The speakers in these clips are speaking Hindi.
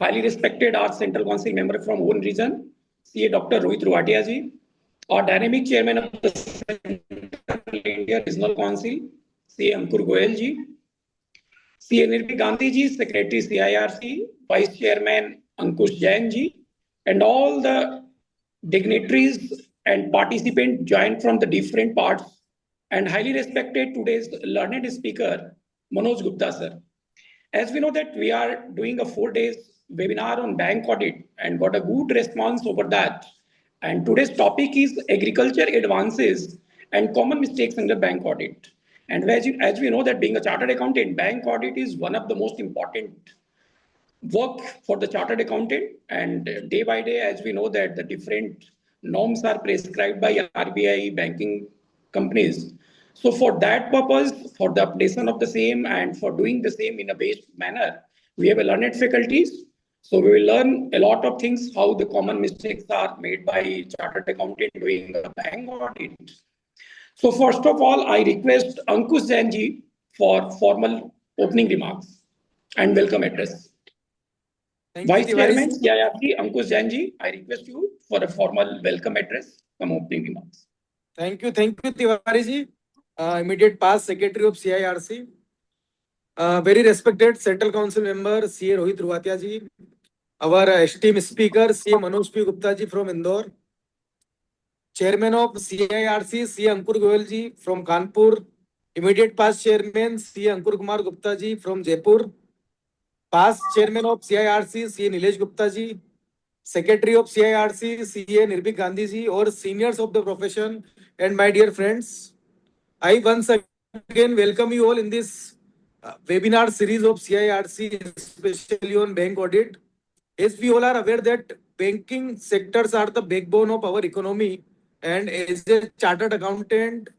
highly respected our Central Council member from own region, CA Dr. Rohit Ruatia ji, our dynamic chairman of the Central India Regional Council, CA Ankur Goyal ji, CA Nirbhi Gandhi ji, Secretary CIRC, Vice Chairman Ankush Jain ji, and all the dignitaries and participants joined from the different parts, and highly respected today's learned speaker, Manoj Gupta sir. As we know that we are doing a 4 days webinar on bank audit and got a good response over that. And today's topic is agriculture advances and common mistakes under bank audit. And as we know that being a chartered accountant, bank audit is one of the most important work for the chartered accountant. And day by day, as we know that the different norms are prescribed by RBI banking companies. So for that purpose, for the updation of the same and for doing the same in a based manner, we have a learned faculties. So we will learn a lot of things, how the common mistakes are made by chartered accountant doing a bank audit. So first of all, I request Ankush Jain ji for formal opening remarks and welcome address. Vice Chairman CIRC Ankush Jain ji, I request you for a formal welcome address, some opening remarks. Thank you, Tiwari ji. Immediate past Secretary of CIRC. Very respected Central Council member CA Rohit Ruatia ji. Our esteemed speaker CA Manoj P. Gupta ji from Indore. Chairman of CIRC CA Ankur Goyal ji from Kanpur. Immediate past Chairman CA Ankur Kumar Gupta ji from Jaipur. Past Chairman of CIRC CA Nilesh Gupta ji. Secretary of CIRC CA Nirbhi Gandhi ji, or seniors of the profession and my dear friends, I once again welcome you all in this webinar series of CIRC, especially on bank audit. As we all are aware that banking sectors are the backbone of our economy, and as a chartered accountant,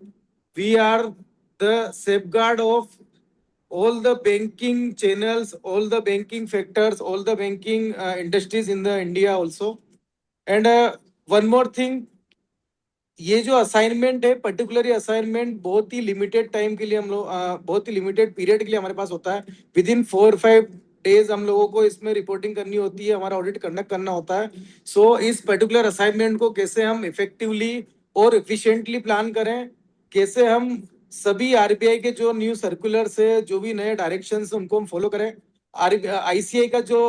we are the safeguard of all the banking channels, all the banking factors, all the banking industries in the India also. And one more thing, ये जो असाइनमेंट है पर्टिकुलरली असाइनमेंट बहुत ही लिमिटेड टाइम के लिए हम लोग बहुत ही लिमिटेड पीरियड के लिए हमारे पास होता है. विद इन 4-5 डेज हम लोगों को इसमें रिपोर्टिंग करनी होती है, हमारा ऑडिट कंडक्ट करना होता है. सो इस पर्टिकुलर असाइनमेंट को कैसे हम इफेक्टिवली और एफिशिएंटली प्लान करें, कैसे हम सभी आरबीआई के जो न्यू सर्कुलर से जो भी नए डायरेक्शन उनको हम फॉलो करें. आईसीआई का जो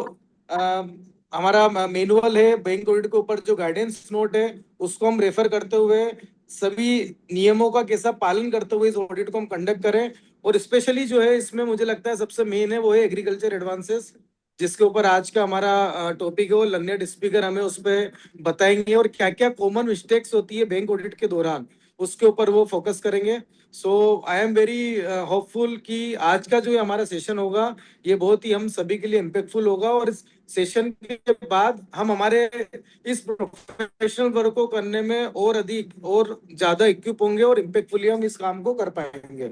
हमारा मैनुअल है बैंक ऑडिट के ऊपर, जो गाइडेंस नोट है उसको हम रेफर करते हुए सभी नियमों का कैसा पालन करते हुए इस ऑडिट को हम कंडक्ट करें. और स्पेशली जो है इसमें मुझे लगता है सबसे मेन है वो है एग्रीकल्चर एडवांसेस, जिसके ऊपर आज का हमारा टॉपिक है. वो लर्नेड स्पीकर हमें उस पर बताएंगे और क्या क्या कॉमन मिस्टेक्स होती है बैंक ऑडिट के दौरान, उसके ऊपर वो फोकस करेंगे. सो आई एम वेरी होपफुल कि आज का जो हमारा सेशन होगा ये बहुत ही हम सभी के लिए इम्पैक्टफुल होगा, और इस सेशन के बाद हम हमारे इस प्रोफेशनल वर्क को करने में और अधिक और ज्यादा इक्विप होंगे और इम्पैक्टफुली हम इस काम को कर पाएंगे.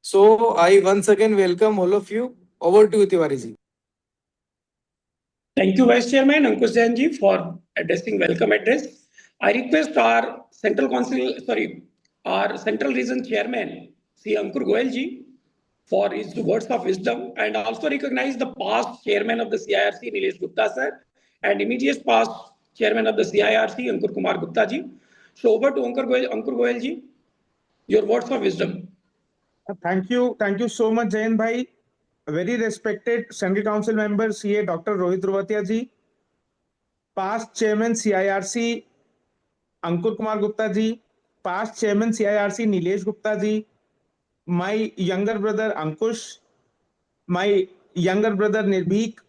So I once again welcome all of you. Over to you Tiwari ji. Thank you, Vice Chairman Ankush Jain ji, for addressing welcome address. I request our our Central Region Chairman, C. Ankur Goyal ji, for his words of wisdom, and also recognize the past Chairman of the CIRC, Nilesh Gupta sir, and immediate past Chairman of the CIRC, Ankur Kumar Gupta ji. So over to Ankur Goyal ji, your words of wisdom. Thank you so much, Jain bhai. Very respected Central Council member CA Dr. Rohit Ruatia ji, past Chairman CIRC Ankur Kumar Gupta ji, past Chairman CIRC Nilesh Gupta ji, my younger brother Ankush, my younger brother Nirbhik,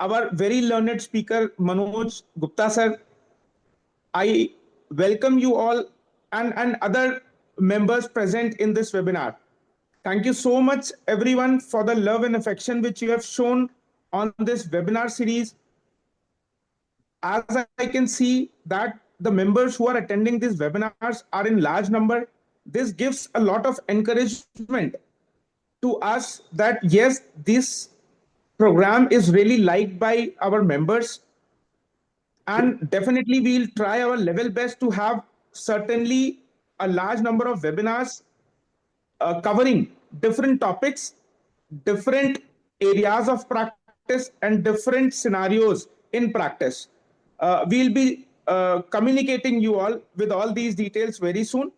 our very learned speaker Manoj Gupta sir. I welcome you all and other members present in this webinar. Thank you so much everyone for the love and affection which you have shown on this webinar series. As I can see that the members who are attending these webinars are in large number, this gives a lot of encouragement to us that yes, this program is really liked by our members, and definitely we'll try our level best to have certainly a large number of webinars covering different topics, different areas of practice, and different scenarios in practice. We'll be communicating you all with all these details very soon.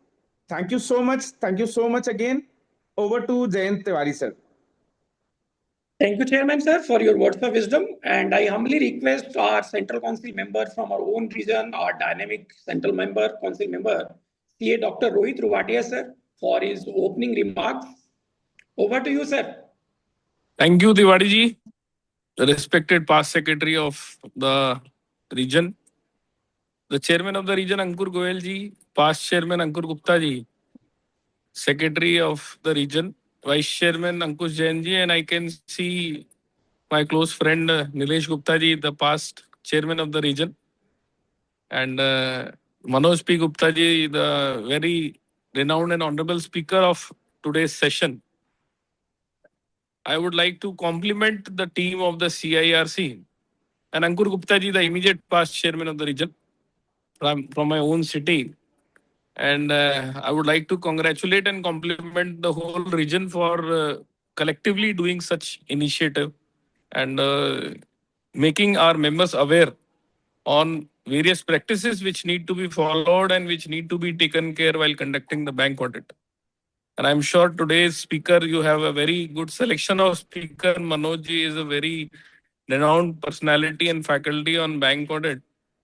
Thank you so much. Thank you so much again. Over to Jayant Tiwari, sir. Thank you, Chairman, sir, for your words of wisdom. And I humbly request our Central Council member from our own region, our dynamic Central Council member, CA Dr. Rohit Ruwatia, sir, for his opening remarks. Over to you, sir. Thank you, Tiwari ji, the respected past secretary of the region, the chairman of the region, Ankur Goyal ji, past chairman Ankur Gupta ji, secretary of the region, vice chairman Ankush Jain ji, and I can see my close friend Nilesh Gupta ji, the past chairman of the region, and Manoj P. Gupta ji, the very renowned and honorable speaker of today's session. I would like to compliment the team of the CIRC and Ankur Gupta ji, the immediate past chairman of the region from my own city. And I would like to congratulate and compliment the whole region for collectively doing such initiative and making our members aware on various practices which need to be followed and which need to be taken care while conducting the bank audit. And I'm sure today's speaker, you have a very good selection of speaker. Manoj ji is a very renowned personality and faculty on bank audit.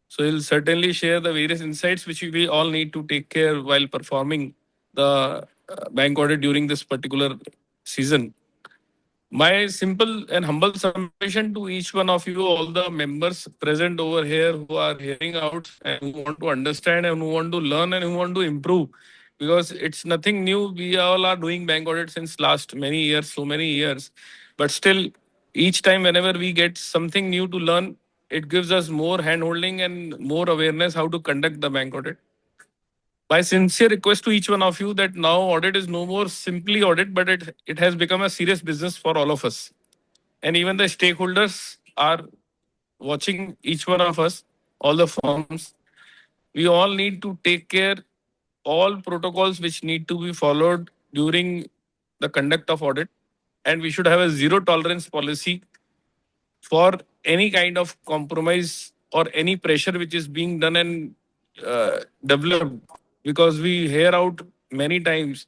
So he'll certainly share the various insights which we all need to take care while performing the bank audit during this particular season. My simple and humble submission to each one of you, all the members present over here who are hearing out and who want to understand and who want to learn and who want to improve, because it's nothing new. We all are doing bank audit since last many years, so many years. But still, each time whenever we get something new to learn, it gives us more hand-holding and more awareness how to conduct the bank audit. My sincere request to each one of you that now audit is no more simply audit, but it has become a serious business for all of us. And even the stakeholders are watching each one of us, all the firms. We all need to take care all protocols which need to be followed during the conduct of audit. And we should have a zero tolerance policy for any kind of compromise or any pressure which is being done and developed, because we hear out many times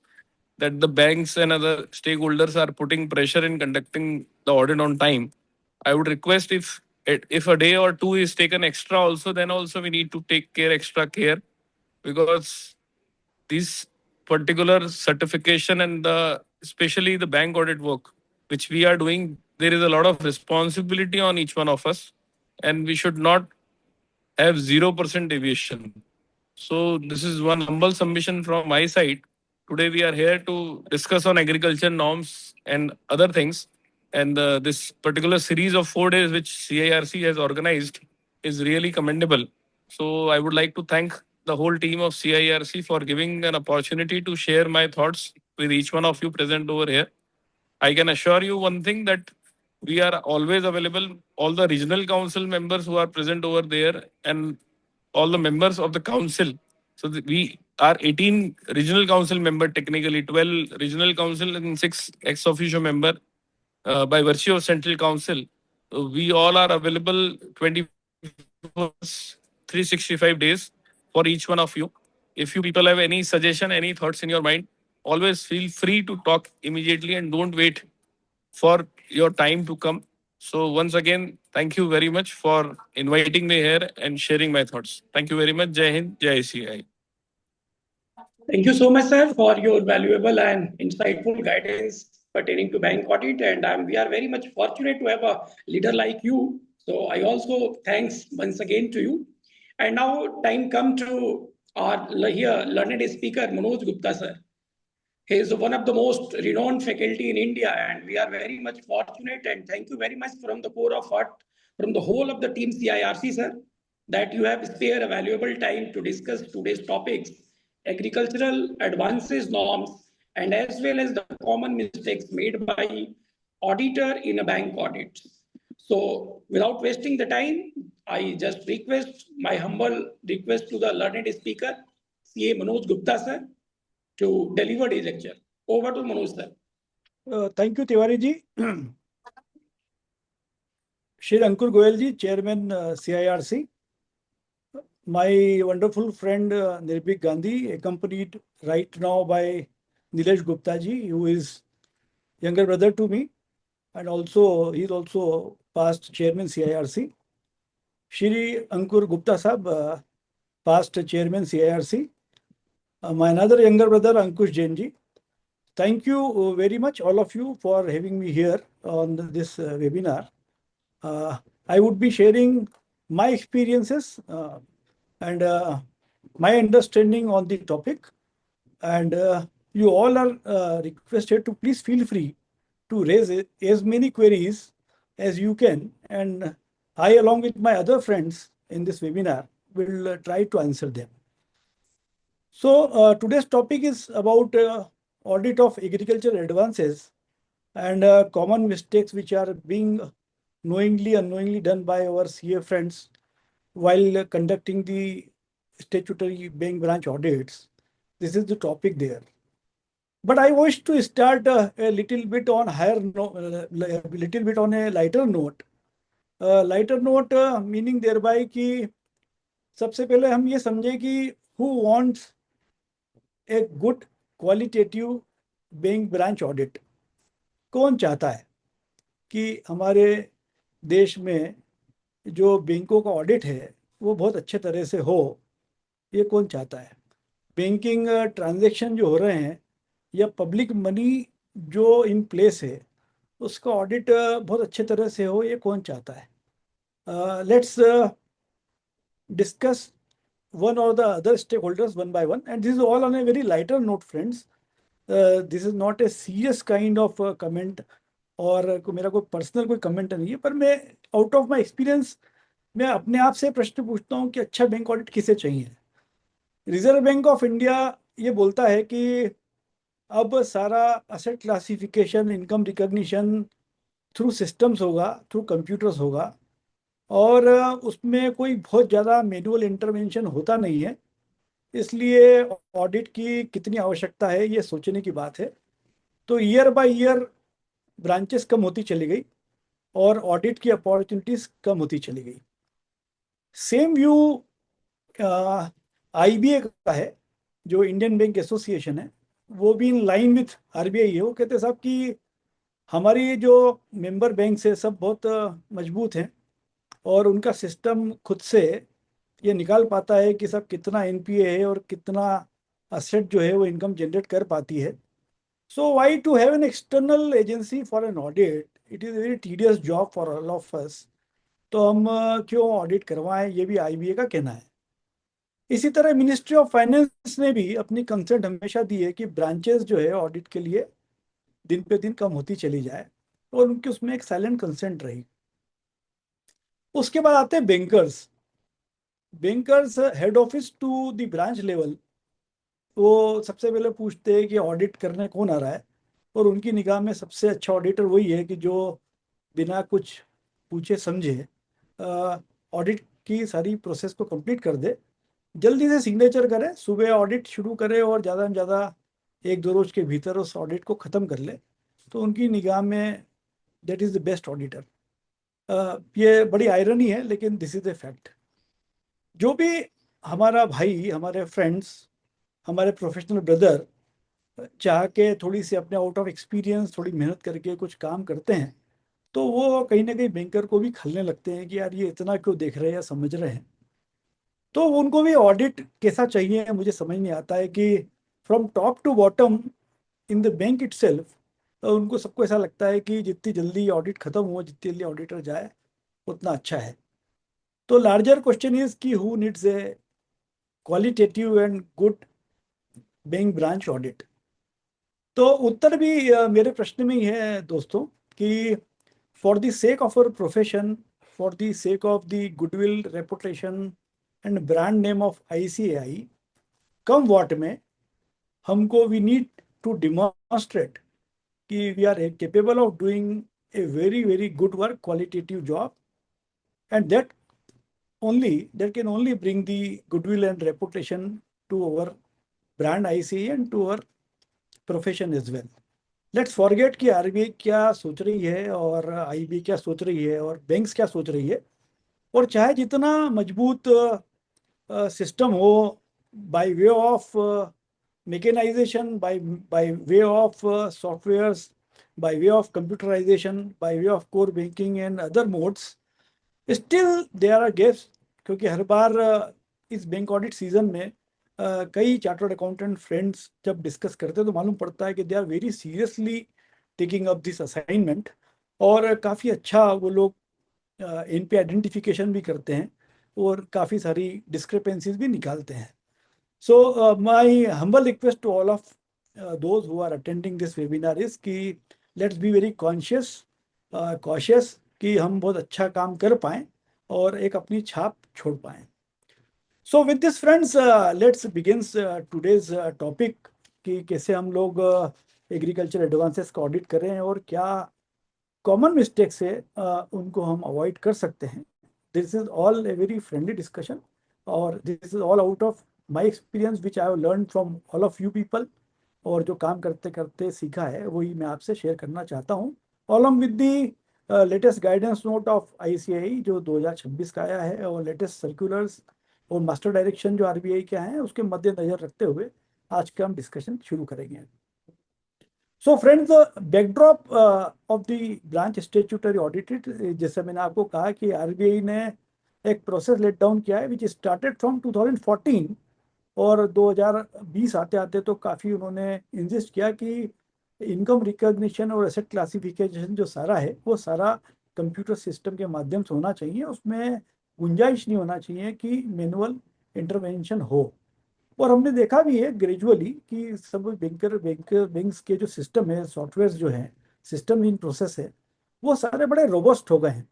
that the banks and other stakeholders are putting pressure in conducting the audit on time. I would request if a day or two is taken extra also, then also we need to take extra care, because this particular certification and especially the bank audit work which we are doing, there is a lot of responsibility on each one of us, and we should not have 0% deviation. So this is one humble submission from my side. Today we are here to discuss on agriculture norms and other things. And this particular series of 4 days which CIRC has organized is really commendable. So I would like to thank the whole team of CIRC for giving an opportunity to share my thoughts with each one of you present over here. I can assure you one thing, that we are always available, all the regional council members who are present over there and all the members of the council. So we are 18 regional council member, technically 12 regional council and 6 ex officio member by virtue of central council. We all are available 365 days for each one of you. If you people have any suggestion, any thoughts in your mind, always feel free to talk immediately and don't wait for your time to come. So once again, thank you very much for inviting me here and sharing my thoughts. Thank you very much. Jai Hind, Jai CI. Thank you so much, sir, for your valuable and insightful guidance pertaining to bank audit. And we are very much fortunate to have a leader like you. So I also thanks once again to you. And now time come to our here learned speaker, Manoj Gupta, sir. He is one of the most renowned faculty in India, and we are very much fortunate. And thank you very much from the core of heart, from the whole of the team CIRC, sir, that you have spared a valuable time to discuss today's topics, agricultural advances norms, and as well as the common mistakes made by auditor in a bank audit. So without wasting the time, I just request my humble request to the learned speaker, CA Manoj Gupta, sir, to deliver his lecture. Over to Manoj, sir. Thank you, Tiwari ji. Shri Ankur Goyal ji, Chairman CIRC. My wonderful friend Nirbhik Gandhi, accompanied right now by Nilesh Gupta ji, who is younger brother to me, and also he is also past Chairman CIRC. Shri Ankur Gupta Sahab, past Chairman CIRC. My another younger brother Ankush Jain ji. Thank you very much, all of you, for having me here on this webinar. I would be sharing my experiences and my understanding on the topic. And you all are requested to please feel free to raise as many queries as you can. And I, along with my other friends in this webinar, will try to answer them. So today's topic is about audit of agricultural advances and common mistakes which are being knowingly, unknowingly done by our CA friends while conducting the statutory bank branch audits. This is the topic there. But I wish to start a little bit on little bit on a lighter note. Lighter note meaning thereby कि सबसे पहले हम ये समझे कि who wants a good qualitative bank branch audit. कौन चाहता है कि हमारे देश में जो बैंकों का ऑडिट है वो बहुत अच्छे तरह से हो. ये कौन चाहता है. बैंकिंग ट्रांजैक्शन जो हो रहे हैं या पब्लिक मनी जो इन प्लेस है उसका ऑडिट बहुत अच्छे तरह से हो, ये कौन चाहता है. Let's discuss one or the other stakeholders one by one, and this is all on a very lighter note, friends. This is not a serious kind of comment और मेरा कोई पर्सनल कोई कमेंट नहीं है, पर मैं आउट ऑफ माय एक्सपीरियंस मैं अपने आप से प्रश्न पूछता हूँ कि अच्छा बैंक ऑडिट किसे चाहिए. रिजर्व बैंक ऑफ इंडिया ये बोलता है कि अब सारा asset classification, income recognition through systems होगा, थ्रू कंप्यूटर्स होगा और उसमें कोई बहुत ज़्यादा मैनुअल इंटरवेंशन होता नहीं है. इसलिए ऑडिट की कितनी आवश्यकता है ये सोचने की बात है. तो ईयर बाय ईयर ब्रांचेस कम होती चली गई और ऑडिट की अपॉर्चुनिटीज कम होती चली गई. सेम व्यू IBA का है, जो इंडियन बैंक एसोसिएशन है, वो भी इन लाइन विथ RBI है. वो कहते हैं साहब कि हमारी जो मेंबर बैंक है सब बहुत मजबूत हैं और उनका सिस्टम खुद से ये निकाल पाता है कि सब कितना NPA है और कितना असेट जो है वो इनकम जनरेट कर पाती है. So why to have an external agency for an audit. It is very tedious job for all of us. तो हम क्यों ऑडिट करवाएं, ये भी IBA का कहना है. इसी तरह मिनिस्ट्री ऑफ फाइनेंस ने भी अपनी कंसर्न हमेशा दी है कि ब्रांचेस जो है ऑडिट के लिए दिन पे दिन कम होती चली जाए और उनकी उसमें एक साइलेंट कंसेंट रही. उसके बाद आते हैं bankers. Bankers head office to the branch level, वो सबसे पहले पूछते हैं कि ऑडिट करने कौन आ रहा है, और उनकी निगाह में सबसे अच्छा ऑडिटर वही है कि जो बिना कुछ पूछे समझे ऑडिट की सारी प्रोसेस को कंप्लीट कर दे, जल्दी से सिग्नेचर करे, सुबह ऑडिट शुरू करे और ज़्यादा से ज़्यादा 1-2 रोज के भीतर उस ऑडिट को ख़त्म कर ले. तो उनकी निगाह में that is the best auditor. ये बड़ी आयरनी है लेकिन दिस इज़ द फैक्ट. जो भी हमारा भाई, हमारे फ्रेंड्स, हमारे प्रोफेशनल ब्रदर चाह के थोड़ी सी अपने आउट ऑफ एक्सपीरियंस थोड़ी मेहनत करके कुछ काम करते हैं, तो वो कहीं ना कहीं बैंकर को भी खलने लगते हैं कि यार ये इतना क्यों देख रहे हैं या समझ रहे हैं. तो उनको भी ऑडिट कैसा चाहिए मुझे समझ नहीं आता है कि from top to bottom in the bank itself उनको सबको ऐसा लगता है कि जितनी जल्दी ऑडिट खत्म हो, जितनी जल्दी ऑडिटर जाए उतना अच्छा है. तो लार्जर क्वेश्चन इज कि who needs a qualitative and good bank branch audit. तो उत्तर भी मेरे प्रश्न में ही है दोस्तों कि for the sake of our profession, for the sake of the goodwill, reputation and brand name of ICAI, come what may हमको वी नीड टू डिमॉन्स्ट्रेट कि we are capable of doing a very very good work, qualitative job, and that can only bring the goodwill and reputation to our brand ICAI and to our profession as well. Let's forget कि आरबीआई क्या सोच रही है और आईबी क्या सोच रही है और बैंक्स क्या सोच रही है। और चाहे जितना मजबूत सिस्टम हो, by way of mechanization, by way of softwares, by way of computerization, by way of core banking and other modes, still there are gaps। क्योंकि हर बार इस बैंक ऑडिट सीजन में कई चार्टर्ड अकाउंटेंट फ्रेंड्स जब डिस्कस करते हैं तो मालूम पड़ता है कि they are very seriously taking up this assignment. और काफ़ी अच्छा वो लोग इन पे आइडेंटिफिकेशन भी करते हैं और काफ़ी सारी डिस्क्रिपेंसीज भी निकालते हैं। So, my humble request to all of those who are attending this webinar is कि let's be very conscious, cautious कि हम बहुत अच्छा काम कर पाएं और एक अपनी छाप छोड़ पाएं। So with this friends, let's begin today's topic कि कैसे हम लोग एग्रीकल्चर एडवांसेस का ऑडिट करें और क्या कॉमन मिस्टेक्स है उनको हम अवॉइड कर सकते हैं। This is all a very friendly discussion और this is all out of my experience which I have learn from all of you people. और जो काम करते करते सीखा है वही मैं आपसे शेयर करना चाहता हूँ, along with the latest guidance note of ICAI जो 2026 का आया है और लेटेस्ट सर्कुलर्स और मास्टर डायरेक्शन जो आरबीआई के हैं उसके मद्देनजर रखते हुए आज का हम डिस्कशन शुरू करेंगे। So friends, backdrop of the branch statutory audited, जैसे मैंने आपको कहा कि आरबीआई ने एक प्रोसेस लेट डाउन किया है विच स्टार्टेड फ्रॉम 2014 और 2020 आते आते तो काफ़ी उन्होंने इंसिस्ट किया कि इनकम रिकॉग्निशन और एसेट क्लासिफिकेशन जो सारा है वो सारा कंप्यूटर सिस्टम के माध्यम से होना चाहिए, उसमें गुंजाइश नहीं होना चाहिए कि मैनुअल इंटरवेंशन हो। और हमने देखा भी है ग्रेजुअली कि सब बैंक्स के जो सिस्टम है, सॉफ्टवेयर जो है, सिस्टम इन प्रोसेस है, वो सारे बड़े रोबस्ट हो गए हैं।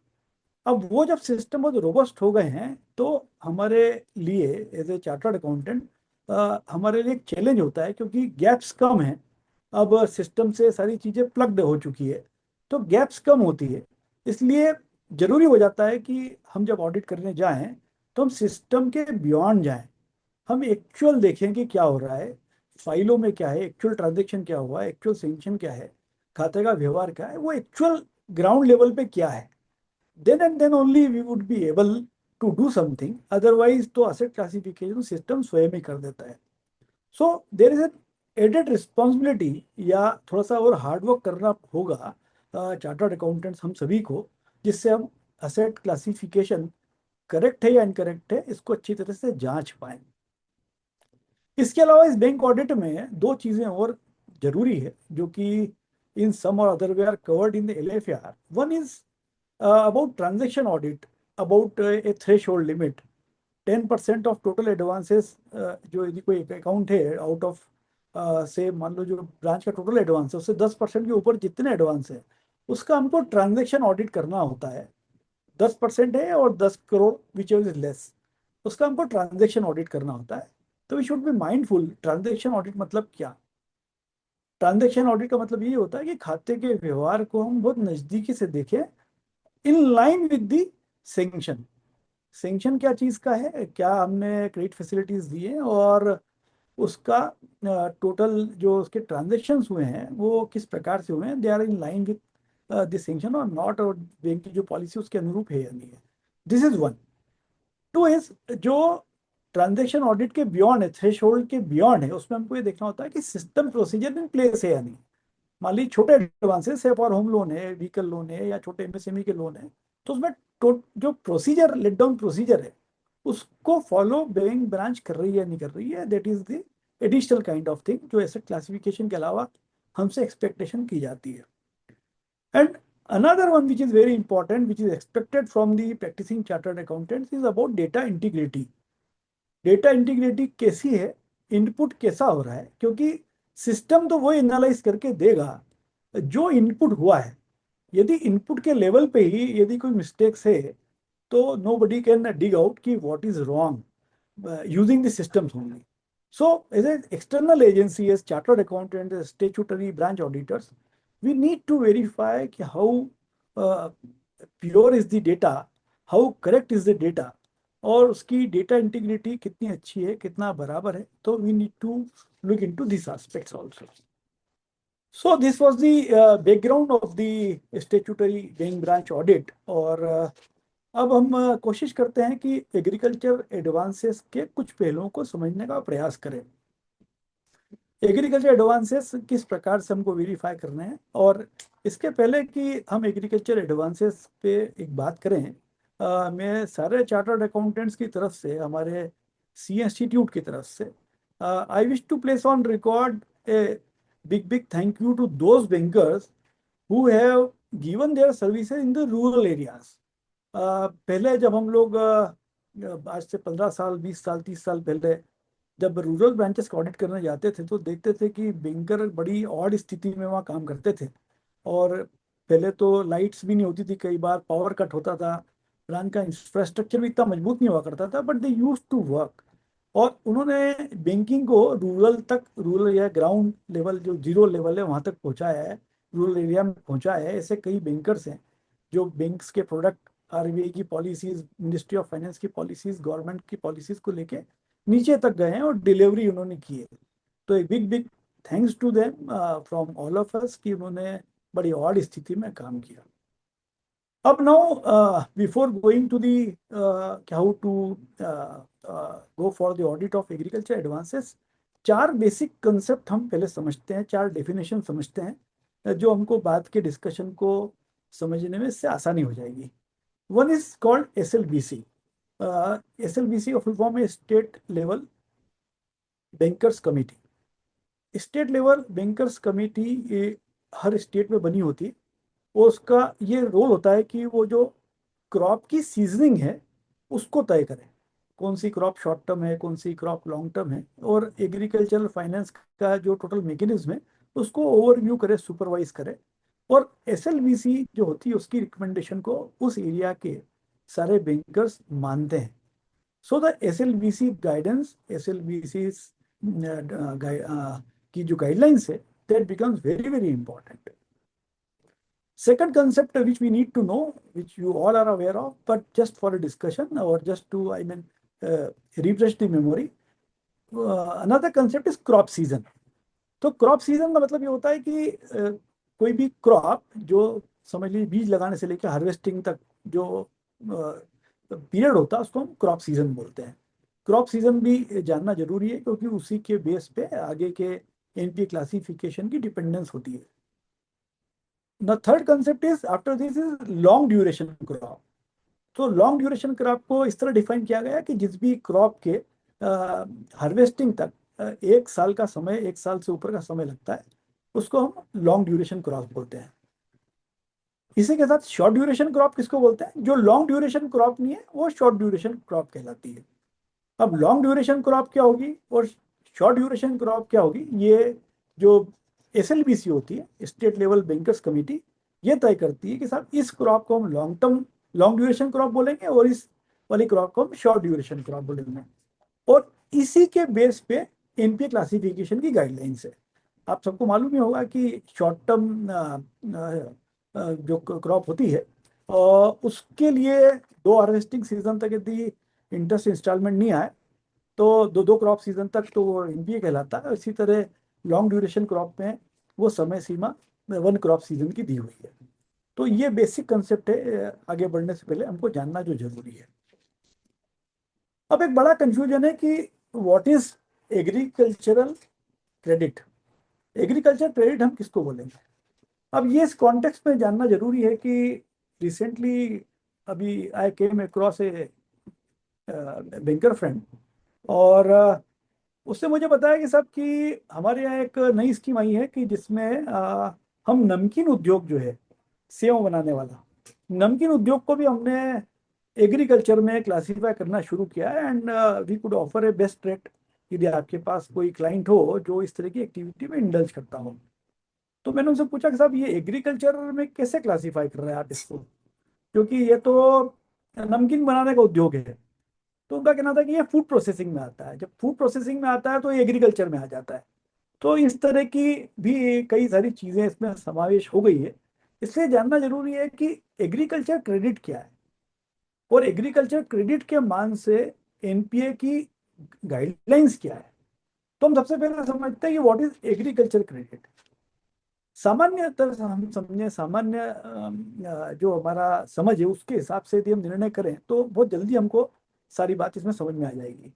अब वो जब सिस्टम बहुत रोबस्ट हो गए हैं तो हमारे लिए एज ए चार्टर्ड अकाउंटेंट हमारे लिए एक चैलेंज होता है क्योंकि गैप्स कम हैं। अब सिस्टम से सारी चीज़ें प्लग्ड हो चुकी है तो गैप्स कम होती है, इसलिए ज़रूरी हो जाता है कि हम जब ऑडिट करने जाएं तो हम सिस्टम के बियॉन्ड जाएं, हम एक्चुअल देखें कि क्या हो रहा है, फाइलों में क्या है, एक्चुअल ट्रांजेक्शन क्या हुआ है, एक्चुअल सेंक्शन क्या है, खाते का व्यवहार क्या है, वो एक्चुअल ग्राउंड लेवल पे क्या है। then and then only we would be able to do something, otherwise तो असेट क्लासिफिकेशन सिस्टम स्वयं ही कर देता है। So there is an added responsibility या थोड़ा सा और हार्डवर्क करना होगा चार्टर्ड अकाउंटेंट्स हम सभी को, जिससे हम असेट क्लासिफिकेशन करेक्ट है या इनकरेक्ट है इसको अच्छी तरह से जांच पाए। इसके अलावा इस बैंक ऑडिट में दो चीज़ें और जरूरी है जो कि इन सम और other they are covered in the LFR। One is about transaction audit, about a threshold limit, 10% of total advances. जो यदि कोई अकाउंट है आउट ऑफ से मान लो जो ब्रांच का टोटल एडवांस है उससे 10% के ऊपर जितने एडवांस है उसका हमको ट्रांजेक्शन ऑडिट करना होता है। 10% है और 10 करोड़ विच इज लेस, उसका हमको ट्रांजेक्शन ऑडिट करना होता है। तो we should be mindful, transaction audit मतलब क्या। ट्रांजेक्शन ऑडिट का मतलब ये होता है कि खाते के व्यवहार को हम बहुत नज़दीकी से देखें इन line with the sanction. Sanction क्या चीज़ का है, क्या हमने क्रेडिट फैसिलिटीज दी हैं और उसका टोटल जो उसके ट्रांजेक्शन्स हुए हैं वो किस प्रकार से हुए हैं, they are in line with this sanction और नॉट, और बैंक की जो पॉलिसी उसके अनुरूप है या नहीं है। This is one. Two is जो ट्रांजेक्शन ऑडिट के बियॉन्ड है, थ्रेश होल्ड के बियॉन्ड है, उसमें हमको ये देखना होता है कि सिस्टम प्रोसीजर इन प्लेस है या नहीं। मान लीजिए छोटे एडवांसेस है फॉर होम लोन है, व्हीकल लोन है या छोटे MSME के लोन है, तो उसमें जो प्रोसीजर लेट डाउन प्रोसीजर है उसको फॉलो बैंक ब्रांच कर रही है नहीं कर रही है, that is the additional kind of thing जो एसेट क्लासिफिकेशन के अलावा हमसे एक्सपेक्टेशन की जाती है। And another one which is very important which is expected from the practicing chartered accountants is about data integrity। Data integrity कैसी है, इनपुट कैसा हो रहा है, क्योंकि सिस्टम तो वो एनालाइज करके देगा जो इनपुट हुआ है। यदि इनपुट के लेवल पे ही यदि कोई मिस्टेक्स है तो nobody can dig out कि what is wrong using the systems only. So as a external agency, as chartered accountant, statutory branch auditors, we need to verify कि how pure is the data, how correct is the data, और उसकी डेटा इंटीग्रिटी कितनी अच्छी है, कितना बराबर है। तो we need to look into this aspects also. So this was the background of the statutory bank branch audit. और अब हम कोशिश करते हैं कि एग्रीकल्चर एडवांसेस के कुछ पहलुओं को समझने का प्रयास करें। एग्रीकल्चर एडवांसेस किस प्रकार से हमको वेरीफाई करने हैं, और इसके पहले कि हम एग्रीकल्चर एडवांसेस पे एक बात करें, मैं सारे चार्टर्ड अकाउंटेंट्स की तरफ से, हमारे सी इंस्टीट्यूट की तरफ से, I wish to place on record a big thank you to those bankers who have given their services in the rural areas. पहले जब हम लोग आज से 15 साल, 20 साल, 30 साल पहले जब रूरल ब्रांचेस का ऑडिट करने जाते थे तो देखते थे कि बैंकर बड़ी ऑड स्थिति में वहाँ काम करते थे। और पहले तो लाइट्स भी नहीं होती थी, कई बार पावर कट होता था, ब्रांच का इंफ्रास्ट्रक्चर भी इतना मजबूत नहीं हुआ करता था, but they use to work. और उन्होंने बैंकिंग को रूरल तक, रूरल या ग्राउंड लेवल जो जीरो लेवल है वहाँ तक पहुँचाया है, रूरल एरिया में पहुँचाया है। ऐसे कई बैंकर्स हैं जो बैंक्स के प्रोडक्ट, आरबीआई की पॉलिसीज, मिनिस्ट्री ऑफ फाइनेंस की पॉलिसीज, गवर्नमेंट की पॉलिसीज को लेके नीचे तक गए हैं और डिलीवरी उन्होंने की है। तो एक big thanks to them from all of us कि उन्होंने बड़ी ऑड स्थिति में काम किया। अब now before going to the how to go for the audit of agriculture advances, चार बेसिक कंसेप्ट हम पहले समझते हैं, चार डेफिनेशन समझते हैं जो हमको बाद के डिस्कशन को समझने में इससे आसानी हो जाएगी। One is called SLBC. SLBC का फुल फॉर्म है state level bankers committee. State level bankers committee हर स्टेट में बनी होती है। उसका ये रोल होता है कि वो जो क्रॉप की सीजनिंग है उसको तय करें, कौन सी क्रॉप शॉर्ट टर्म है, कौन सी क्रॉप लॉन्ग टर्म है, और एग्रीकल्चरल फाइनेंस का जो टोटल मैकेनिज्म है उसको ओवरव्यू करे, सुपरवाइज करे। और SLBC जो होती है उसकी रिकमेंडेशन को उस एरिया के सारे बैंकर्स मानते हैं। So the SLBC guidance, SLBC की जो गाइडलाइंस है, that becomes very important. Second concept which we need to know, which you all are aware of, but just for a discussion or just to, refresh the memory, another concept is crop season. तो क्रॉप सीजन का मतलब ये होता है कि कोई भी क्रॉप जो समझ लीजिए बीज लगाने से लेकर हार्वेस्टिंग तक जो पीरियड होता है उसको हम क्रॉप सीजन बोलते हैं। क्रॉप सीजन भी जानना जरूरी है क्योंकि उसी के बेस पे आगे के NPA क्लासिफिकेशन की डिपेंडेंस होती है। The third concept is, after this is long duration crop. तो लॉन्ग ड्यूरेशन क्रॉप को इस तरह डिफाइन किया गया कि जिस भी क्रॉप के हार्वेस्टिंग तक 1 साल का समय, 1 साल से ऊपर का समय लगता है, उसको हम लॉन्ग ड्यूरेशन क्रॉप बोलते हैं। इसी के साथ शॉर्ट ड्यूरेशन क्रॉप किसको बोलते हैं? जो लॉन्ग ड्यूरेशन क्रॉप नहीं है वो शॉर्ट ड्यूरेशन क्रॉप कहलाती है। अब लॉन्ग ड्यूरेशन क्रॉप क्या होगी और शॉर्ट ड्यूरेशन क्रॉप क्या होगी, ये जो SLBC होती है, स्टेट लेवल बैंकर्स कमेटी, ये तय करती है कि साहब इस क्रॉप को हम लॉन्ग ड्यूरेशन क्रॉप बोलेंगे और इस वाली क्रॉप को हम शॉर्ट ड्यूरेशन क्रॉप बोलेंगे। और इसी के बेस पे NPA क्लासिफिकेशन की गाइडलाइंस है। आप सबको मालूम ही होगा कि शॉर्ट टर्म जो क्रॉप होती है उसके लिए 2 हार्वेस्टिंग सीजन तक यदि इंटरेस्ट इंस्टॉलमेंट नहीं आए तो दो क्रॉप सीजन तक तो वो NPA कहलाता है। इसी तरह लॉन्ग ड्यूरेशन क्रॉप में वो समय सीमा 1 क्रॉप सीजन की दी हुई है। तो ये बेसिक कंसेप्ट है, आगे बढ़ने से पहले हमको जानना जो जरूरी है। अब एक बड़ा कंफ्यूजन है कि what is agricultural credit. Agriculture credit हम किसको बोलेंगे? अब ये इस कॉन्टेक्स्ट में जानना जरूरी है कि रिसेंटली अभी I came across a banker friend, और उससे मुझे बताया कि साहब कि हमारे यहाँ एक नई स्कीम आई है कि जिसमें हम नमकीन उद्योग जो है, सेव बनाने वाला नमकीन उद्योग को भी हमने एग्रीकल्चर में क्लासीफाई करना शुरू किया है। And we could offer a best rate यदि आपके पास कोई क्लाइंट हो जो इस तरह की एक्टिविटी में इंडल्ज करता हो। तो मैंने उनसे पूछा कि साहब ये एग्रीकल्चर में कैसे क्लासीफाई कर रहे हैं आप इसको, क्योंकि ये तो नमकीन बनाने का उद्योग है। तो उनका कहना था कि ये फूड प्रोसेसिंग में आता है, जब फूड प्रोसेसिंग में आता है तो ये एग्रीकल्चर में आ जाता है। तो इस तरह की भी कई सारी चीज़ें इसमें समावेश हो गई है। इसलिए जानना जरूरी है कि एग्रीकल्चर क्रेडिट क्या है और एग्रीकल्चर क्रेडिट के मान से NPA की गाइडलाइंस क्या है। तो हम सबसे पहले समझते हैं कि व्हाट इज एग्रीकल्चर क्रेडिट। सामान्यतः हम समझे सामान्य जो हमारा समझ है उसके हिसाब से यदि हम निर्णय करें तो बहुत जल्दी हमको सारी बात इसमें समझ में आ जाएगी।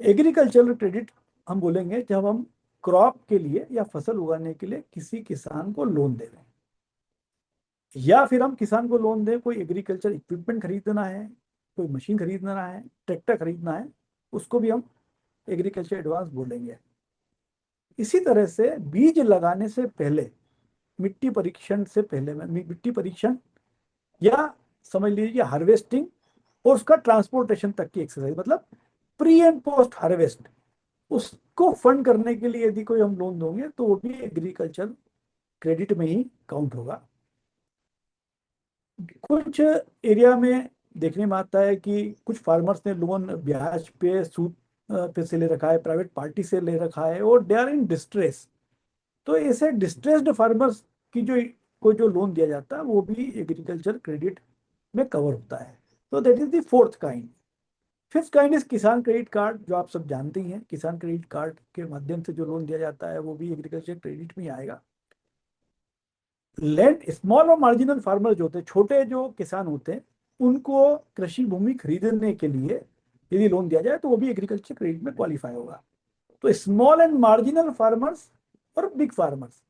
एग्रीकल्चरल क्रेडिट हम बोलेंगे जब हम क्रॉप के लिए या फसल उगाने के लिए किसी किसान को लोन दे रहे हैं, या फिर हम किसान को लोन दें, कोई एग्रीकल्चर इक्विपमेंट खरीदना है, कोई मशीन खरीदना है, ट्रैक्टर खरीदना है, उसको भी हम एग्रीकल्चर एडवांस बोलेंगे। इसी तरह से बीज लगाने से पहले मिट्टी परीक्षण से पहले में मिट्टी परीक्षण या समझ लीजिए हार्वेस्टिंग और उसका ट्रांसपोर्टेशन तक की एक्सरसाइज, मतलब प्री एंड पोस्ट हार्वेस्ट, उसको फंड करने के लिए यदि कोई हम लोन दोगे तो वो भी एग्रीकल्चर क्रेडिट में ही काउंट होगा। कुछ एरिया में देखने में आता है कि कुछ फार्मर्स ने लोन ब्याज पे सूद पे से ले रखा है, प्राइवेट पार्टी से ले रखा है और दे आर इन डिस्ट्रेस। तो ऐसे डिस्ट्रेस्ड फार्मर्स की जो लोन दिया जाता है वो भी एग्रीकल्चर क्रेडिट में कवर होता है। तो that is the fourth kind. Fifth kind is किसान क्रेडिट कार्ड, जो आप सब जानते ही हैं। किसान क्रेडिट कार्ड के माध्यम से जो लोन दिया जाता है वो भी एग्रीकल्चर क्रेडिट में आएगा। लैंड स्मॉल और मार्जिनल फार्मर जो होते हैं, छोटे जो किसान होते हैं, उनको कृषि भूमि खरीदने के लिए यदि लोन दिया जाए तो वो भी एग्रीकल्चर क्रेडिट में क्वालिफाई होगा। तो स्मॉल एंड मार्जिनल फार्मर्स और big farmers,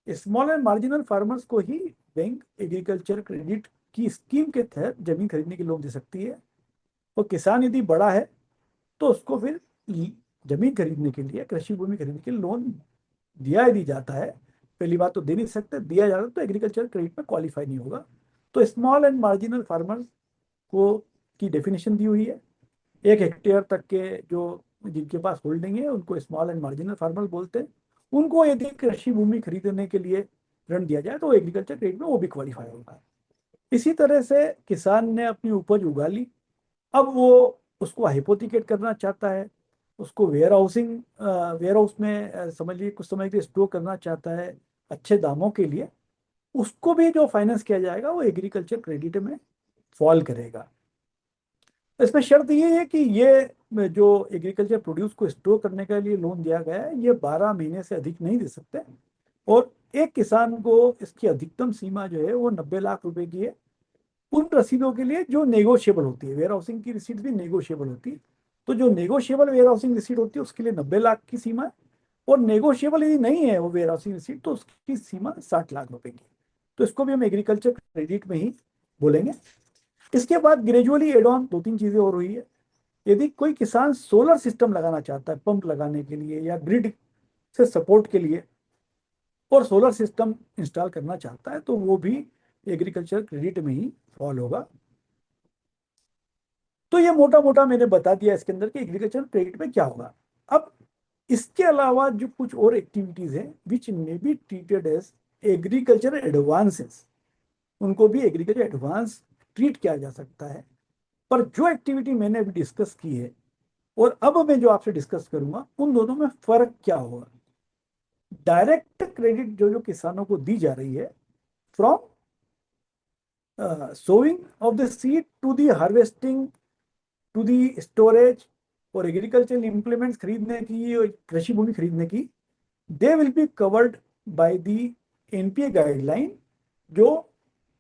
small and marginal farmers को ही बैंक एग्रीकल्चर क्रेडिट की स्कीम के तहत जमीन खरीदने की लोन दे सकती है। और किसान यदि बड़ा है तो उसको फिर जमीन खरीदने के लिए, कृषि भूमि खरीदने के लिए लोन दिया दी जाता है। पहली बात तो दे नहीं सकते, दिया जाता तो एग्रीकल्चर क्रेडिट में क्वालिफाई नहीं होगा। तो स्मॉल एंड मार्जिनल फार्मर्स को की डेफिनेशन दी हुई है। 1 हेक्टेयर तक के जो जिनके पास होल्डिंग है उनको स्मॉल एंड मार्जिनल फार्मर बोलते हैं। उनको यदि कृषि भूमि खरीदने के लिए ऋण दिया जाए तो एग्रीकल्चर क्रेडिट में वो भी क्वालिफाई होगा। इसी तरह से किसान ने अपनी उपज उगा ली, अब वो उसको हाइपोथिकेट करना चाहता है, उसको वेयर हाउस में समझ लीजिए कुछ समय के लिए स्टोर करना चाहता है अच्छे दामों के लिए, उसको भी जो फाइनेंस किया जाएगा वो एग्रीकल्चर क्रेडिट में फॉल करेगा। इसमें शर्त ये है कि ये जो एग्रीकल्चर प्रोड्यूस को स्टोर करने के लिए लोन दिया गया है ये 12 महीने से अधिक नहीं दे सकते, और एक किसान को इसकी अधिकतम सीमा जो है वो 90 लाख रुपए की है उन रसीदों के लिए जो नेगोशिएबल होती है। वेयर हाउसिंग की रिसीट भी नेगोशिएबल होती है। तो जो नेगोशिएबल वेयर हाउसिंग रिसीट होती है उसके लिए 90 लाख की सीमा है, और नेगोशिएबल यदि नहीं है वो वेयर हाउसिंग रिसीट तो उसकी सीमा 60 लाख रुपए की। तो इसको भी हम एग्रीकल्चर क्रेडिट में ही बोलेंगे। इसके बाद ग्रेजुअली एड ऑन 2-3 चीजें और हुई है। यदि कोई किसान सोलर सिस्टम लगाना चाहता है पंप लगाने के लिए या ग्रिड से सपोर्ट के लिए, और सोलर सिस्टम इंस्टॉल करना चाहता है तो वो भी एग्रीकल्चर क्रेडिट में ही फॉल होगा। तो ये मोटा मोटा मैंने बता दिया इसके अंदर कि एग्रीकल्चर क्रेडिट में क्या होगा। अब इसके अलावा जो कुछ और एक्टिविटीज हैं which may be treated as agriculture advances, उनको भी एग्रीकल्चर एडवांस ट्रीट किया जा सकता है। पर जो एक्टिविटी मैंने अभी डिस्कस की है और अब मैं जो आपसे डिस्कस करूंगा उन दोनों में फर्क क्या होगा। डायरेक्ट क्रेडिट जो किसानों को दी जा रही है from sowing of the seed to the harvesting to the storage और एग्रीकल्चरल इंप्लीमेंट्स खरीदने की और कृषि भूमि खरीदने की, they will be covered by the NPA guideline जो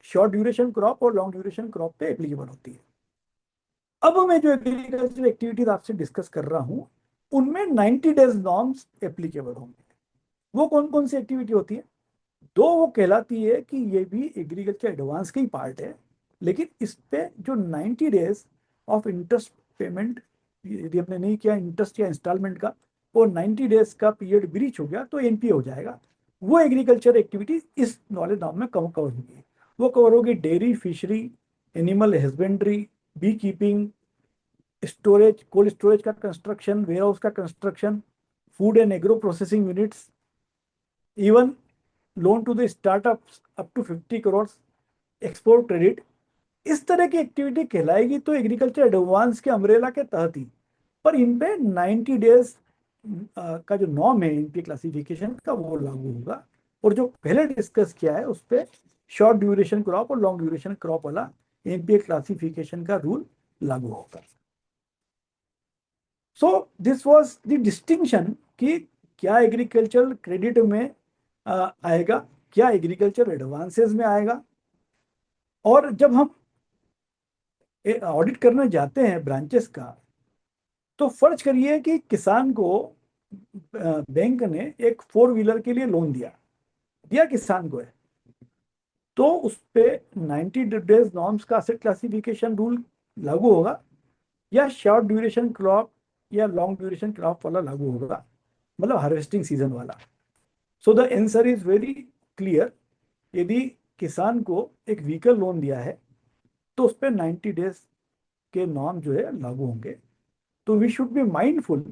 शॉर्ट ड्यूरेशन क्रॉप और लॉन्ग ड्यूरेशन क्रॉप पे एप्लीकेबल होती है। अब मैं जो एग्रीकल्चर एक्टिविटीज आपसे डिस्कस कर रहा हूं उनमें 90 डेज नॉर्म्स एप्लीकेबल होंगे। वो कौन कौन सी एक्टिविटी होती है? दो वो कहलाती है कि ये भी एग्रीकल्चर एडवांस का ही पार्ट है, लेकिन इस पे जो 90 डेज ऑफ इंटरेस्ट पेमेंट यदि हमने नहीं किया इंटरेस्ट या इंस्टॉलमेंट का और 90 डेज का पीरियड ब्रीच हो गया तो एनपीए हो जाएगा। वो एग्रीकल्चर एक्टिविटी इस नॉलेज नॉर्म में कवर होगी। वो कवर होगी dairy, fishery, animal husbandry, bee keeping, storage, cold storage का कंस्ट्रक्शन, वेयर हाउस का construction, food and agro processing units, even loan to the startups up to 50 crore, export credit. इस तरह की एक्टिविटी कहलाएगी तो एग्रीकल्चर एडवांस के अम्ब्रेला के तहत ही, पर इन पे 90 डेज का जो नॉर्म है इनपी क्लासिफिकेशन का वो लागू होगा। और जो पहले डिस्कस किया है उस पर शॉर्ट ड्यूरेशन क्रॉप और लॉन्ग ड्यूरेशन क्रॉप वाला एनपीए क्लासिफिकेशन का रूल लागू होगा। So this was the distinction कि क्या एग्रीकल्चरल क्रेडिट में आएगा, क्या एग्रीकल्चर एडवांसेस में आएगा। और जब हम ऑडिट करने जाते हैं ब्रांचेस का, तो फर्ज करिए कि किसान को बैंक ने एक 4 व्हीलर के लिए लोन दिया दिया किसान को है, तो उस पे 90 डेज नॉर्म्स का एसेट क्लासिफिकेशन रूल लागू होगा, या शॉर्ट ड्यूरेशन क्रॉप या लॉन्ग ड्यूरेशन क्रॉप वाला लागू होगा, मतलब हार्वेस्टिंग सीजन वाला। So the answer is very clear. यदि किसान को एक व्हीकल लोन दिया है तो उस पर 90 डेज के नॉर्म जो है लागू होंगे। तो वी शुड बी माइंडफुल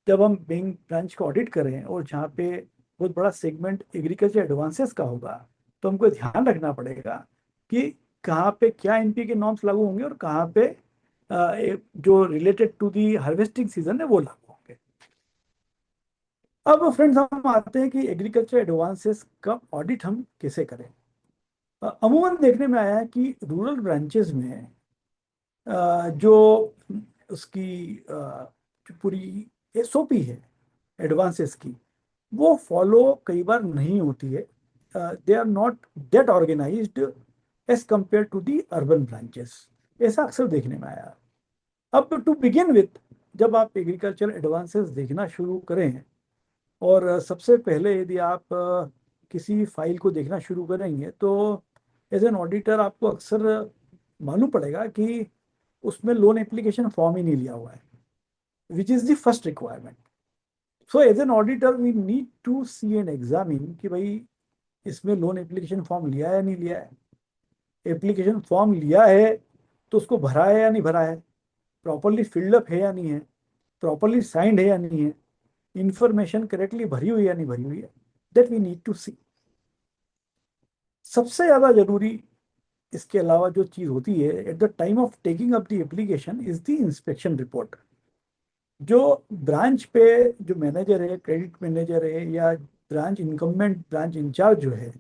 जब हम बैंक ब्रांच को ऑडिट करें, और जहाँ पे बहुत बड़ा सेगमेंट एग्रीकल्चर एडवांसेस का होगा, तो हमको ध्यान रखना पड़ेगा कि कहाँ पे क्या एनपीए के नॉर्म्स लागू होंगे और कहाँ पे जो related to the harvesting season है वो लागू होंगे। अब फ्रेंड्स हम आते हैं कि एग्रीकल्चर एडवांसेस का ऑडिट हम कैसे करें। अमूमन देखने में आया है कि रूरल ब्रांचेस में जो उसकी जो पूरी एसओपी है एडवांसेस की, वो फॉलो कई बार नहीं होती है। They are not that organised as compare to the urban branches, ऐसा अक्सर देखने में आया। अब टू बिगिन विथ, जब आप एग्रीकल्चर एडवांसेस देखना शुरू करें, और सबसे पहले यदि आप किसी फाइल को देखना शुरू करेंगे, तो एज एन ऑडिटर आपको अक्सर मालूम पड़ेगा कि उसमें लोन एप्लीकेशन फॉर्म ही नहीं लिया हुआ है, which is the first requirement. So as an auditor we need to see and examine कि भाई इसमें लोन एप्लीकेशन फॉर्म लिया है या नहीं लिया है। एप्लीकेशन फॉर्म लिया है तो उसको भरा है या नहीं भरा है, प्रॉपरली फिल्ड अप है या नहीं है, प्रॉपरली साइंड है या नहीं है, इंफॉर्मेशन करेक्टली भरी हुई या नहीं भरी हुई है, दैट वी नीड टू सी। सबसे ज़्यादा जरूरी इसके अलावा जो चीज़ होती है at the time of taking up the application is the inspection report. जो ब्रांच पे जो मैनेजर है, क्रेडिट मैनेजर है, या ब्रांच इनकम्बेंट ब्रांच इंचार्ज जो है,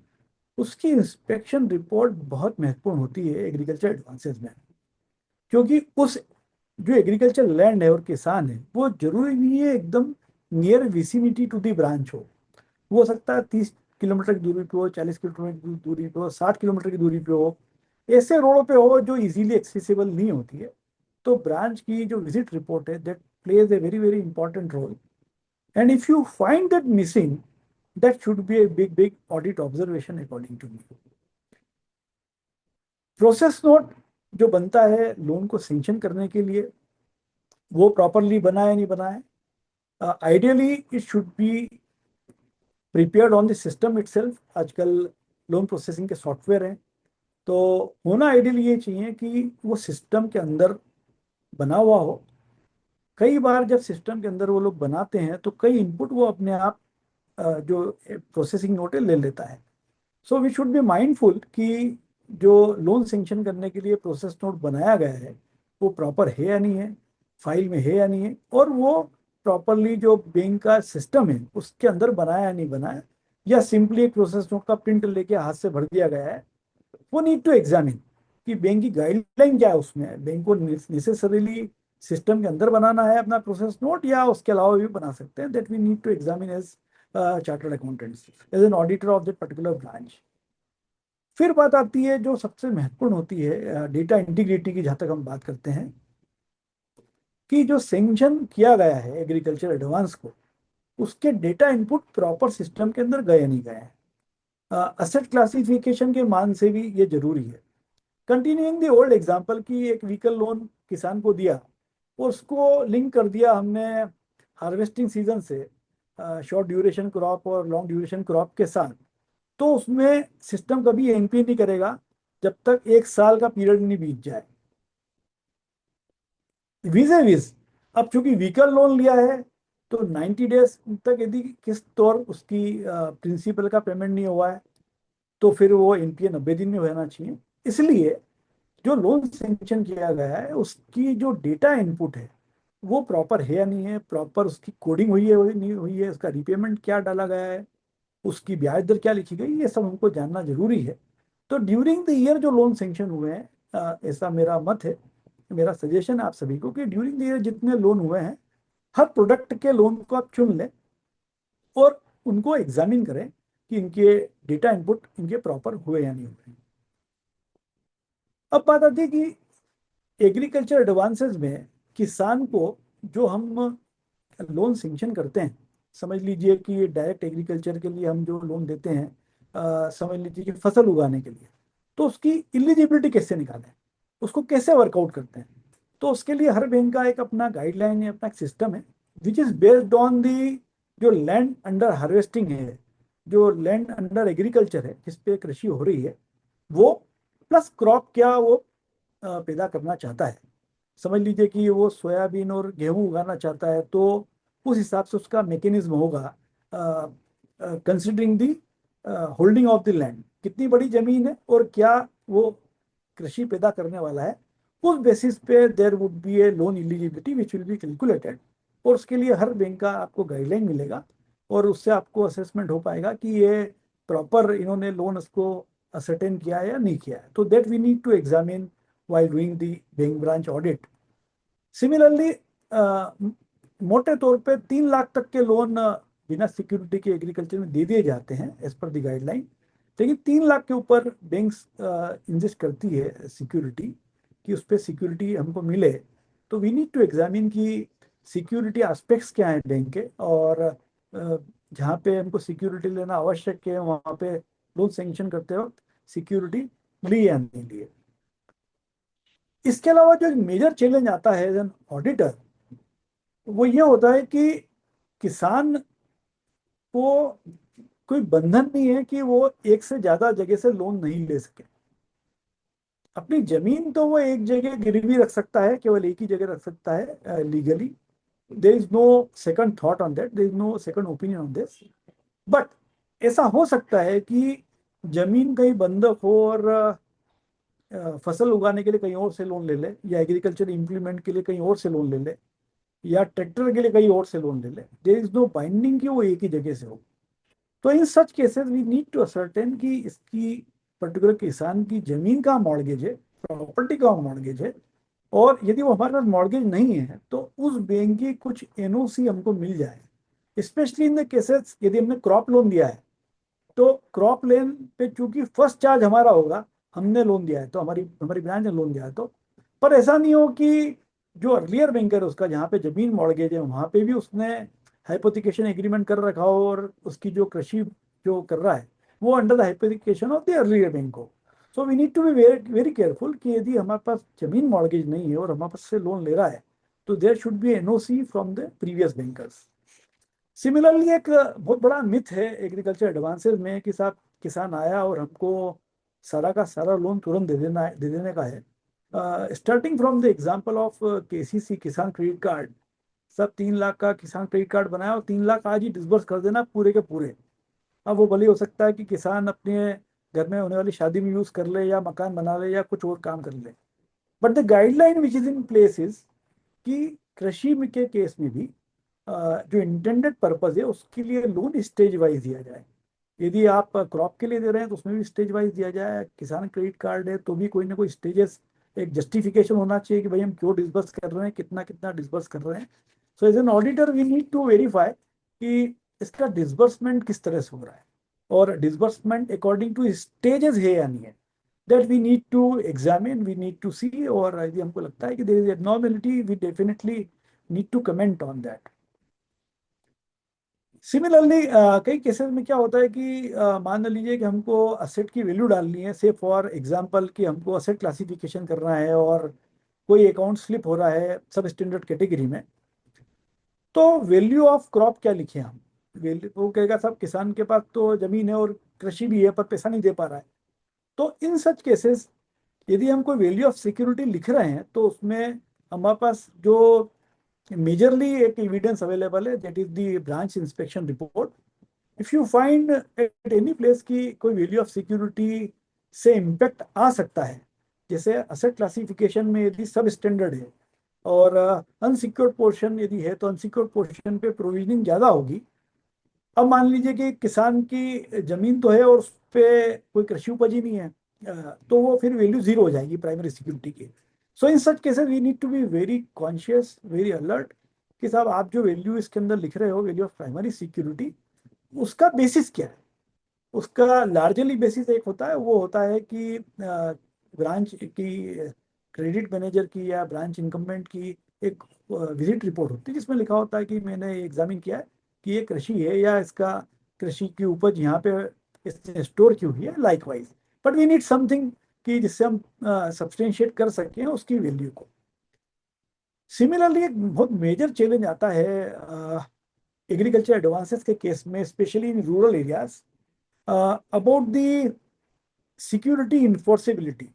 उसकी इंस्पेक्शन रिपोर्ट बहुत महत्वपूर्ण होती है एग्रीकल्चर एडवांसेस में। क्योंकि उस जो एग्रीकल्चर लैंड है और किसान है, वो जरूरी नहीं है एकदम near vicinity to the branch हो सकता है 30 किलोमीटर की दूरी पे हो, 40 किलोमीटर की दूरी पे हो, 60 किलोमीटर की दूरी पे हो, ऐसे रोडों पे हो जो इजीली एक्सेसिबल नहीं होती है। तो ब्रांच की जो विजिट रिपोर्ट है, that plays a very very important role, and if you find that missing, that should be a big big audit observation according to me. Process note जो बनता है लोन को सेंक्शन करने के लिए, वो प्रॉपरली बना है नहीं बना है। Ideally it should be prepared on the system itself. आजकल लोन प्रोसेसिंग के सॉफ्टवेयर हैं, तो होना आइडियली ये चाहिए कि वो सिस्टम के अंदर बना हुआ हो। कई बार जब सिस्टम के अंदर वो लोग बनाते हैं तो कई इनपुट वो अपने आप जो प्रोसेसिंग नोट है ले लेता है। So we should be mindful कि जो लोन सेंक्शन करने के लिए प्रोसेस नोट बनाया गया है वो प्रॉपर है या नहीं है, फाइल में है या नहीं है, और वो प्रॉपरली जो बैंक का सिस्टम है उसके अंदर बनाया या नहीं बनाया, या सिंपली एक प्रोसेस नोट का प्रिंट लेके हाथ से भर दिया गया है। वो नीड टू एग्जामिन कि बैंक की गाइडलाइन क्या है, उसमें बैंक को नेसेसरीली सिस्टम के अंदर बनाना है अपना प्रोसेस नोट, या उसके अलावा भी बना सकते हैं। That we need to examine as chartered accountants, as an auditor of that particular branch. फिर बात आती है जो सबसे महत्वपूर्ण होती है डेटा इंटीग्रिटी की, जहाँ तक हम बात करते हैं कि जो सेंक्शन किया गया है एग्रीकल्चर एडवांस को, उसके डेटा इनपुट प्रॉपर सिस्टम के अंदर गए नहीं गए हैं। असेट क्लासिफिकेशन के मान से भी ये जरूरी है। कंटिन्यूइंग द ओल्ड एग्जांपल की एक व्हीकल लोन किसान को दिया और उसको लिंक कर दिया हमने हार्वेस्टिंग सीजन से, शॉर्ट ड्यूरेशन क्रॉप और लॉन्ग ड्यूरेशन क्रॉप के साथ, तो उसमें सिस्टम कभी एनपी नहीं करेगा जब तक 1 साल का पीरियड नहीं बीत जाए। विजे विज अब चूंकि व्हीकल लोन लिया है तो 90 डेज तक यदि किस्त और उसकी प्रिंसिपल का पेमेंट नहीं हुआ है तो फिर वो एनपीए 90 दिन में होना चाहिए। इसलिए जो लोन सेंक्शन किया गया है उसकी जो डेटा इनपुट है वो प्रॉपर है या नहीं है, प्रॉपर उसकी कोडिंग हुई है नहीं हुई है, उसका रिपेमेंट क्या डाला गया है, उसकी ब्याज दर क्या लिखी गई, ये सब हमको जानना जरूरी है। तो ड्यूरिंग द ईयर जो लोन सेंक्शन हुए हैं, ऐसा मेरा मत है, मेरा सजेशन है आप सभी को कि ड्यूरिंग द ईयर जितने लोन हुए हैं, हर प्रोडक्ट के लोन को आप चुन लें और उनको एग्जामिन करें कि इनके डेटा इनपुट इनके प्रॉपर हुए या नहीं हुए। अब बात आती है कि एग्रीकल्चर एडवांसेस में किसान को जो हम लोन सेंक्शन करते हैं, समझ लीजिए कि डायरेक्ट एग्रीकल्चर के लिए हम जो लोन देते हैं, समझ लीजिए कि फसल उगाने के लिए, तो उसकी इलिजिबिलिटी कैसे निकालें, उसको कैसे वर्कआउट करते हैं। तो उसके लिए हर बैंक का एक अपना गाइडलाइन है, अपना एक सिस्टम है, which is based on the जो लैंड अंडर हार्वेस्टिंग है, जो लैंड अंडर एग्रीकल्चर है जिस पे कृषि हो रही है, वो प्लस क्रॉप क्या वो पैदा करना चाहता है। समझ लीजिए कि वो सोयाबीन और गेहूं उगाना चाहता है, तो उस हिसाब से उसका मैकेनिज्म होगा, considering the holding of the land, कितनी बड़ी जमीन है और क्या वो कृषि पैदा करने वाला है। उस बेसिस पे there would be a loan eligibility which will be calculated, और उसके लिए हर बैंक का आपको गाइडलाइन मिलेगा और उससे आपको असेसमेंट हो पाएगा कि ये प्रॉपर इन्होंने लोन उसको असर्टेन किया है या नहीं किया है। तो that we need to examine while doing the bank branch audit. Similarly मोटे तौर पे 3 लाख तक के लोन बिना सिक्योरिटी के एग्रीकल्चर में दे दिए जाते हैं एज पर द गाइडलाइन। लेकिन 3 लाख के ऊपर बैंक्स इंजिस्ट करती है सिक्योरिटी, कि उस पर सिक्योरिटी हमको मिले। तो वी नीड टू एग्जामिन कि सिक्योरिटी एस्पेक्ट्स क्या हैं बैंक के, और जहाँ पे हमको सिक्योरिटी लेना आवश्यक है वहाँ पे लोन सेंक्शन करते वक्त सिक्योरिटी ली या नहीं ली। इसके अलावा जो मेजर चैलेंज आता है एज एन ऑडिटर, वो ये होता है कि किसान को कोई बंधन नहीं है कि वो एक से ज्यादा जगह से लोन नहीं ले सके। अपनी जमीन तो वो एक जगह गिरवी रख सकता है, केवल एक ही जगह रख सकता है legally. There is no second thought on that, there is no second opinion on this. But ऐसा हो सकता है कि जमीन कहीं बंधक हो और फसल उगाने के लिए कहीं और से लोन ले ले, या एग्रीकल्चर इम्प्लीमेंट के लिए कहीं और से लोन ले ले, या ट्रैक्टर के लिए कहीं और से लोन ले ले। देयर इज नो बाइंडिंग कि वो एक ही जगह से हो। तो in such cases we need to ascertain कि इसकी पर्टिकुलर किसान की जमीन का मॉर्गेज है, प्रॉपर्टी का मॉर्गेज है, और यदि वो हमारे पास मॉर्गेज नहीं है तो उस बैंक की कुछ एनओसी हमको मिल जाए। स्पेशली इन द केसेस यदि हमने क्रॉप लोन दिया है, तो क्रॉप लोन पे चूंकि फर्स्ट चार्ज हमारा होगा, हमने लोन दिया है तो हमारी हमारी ब्रांच ने लोन दिया है तो। पर ऐसा नहीं हो कि जो अर्लियर बैंकर है उसका जहाँ पे जमीन मॉर्गेज है वहाँ पे भी उसने हाइपोथिकेशन एग्रीमेंट कर रखा हो, और उसकी जो कृषि जो कर रहा है वो under the hypothecation of the earlier bank हो। So we need to be very very careful कि यदि हमारे पास जमीन मॉर्गेज नहीं है और हमारे पास से लोन ले रहा है, तो there should be NOC from the previous bankers. Similarly एक बहुत बड़ा मिथ है एग्रीकल्चर एडवांसेस में कि साहब किसान आया और हमको सारा का सारा लोन तुरंत दे देने का है। Starting from the example of KCC किसान क्रेडिट कार्ड, सब 3 लाख का किसान क्रेडिट कार्ड बनाया और 3 लाख आज ही डिसबर्स कर देना पूरे के पूरे। अब वो भले हो सकता है कि किसान अपने घर में होने वाली शादी में यूज कर ले, या मकान बना ले, या कुछ और काम कर ले। But the guideline which is in place is कि कृषि के केस में भी जो इंटेंडेड पर्पज है उसके लिए लोन स्टेज वाइज दिया जाए। यदि आप क्रॉप के लिए दे रहे हैं तो उसमें भी स्टेज वाइज दिया जाए। किसान क्रेडिट कार्ड है तो भी कोई ना कोई स्टेजेस, एक जस्टिफिकेशन होना चाहिए कि भाई हम क्यों डिसबर्स कर रहे हैं, कितना कितना डिसबर्स कर रहे हैं। So as an auditor we need to verify कि इसका डिसबर्समेंट किस तरह से हो रहा है, और डिसबर्समेंट अकॉर्डिंग टू स्टेजेस है या नहीं है। That we need to examine, we need to see, और यदि हमको लगता है कि there is abnormality we definitely need to comment on that. Similarly कई केसेस में क्या होता है कि मान लीजिए कि हमको असेट की वैल्यू डालनी है, से फॉर एग्जांपल कि हमको असेट क्लासिफिकेशन करना है और कोई अकाउंट स्लिप हो रहा है सब स्टैंडर्ड कैटेगरी में, तो वैल्यू ऑफ क्रॉप क्या लिखे हम। वैल्यू वो कहेगा साहब किसान के पास तो जमीन है और कृषि भी है पर पैसा नहीं दे पा रहा है। तो इन सच केसेस यदि हम कोई वैल्यू ऑफ सिक्योरिटी लिख रहे हैं तो उसमें हमारे पास जो मेजरली एक एविडेंस अवेलेबल है, that is the branch inspection report. If you find at any place की कोई वैल्यू ऑफ सिक्योरिटी से इम्पैक्ट आ सकता है, जैसे असेट क्लासिफिकेशन में यदि सब स्टैंडर्ड है और अनसिक्योर्ड पोर्शन यदि है तो अनसिक्योर्ड पोर्शन पे प्रोविजनिंग ज़्यादा होगी। अब मान लीजिए कि किसान की जमीन तो है और उस पर कोई कृषि उपज ही नहीं है, तो वो फिर वैल्यू जीरो हो जाएगी प्राइमरी सिक्योरिटी की। So in such cases we need to be very conscious, very alert कि साहब आप जो वैल्यू इसके अंदर लिख रहे हो, वैल्यू ऑफ प्राइमरी सिक्योरिटी, उसका बेसिस क्या है। उसका लार्जली बेसिस एक होता है, वो होता है कि ब्रांच की क्रेडिट मैनेजर की या ब्रांच इनकम्बेंट की एक विजिट रिपोर्ट होती है, जिसमें लिखा होता है कि मैंने एग्जामिन किया है कि ये कृषि है या इसका कृषि की उपज यहाँ पे इसने स्टोर की हुई है, likewise. But we need something कि जिससे हम सब्सटेंशिएट कर सकें उसकी वैल्यू को। सिमिलरली एक बहुत मेजर चैलेंज आता है एग्रीकल्चर एडवांसेस के केस में, specially in rural areas, about the security enforceability.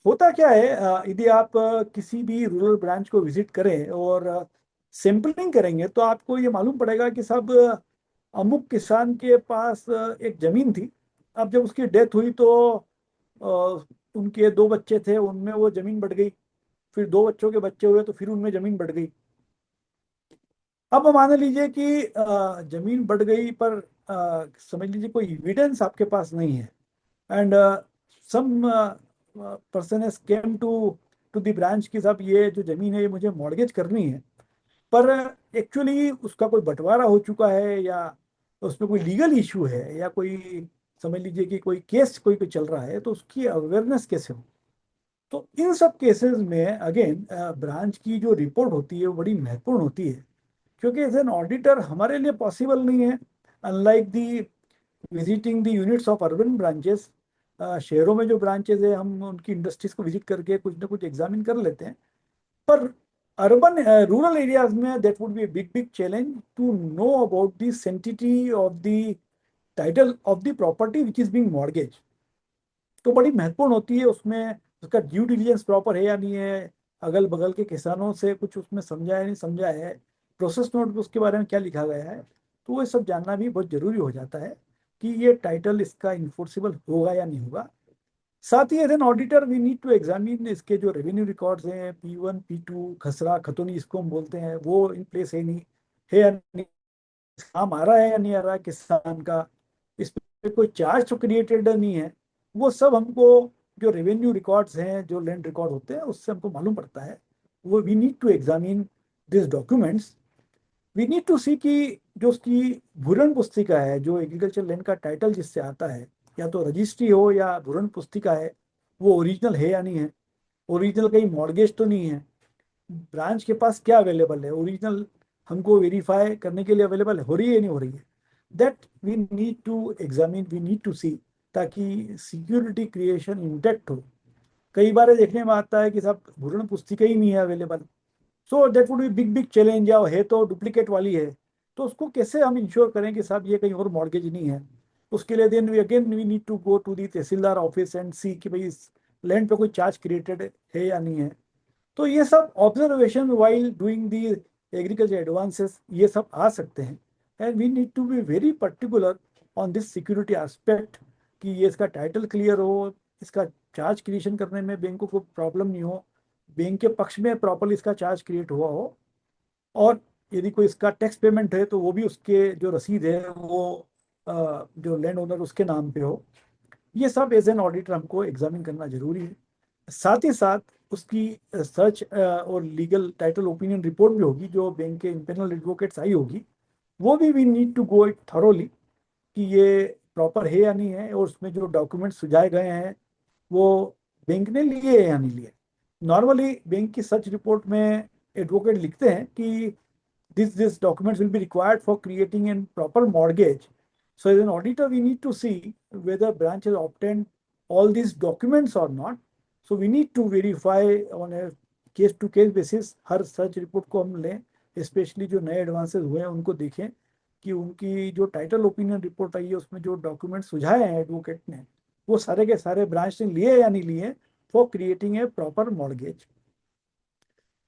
होता क्या है, यदि आप किसी भी रूरल ब्रांच को विजिट करें और सैंपलिंग करेंगे तो आपको ये मालूम पड़ेगा कि सब अमुक किसान के पास एक जमीन थी। अब जब उसकी डेथ हुई तो उनके 2 बच्चे थे, उनमें वो जमीन बढ़ गई, फिर 2 बच्चों के बच्चे हुए तो फिर उनमें जमीन बढ़ गई। अब मान लीजिए कि जमीन बढ़ गई, पर समझ लीजिए कोई एविडेंस आपके पास नहीं है, and some person has came to the branch की साहब ये जो जमीन है ये मुझे मॉर्गेज करनी है, पर एक्चुअली उसका कोई बंटवारा हो चुका है या उसमें कोई लीगल इशू है या कोई समझ लीजिए कि कोई केस कोई पे चल रहा है, तो उसकी अवेयरनेस कैसे हो। तो इन सब केसेस में अगेन ब्रांच की जो रिपोर्ट होती है वो बड़ी महत्वपूर्ण होती है, क्योंकि एज एन ऑडिटर हमारे लिए पॉसिबल नहीं है, unlike the visiting the units of urban branches. शहरों में जो ब्रांचेस है हम उनकी इंडस्ट्रीज को विजिट करके कुछ ना कुछ एग्जामिन कर लेते हैं, पर अर्बन रूरल एरियाज में that would be a big challenge to know about the sanctity of the title of the property which is being mortgaged। तो बड़ी महत्वपूर्ण होती है उसमें, उसका ड्यू डिलिजेंस प्रॉपर है या नहीं है, अगल बगल के किसानों से कुछ उसमें समझा है नहीं समझा है, प्रोसेस नोट में उसके बारे में क्या लिखा गया है, तो वो सब जानना भी बहुत जरूरी हो जाता है कि ये टाइटल इसका इन्फोर्सेबल होगा या नहीं होगा। साथ ही as an auditor we need to examine इसके जो रेवेन्यू रिकॉर्ड्स हैं, P1 P2 खसरा खतौनी इसको हम बोलते हैं, वो इन प्लेस है नहीं है या नहीं, काम आ रहा है या नहीं आ रहा है किसान का, इस पे कोई चार्ज तो क्रिएटेड नहीं है। वो सब हमको जो रेवेन्यू रिकॉर्ड्स हैं, जो लैंड रिकॉर्ड होते हैं, उससे हमको मालूम पड़ता है। वो we need to examine this documents. We need to see कि जो उसकी भूरण पुस्तिका है, जो एग्रीकल्चर लैंड का टाइटल जिससे आता है, या तो रजिस्ट्री हो या भूरण पुस्तिका है, वो ओरिजिनल है या नहीं है, ओरिजिनल कहीं मॉर्गेज तो नहीं है, ब्रांच के पास क्या अवेलेबल है, ओरिजिनल हमको वेरीफाई करने के लिए अवेलेबल हो रही है नहीं हो रही है, that we need to examine, we need to see, ताकि सिक्योरिटी क्रिएशन इंटैक्ट हो। कई बार ये देखने में आता है कि साहब भूरण पुस्तिका ही नहीं है available, so that would be big challenge, या है तो डुप्लीकेट वाली है, तो उसको कैसे हम इंश्योर करें कि साहब ये कहीं और मॉर्गेज नहीं है। उसके लिए then we need to go to the tehsildar office and see कि भाई इस लैंड पे कोई चार्ज क्रिएटेड है या नहीं है। तो ये सब observation while doing the agriculture advances ये सब आ सकते हैं, and we need to be very particular on this security aspect कि ये इसका टाइटल क्लियर हो, इसका चार्ज क्रिएशन करने में बैंकों को प्रॉब्लम नहीं हो, बैंक के पक्ष में प्रॉपरली इसका चार्ज क्रिएट हुआ हो, और यदि कोई इसका टैक्स पेमेंट है तो वो भी उसके जो रसीद है वो जो लैंड ओनर उसके नाम पे हो। ये सब एज एन ऑडिटर हमको एग्जामिन करना जरूरी है। साथ ही साथ उसकी सर्च और लीगल टाइटल ओपिनियन रिपोर्ट भी होगी जो बैंक के इंटरनल एडवोकेट्स आई होगी, वो भी we need to go it thoroughly कि ये प्रॉपर है या नहीं है, और उसमें जो डॉक्यूमेंट सुझाए गए हैं वो बैंक ने लिए या नहीं लिए। नॉर्मली बैंक की सर्च रिपोर्ट में एडवोकेट लिखते हैं कि this documents will be required for creating a proper mortgage. So as an auditor we need to see whether branch has obtained all these documents or not. So we need to verify on a case to case basis, her search report को हम लें, स्पेशली जो नए एडवांसेस हुए हैं उनको देखें कि उनकी जो टाइटल ओपिनियन रिपोर्ट आई है उसमें जो डॉक्यूमेंट सुझाए हैं एडवोकेट ने वो सारे के सारे ब्रांच ने लिए या नहीं लिए for creating a proper mortgage.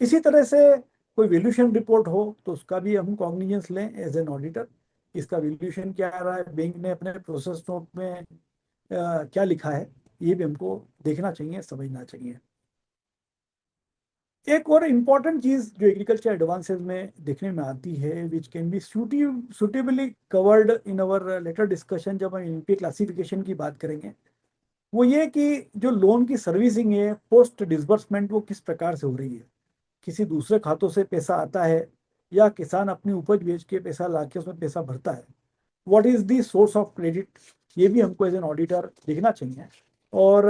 इसी तरह से कोई वैल्यूएशन रिपोर्ट हो तो उसका भी हम कॉग्निजेंस लें एज एन ऑडिटर, इसका वैल्यूएशन क्या आ रहा है, बैंक ने अपने प्रोसेस नोट में क्या लिखा है, ये भी हमको देखना चाहिए, समझना चाहिए। एक और इम्पॉर्टेंट चीज जो एग्रीकल्चर एडवांसेस में देखने में आती है which can be suitably covered in our later discussion जब हम एनपीए क्लासिफिकेशन की बात करेंगे, वो ये कि जो लोन की सर्विसिंग है पोस्ट डिसबर्समेंट वो किस प्रकार से हो रही है, किसी दूसरे खातों से पैसा आता है या किसान अपनी उपज बेच के पैसा ला के उसमें पैसा भरता है, what is the source of credit, ये भी हमको एज एन ऑडिटर देखना चाहिए। और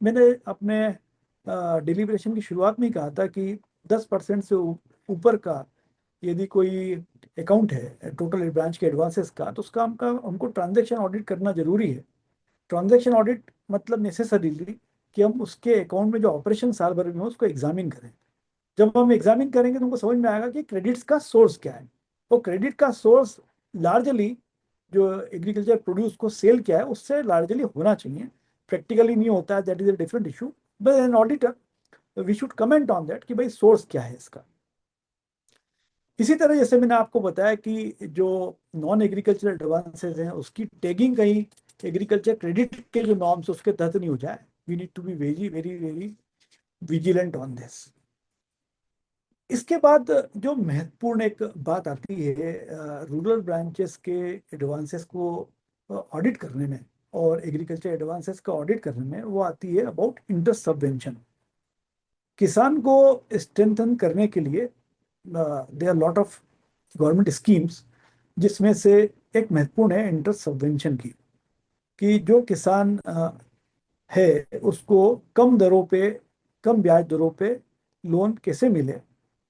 मैंने अपने डिलीब्रेशन की शुरुआत में ही कहा था कि 10% से ऊपर का यदि कोई अकाउंट है टोटल ब्रांच के एडवांसेस का, तो उसका हमको ट्रांजैक्शन ऑडिट करना जरूरी है। ट्रांजैक्शन ऑडिट मतलब नेसेसरीली कि हम उसके अकाउंट में जो ऑपरेशन साल भर में हो उसको एग्जामिन करें। जब हम एग्जामिन करेंगे तो हमको समझ में आएगा कि क्रेडिट्स का सोर्स क्या है। तो क्रेडिट का सोर्स लार्जली जो एग्रीकल्चर प्रोड्यूस को सेल किया है उससे लार्जली होना चाहिए। प्रैक्टिकली नहीं होता है, that is a different issue, but an auditor we should comment on that कि भाई सोर्स क्या है इसका। इसी तरह जैसे मैंने आपको बताया कि जो नॉन एग्रीकल्चर एडवांसेस हैं उसकी टैगिंग कहीं एग्रीकल्चर क्रेडिट के जो नॉर्म्स उसके तहत नहीं हो जाए। We need to be very very very vigilant on this. इसके बाद जो महत्वपूर्ण एक बात आती है रूरल ब्रांचेस के एडवांसेस को ऑडिट करने में और एग्रीकल्चर एडवांसेस का ऑडिट करने में, वो आती है अबाउट इंटरेस्ट सबवेंशन। किसान को स्ट्रेंथन करने के लिए there lot of government schemes, जिसमें से एक महत्वपूर्ण है इंटरेस्ट सबवेंशन की, कि जो किसान है उसको कम दरों पे, कम ब्याज दरों पे लोन कैसे मिले,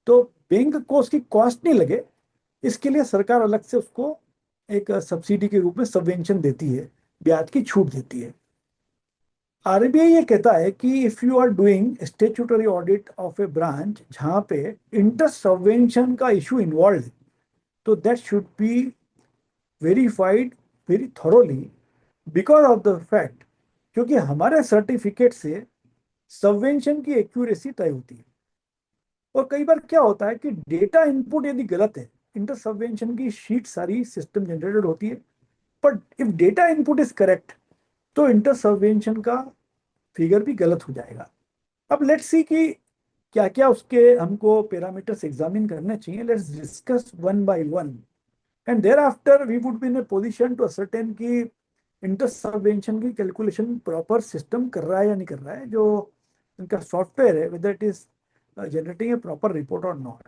तो बैंक को उसकी कॉस्ट नहीं लगे, इसके लिए सरकार अलग से उसको एक सब्सिडी के रूप में सबवेंशन देती है, ब्याज की छूट देती है। आरबीआई ये कहता है कि if you are doing statutory audit of a branch जहां पे इंटरेस्ट सबवेंशन का इशू इन्वॉल्व है, तो that should be verified very thoroughly because of the fact, क्योंकि हमारे सर्टिफिकेट से सबवेंशन की एक्यूरेसी तय होती है। और कई बार क्या होता है कि डेटा इनपुट यदि गलत है, इंटर सबवेंशन की शीट सारी सिस्टम जनरेटेड होती है, but if data input is correct तो इंटर सबवेंशन का फिगर भी गलत हो जाएगा। अब लेट्स सी कि क्या क्या उसके हमको पैरामीटर्स एग्जामिन करने चाहिए। Let's discuss one by one and thereafter we would be in a position to ascertain कि इंटरेस्ट सबवेंशन की कैलकुलेशन प्रॉपर सिस्टम कर रहा है या नहीं कर रहा है, जो इनका सॉफ्टवेयर है, whether it is generating a proper report or not.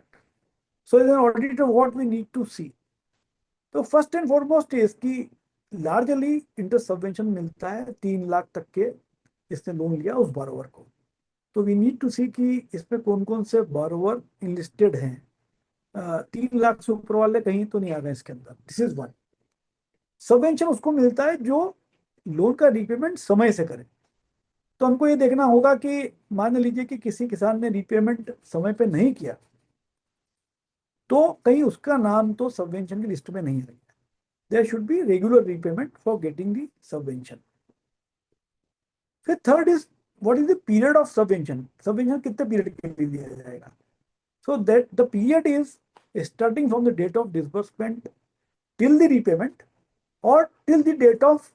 So as an auditor what we need to see, तो फर्स्ट एंड फॉरमोस्ट इज कि लार्जली इंटरेस्ट सबवेंशन मिलता है 3 लाख तक के जिसने लोन लिया उस बारोवर को। तो वी नीड टू सी कि इसमें कौन कौन से बारोवर इनलिस्टेड हैं। 3 लाख से ऊपर वाले कहीं तो नहीं आ गए इसके अंदर। This is one. सबवेंशन उसको मिलता है जो लोन का रीपेमेंट समय से करे। तो हमको ये देखना होगा कि मान लीजिए कि किसी किसान ने रीपेमेंट समय पे नहीं किया, तो कहीं उसका नाम तो सबवेंशन की लिस्ट में नहीं है। There should be regular repayment for getting the subvention. फिर third is what is the period of subvention. Subvention कितने पीरियड के लिए दिया जाएगा? So that the period is starting from the date of disbursement till the repayment or till the date of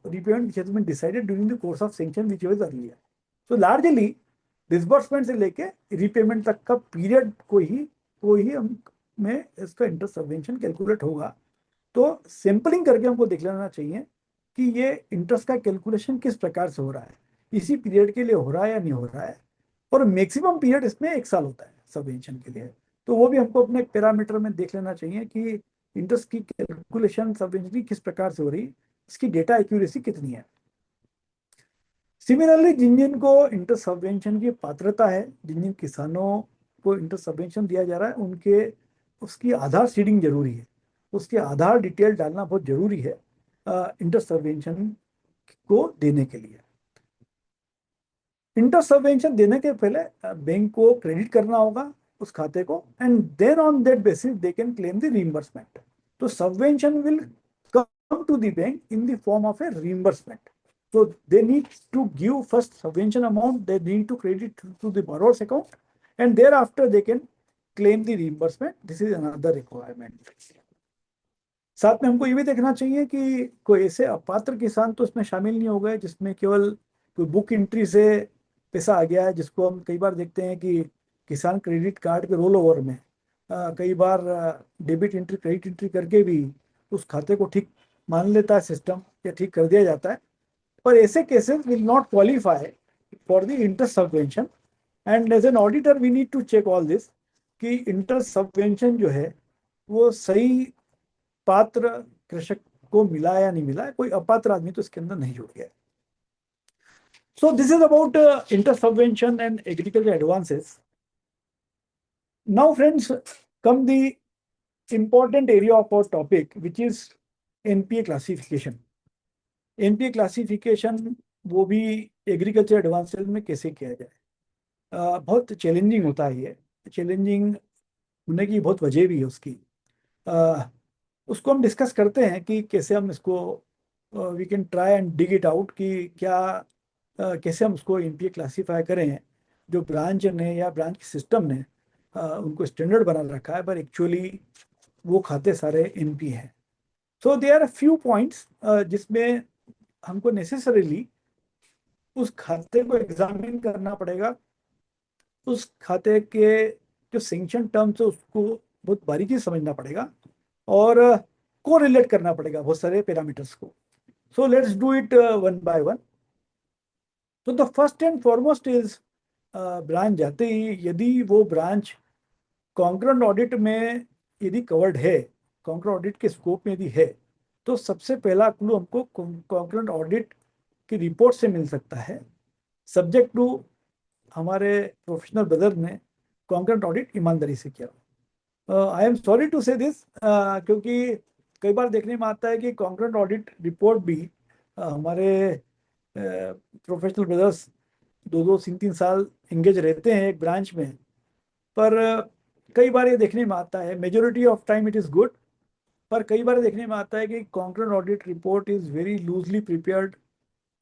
repayment which has been decided during the course of sanction which was earlier. So largely disbursement से लेके repayment तक का period को ही हम में इसका इंटरेस्ट सबवेंशन कैलकुलेट होगा। तो सैंपलिंग करके हमको देख लेना चाहिए कि ये इंटरेस्ट का कैलकुलेशन किस प्रकार से हो रहा है, इसी पीरियड के लिए हो रहा है या नहीं हो रहा है। और मैक्सिमम पीरियड इसमें 1 साल होता है सबवेंशन के लिए। तो वो भी हमको अपने पैरामीटर में देख लेना चाहिए कि इंटरेस्ट की कैलकुलेशन सबवेंशन की किस प्रकार से हो रही, इसकी डेटा एक्यूरेसी कितनी है। सिमिलरली जिन जिन को इंटरेस्ट सबवेंशन की पात्रता है, जिन जिन किसानों को इंटरेस्ट सबवेंशन दिया जा रहा है, उनके उसकी आधार सीडिंग जरूरी है, उसके आधार डिटेल डालना बहुत जरूरी है इंटरेस्ट सबवेंशन को देने के लिए। इंटरेस्ट सबवेंशन देने के पहले बैंक को क्रेडिट करना होगा उस खाते को, and then on that basis they can claim the reimbursement. तो subvention will come to the bank in the form of a reimbursement. So they need to give first subvention amount, they need to credit to the borrower's account, and thereafter they can claim the reimbursement. This is another requirement. साथ में हमको ये भी देखना चाहिए कि कोई ऐसे अपात्र किसान तो इसमें शामिल नहीं हो गए जिसमें केवल कोई बुक एंट्री से पैसा आ गया है, जिसको हम कई बार देखते हैं कि किसान क्रेडिट कार्ड के रोल ओवर में कई बार डेबिट एंट्री क्रेडिट एंट्री करके भी उस खाते को ठीक मान लेता है सिस्टम, या ठीक कर दिया जाता है। पर ऐसे cases will not qualify for the interest subvention, and as an auditor we need to check all this कि इंटरेस्ट सबवेंशन जो है वो सही पात्र कृषक को मिला या नहीं मिला, कोई अपात्र आदमी तो इसके अंदर नहीं जुड़ गया। So this is about inter-subvention and agriculture advances. Now friends, come the important area of our topic, which is NPA classification. NPA classification वो भी एग्रीकल्चर एडवांसेस में कैसे किया जाए। बहुत चैलेंजिंग होता है ये, चैलेंजिंग होने की बहुत वजह भी है उसकी। उसको हम डिस्कस करते हैं कि कैसे हम इसको we can try and dig it out कि क्या कैसे हम उसको एनपीए क्लासीफाई करें। जो ब्रांच ने या ब्रांच सिस्टम ने उनको स्टैंडर्ड बना रखा है, पर एक्चुअली वो खाते सारे एनपी हैं। So there are few points जिसमें हमको नेसेसरीली उस खाते को एग्जामिन करना पड़ेगा, उस खाते के जो सेंक्शन टर्म्स है उसको बहुत बारीकी से समझना पड़ेगा और को रिलेट करना पड़ेगा बहुत सारे पैरामीटर्स को। So let's do it one by one. तो the first and foremost is branch जाते ही यदि वो ब्रांच कॉन्करेंट ऑडिट में यदि कवर्ड है, कॉन्करेंट ऑडिट के स्कोप में यदि है, तो सबसे पहला क्लू हमको कॉन्करेंट ऑडिट की रिपोर्ट से मिल सकता है, सब्जेक्ट टू हमारे प्रोफेशनल ब्रदर ने कॉन्करेंट ऑडिट ईमानदारी से किया। आई एम सॉरी टू से दिस, क्योंकि कई बार देखने में आता है कि कॉन्करेंट ऑडिट रिपोर्ट भी हमारे प्रोफेशनल ब्रदर्स 2-3 साल एंगेज रहते हैं एक ब्रांच में, पर कई बार ये देखने में आता है, majority of time it is good, पर कई बार देखने में आता है कि concurrent audit report is very loosely prepared,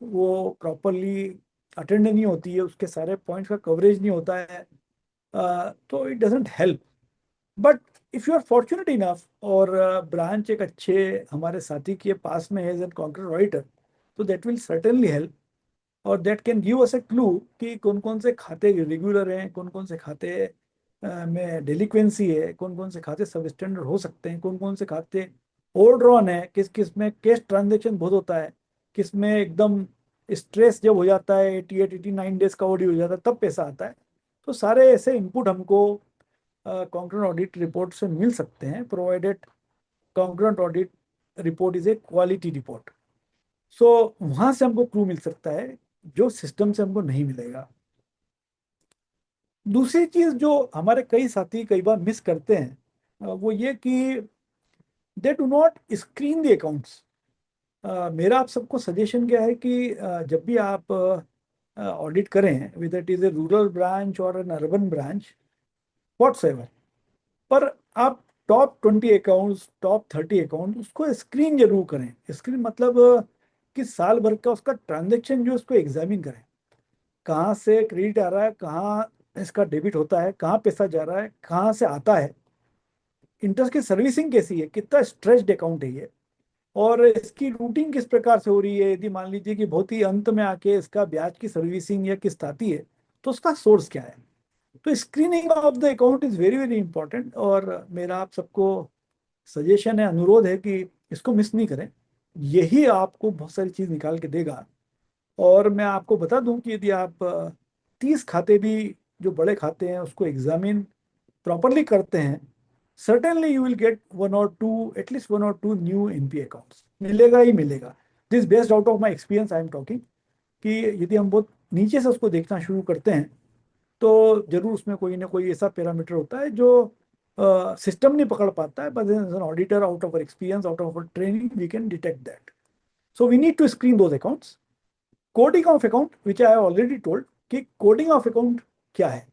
वो प्रॉपरली अटेंड नहीं होती है, उसके सारे पॉइंट्स का कवरेज नहीं होता है, तो it doesn't help. But if you are fortunate enough और ब्रांच एक अच्छे हमारे साथी के पास में है एज एन कॉन्करेंट ऑडिटर, तो दैट विल सर्टेनली हेल्प और that can give us a clue कि कौन कौन से खाते रेगुलर हैं, कौन कौन से खाते में डेलिक्वेंसी है, कौन कौन से खाते सब स्टैंडर्ड हो सकते हैं, कौन कौन से खाते ओवरड्रॉन है, किस किस में कैश ट्रांजेक्शन बहुत होता है, किस में एकदम स्ट्रेस जब हो जाता है 88-89 डेज का ओडी हो जाता है तब पैसा आता है। तो सारे ऐसे इनपुट हमको कॉन्करेंट ऑडिट रिपोर्ट से मिल सकते हैं, provided concurrent audit report is a quality report. सो वहाँ से हमको क्लू मिल सकता है जो सिस्टम से हमको नहीं मिलेगा। दूसरी चीज़ जो हमारे कई साथी कई बार मिस करते हैं वो ये कि they do not screen the accounts. मेरा आप सबको सजेशन क्या है कि जब भी आप ऑडिट करें, whether it is a rural branch और एन अर्बन ब्रांच व्हाटसएवर, पर आप टॉप 20 अकाउंट्स, टॉप 30 अकाउंट उसको स्क्रीन जरूर करें। स्क्रीन मतलब कि साल भर का उसका ट्रांजेक्शन जो उसको एग्जामिन करें, कहाँ से क्रेडिट आ रहा है, कहाँ इसका डेबिट होता है, कहाँ पैसा जा रहा है, कहाँ से आता है, इंटरेस्ट की सर्विसिंग कैसी है, कितना स्ट्रेस्ड अकाउंट है ये, और इसकी रूटिंग किस प्रकार से हो रही है। यदि मान लीजिए कि बहुत ही अंत में आके इसका ब्याज की सर्विसिंग या किस्त आती है तो उसका सोर्स क्या है। तो screening of the account is very very important और मेरा आप सबको सजेशन है, अनुरोध है कि इसको मिस नहीं करें। यही आपको बहुत सारी चीज़ निकाल के देगा। और मैं आपको बता दूं कि यदि आप 30 खाते भी जो बड़े खाते हैं उसको एग्जामिन प्रॉपरली करते हैं, certainly you will get at least one or two new NPA accounts मिलेगा ही मिलेगा। This based out of my experience I am talking कि यदि हम बहुत नीचे से उसको देखना शुरू करते हैं तो जरूर उसमें कोई ना कोई ऐसा पैरामीटर होता है जो सिस्टम नहीं पकड़ पाता है, but as an auditor, out of our experience, out of our training, we can detect that. So we need to screen those accounts. Coding of account, which I have already told कि coding of account क्या है।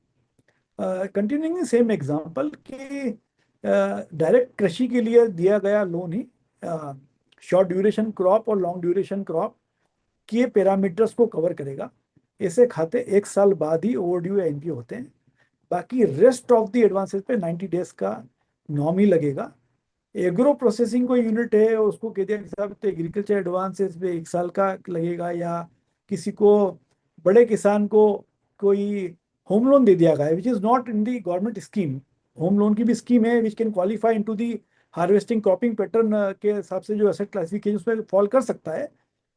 Continuing the same example कि डायरेक्ट कृषि के लिए दिया गया लोन ही शॉर्ट ड्यूरेशन क्रॉप और लॉन्ग ड्यूरेशन क्रॉप के पैरामीटर्स को कवर करेगा। ऐसे खाते 1 साल बाद ही ओवरड्यू या एनपीए होते हैं। बाकी रेस्ट ऑफ द एडवांसेस पे 90 डेज का नॉम ही लगेगा। एग्रो प्रोसेसिंग कोई यूनिट है उसको कह दिया साहब तो एग्रीकल्चर एडवांसेस पे 1 साल का लगेगा, या किसी को बड़े किसान को कोई होम लोन दे दिया गया है which is not in the government scheme. Home loan की भी स्कीम है which can qualify into the harvesting cropping pattern के हिसाब से जो एसेट क्लासिफिकेशन उसमें फॉल कर सकता है।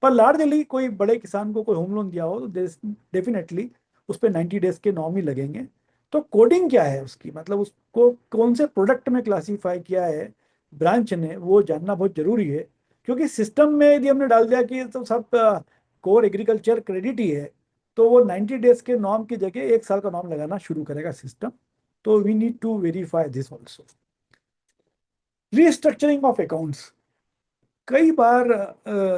पर लार्जली कोई बड़े किसान को कोई होम लोन दिया हो तो डेफिनेटली उस पर 90 डेज के नॉम ही लगेंगे। तो कोडिंग क्या है उसकी, मतलब उसको कौन से प्रोडक्ट में क्लासीफाई किया है, ब्रांच ने वो जानना बहुत जरूरी है, क्योंकि सिस्टम में यदि हमने डाल दिया कि ये तो सब कोर एग्रीकल्चर क्रेडिट ही है, तो वो 90 डेज के नॉर्म की जगह 1 साल का नॉर्म लगाना शुरू करेगा सिस्टम। तो we need to verify this also. Restructuring of accounts कई बार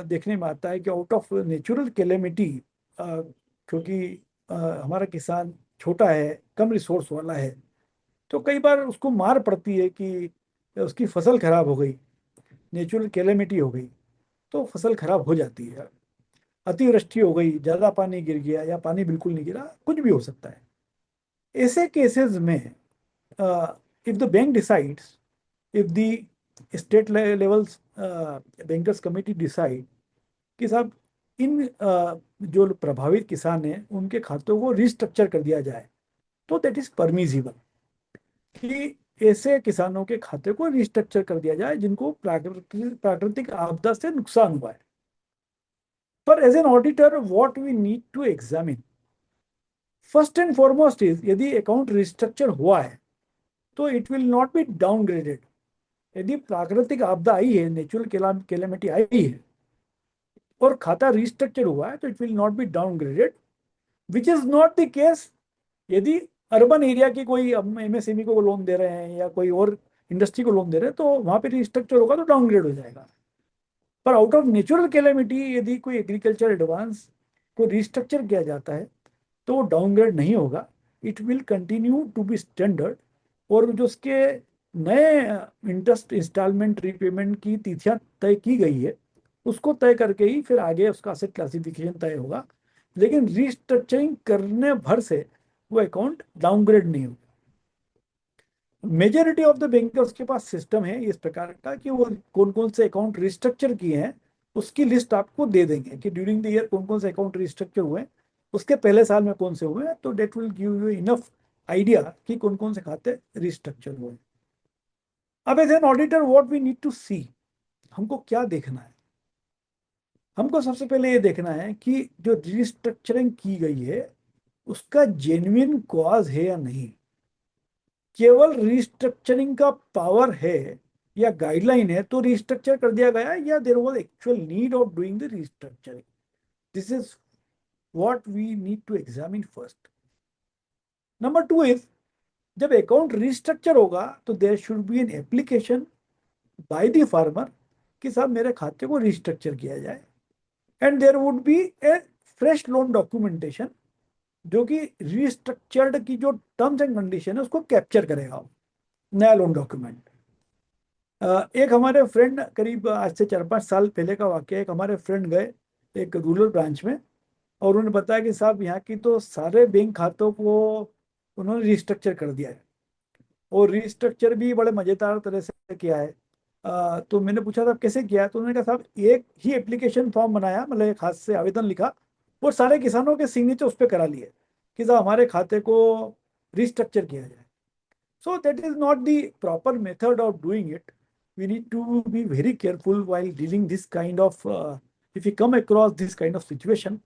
देखने में आता है कि आउट ऑफ नेचुरल कैलेमिटी, क्योंकि हमारा किसान छोटा है, कम रिसोर्स वाला है, तो कई बार उसको मार पड़ती है कि उसकी फसल खराब हो गई, नेचुरल कैलेमिटी हो गई, तो फसल खराब हो जाती है। अतिवृष्टि हो गई, ज़्यादा पानी गिर गया या पानी बिल्कुल नहीं गिरा, कुछ भी हो सकता है। ऐसे केसेस में if the bank decides, if the state levels bankers committee decide कि साहब इन जो प्रभावित किसान हैं उनके खातों को रिस्ट्रक्चर कर दिया जाए, तो दैट इज परमिजिबल कि ऐसे किसानों के खाते को रिस्ट्रक्चर कर दिया जाए जिनको प्राकृतिक आपदा से नुकसान हुआ है। पर as an auditor what we need to examine first and foremost is, यदि अकाउंट रिस्ट्रक्चर हुआ है तो it will not be downgraded. यदि प्राकृतिक आपदा आई है, नेचुरल कैलेमिटी आई है और खाता रिस्ट्रक्चर हुआ है, तो it will not be downgraded, which is not the case यदि अर्बन एरिया की कोई एमएसएमई को लोन दे रहे हैं या कोई और इंडस्ट्री को लोन दे रहे हैं, तो वहां पे रिस्ट्रक्चर होगा तो डाउनग्रेड हो जाएगा। पर आउट ऑफ नेचुरल कैलेमिटी यदि कोई एग्रीकल्चर एडवांस को रिस्ट्रक्चर किया जाता है तो वो डाउनग्रेड नहीं होगा, it will continue to be standard. और जो उसके नए इंटरेस्ट इंस्टॉलमेंट रीपेमेंट की तिथियां तय की गई है उसको तय करके ही फिर आगे उसका असेट क्लासिफिकेशन तय होगा, लेकिन रिस्ट्रक्चरिंग करने भर से वो अकाउंट डाउनग्रेड नहीं होगा। मेजॉरिटी ऑफ द बैंकर्स के पास सिस्टम है इस प्रकार का कि वो कौन कौन से अकाउंट रिस्ट्रक्चर किए हैं उसकी लिस्ट आपको दे देंगे कि ड्यूरिंग द ईयर कौन कौन से अकाउंट रिस्ट्रक्चर हुए हैं, उसके पहले साल में कौन से हुए हैं, तो that will give you enough idea कि कौन कौन से खाते रिस्ट्रक्चर हुए। अब as an auditor what we need to see, हमको क्या देखना है? हमको सबसे पहले ये देखना है कि जो रिस्ट्रक्चरिंग की गई है उसका जेन्युइन कॉज है या नहीं। केवल रिस्ट्रक्चरिंग का पावर है या गाइडलाइन है तो रिस्ट्रक्चर कर दिया गया, या there was actual need of doing the restructuring. This is what we need to examine first. Number 2 is, जब अकाउंट रिस्ट्रक्चर होगा तो there should be an application by the farmer कि साहब मेरे खाते को रिस्ट्रक्चर किया जाए, and there would be a fresh loan documentation जो कि रिस्ट्रक्चर्ड की जो टर्म्स एंड कंडीशन है उसको कैप्चर करेगा, नया लोन डॉक्यूमेंट। एक हमारे फ्रेंड, करीब आज से 4-5 साल पहले का वाक्य, एक हमारे फ्रेंड गए एक रूरल ब्रांच में और उन्होंने बताया कि साहब यहाँ की तो सारे बैंक खातों को उन्होंने रिस्ट्रक्चर कर दिया है, और रिस्ट्रक्चर भी बड़े मज़ेदार तरह से किया है। तो मैंने पूछा था कैसे किया, तो उन्होंने कहा साहब एक ही एप्लीकेशन फॉर्म बनाया, मतलब एक हाथ से आवेदन लिखा और सारे किसानों के सिग्नेचर उस पर करा लिए कि साहब हमारे खाते को रिस्ट्रक्चर किया जाए। So that is not the proper method of doing it. We need to be very careful while dealing this kind of, if you come across this kind of situation.